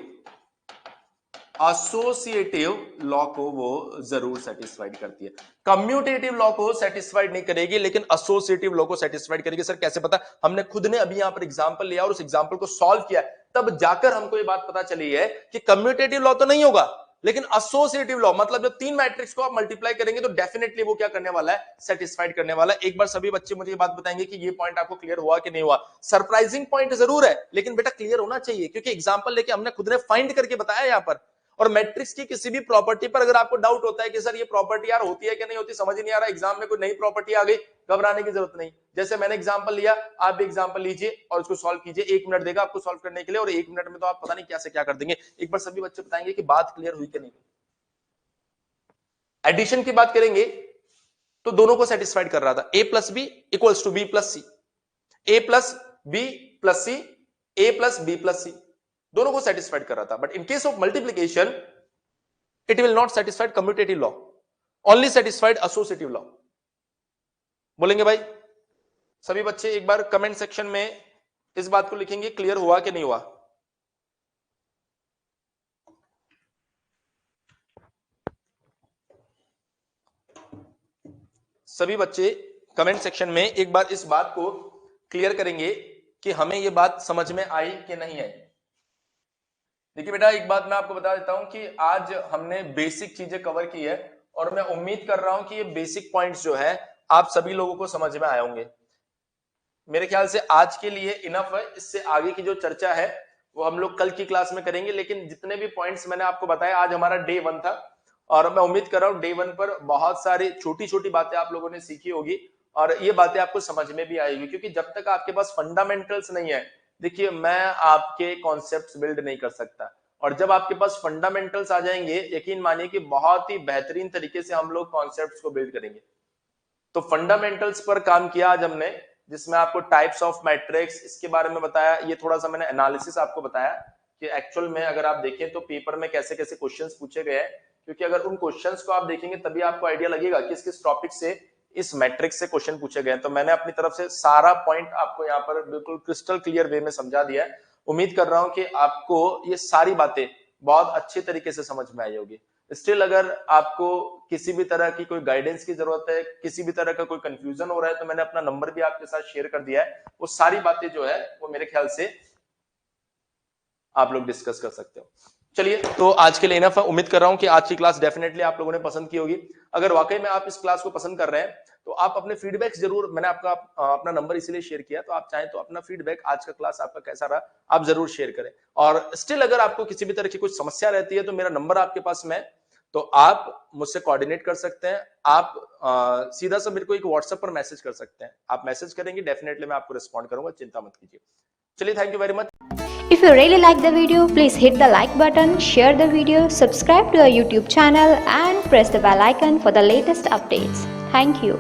लॉ को वो जरूर सेटिस्फाइड करती है। कम्यूटेटिव लॉ को सेटिस्फाइड नहीं करेगी, लेकिन एसोसिएटिव लॉ को सेटिस्फाइड करेगी। सर कैसे पता? हमने खुद ने अभी यहां पर एग्जांपल लिया और उस एग्जांपल को सॉल्व किया, तब जाकर हमको ये बात पता चली है कि कम्यूटेटिव लॉ तो नहीं होगा, लेकिन एसोसिएटिव लॉ मतलब जब तीन मैट्रिक्स को आप मल्टीप्लाई करेंगे तो डेफिनेटली वो क्या करने वाला है, सेटिस्फाइड करने वाला है। एक बार सभी बच्चे मुझे ये बात बताएंगे कि ये पॉइंट आपको क्लियर हुआ कि नहीं हुआ। सरप्राइजिंग पॉइंट जरूर है, लेकिन बेटा क्लियर होना चाहिए, क्योंकि एग्जांपल लेके हमने खुद ने फाइंड करके बताया यहां पर। और मैट्रिक्स की किसी भी प्रॉपर्टी पर अगर आपको डाउट होता है कि सर ये प्रॉपर्टी यार होती है कि नहीं होती, समझ ही नहीं आ रहा, एग्जाम में कोई नई प्रॉपर्टी आ गई, घबराने की जरूरत नहीं। जैसे मैंने एग्जांपल लिया, आप भी एग्जांपल लीजिए और उसको सॉल्व कीजिए। 1 मिनट देगा आपको सॉल्व करने के लिए, और 1 मिनट में तो आप पता नहीं क्या से क्या कर देंगे। एक बार सभी बच्चे बताएंगे कि बात क्लियर हुई कि नहीं। एडिशन की बात करेंगे तो दोनों को सेटिस्फाइड कर रहा था, a plus B equals to B plus C, a plus B plus C, a plus B plus C, दोनों को सेटिस्फाइड कर रहा था। But in case of multiplication it will not satisfied commutative law, only satisfied associative law. बोलेंगे भाई सभी बच्चे? एक बार कमेंट सेक्शन में इस बात को लिखेंगे क्लियर हुआ कि नहीं हुआ। सभी बच्चे कमेंट सेक्शन में एक बार इस बात को क्लियर करेंगे कि हमें यह बात समझ में आई कि नहीं आई। देखिए बेटा एक बात मैं आपको बता देता हूं कि आज हमने बेसिक चीजें कवर की है, और मैं उम्मीद कर रहा हूं कि ये बेसिक पॉइंट्स जो है आप सभी लोगों को समझ में आए होंगे। मेरे ख्याल से आज के लिए इनफ है। इससे आगे की जो चर्चा है वो हम लोग कल की क्लास में करेंगे, लेकिन जितने भी पॉइंट्स मैंने आपको बताया, आज हमारा डे 1 था, और मैं उम्मीद कर रहा हूं डे 1 पर बहुत सारी छोटी छोटी बातें आप लोगों ने सीखी होगी, और ये बातें आपको समझ में भी आएगी। क्योंकि जब तक आपके पास फंडामेंटल्स नहीं है, देखिए मैं आपके कॉन्सेप्ट्स बिल्ड नहीं कर सकता, और जब आपके पास फंडामेंटल्स आ जाएंगे, यकीन मानिए कि बहुत ही बेहतरीन तरीके से हम लोग कॉन्सेप्ट्स को बिल्ड करेंगे। तो फंडामेंटल्स पर काम किया आज हमने, जिसमें आपको टाइप्स ऑफ मैट्रिक्स इसके बारे में बताया। ये थोड़ा सा मैंने एनालिसिस आपको बताया कि एक्चुअल में अगर आप देखें तो पेपर में कैसे कैसे क्वेश्चंस पूछे गए हैं, क्योंकि अगर उन क्वेश्चंस को आप देखेंगे तभी आपको आइडिया लगेगा किस किस टॉपिक से इस मैट्रिक्स से क्वेश्चन पूछे गए हैं। तो मैंने अपनी तरफ से सारा पॉइंट आपको यहाँ पर बिल्कुल क्रिस्टल क्लियर वे में समझा दिया है। उम्मीद कर रहा हूं कि आपको ये सारी बातें बहुत अच्छे तरीके से समझ में आई होगी। स्टिल अगर आपको किसी भी तरह की कोई गाइडेंस की जरूरत है, किसी भी तरह का कोई कंफ्यूजन हो रहा है, तो मैंने अपना नंबर भी आपके साथ शेयर कर दिया है। वो सारी बातें जो है वो मेरे ख्याल से आप लोग डिस्कस कर सकते हो। चलिए तो आज के लिए इनफ है। उम्मीद कर रहा हूं कि आज की क्लास डेफिनेटली आप लोगों ने पसंद की होगी। अगर वाकई में आप इस क्लास को पसंद कर रहे हैं तो आप अपने फीडबैक जरूर, मैंने आपका अपना नंबर इसलिए शेयर किया, तो आप चाहें तो अपना फीडबैक आज का क्लास आपका कैसा रहा आप जरूर शेयर करें। और स्टिल अगर आपको किसी भी तरह की कुछ समस्या रहती है तो मेरा नंबर आपके पास में, तो आप मुझसे कोऑर्डिनेट कर सकते हैं। आप सीधा सा मेरे को एक व्हाट्सएप पर मैसेज कर सकते हैं। आप मैसेज करेंगे, डेफिनेटली मैं आपको रिस्पॉन्ड करूंगा, चिंता मत कीजिए। चलिए, thank you very much. If you really like the video, please hit the like button, share the video, subscribe to our YouTube channel and press the bell icon for the latest updates. Thank you.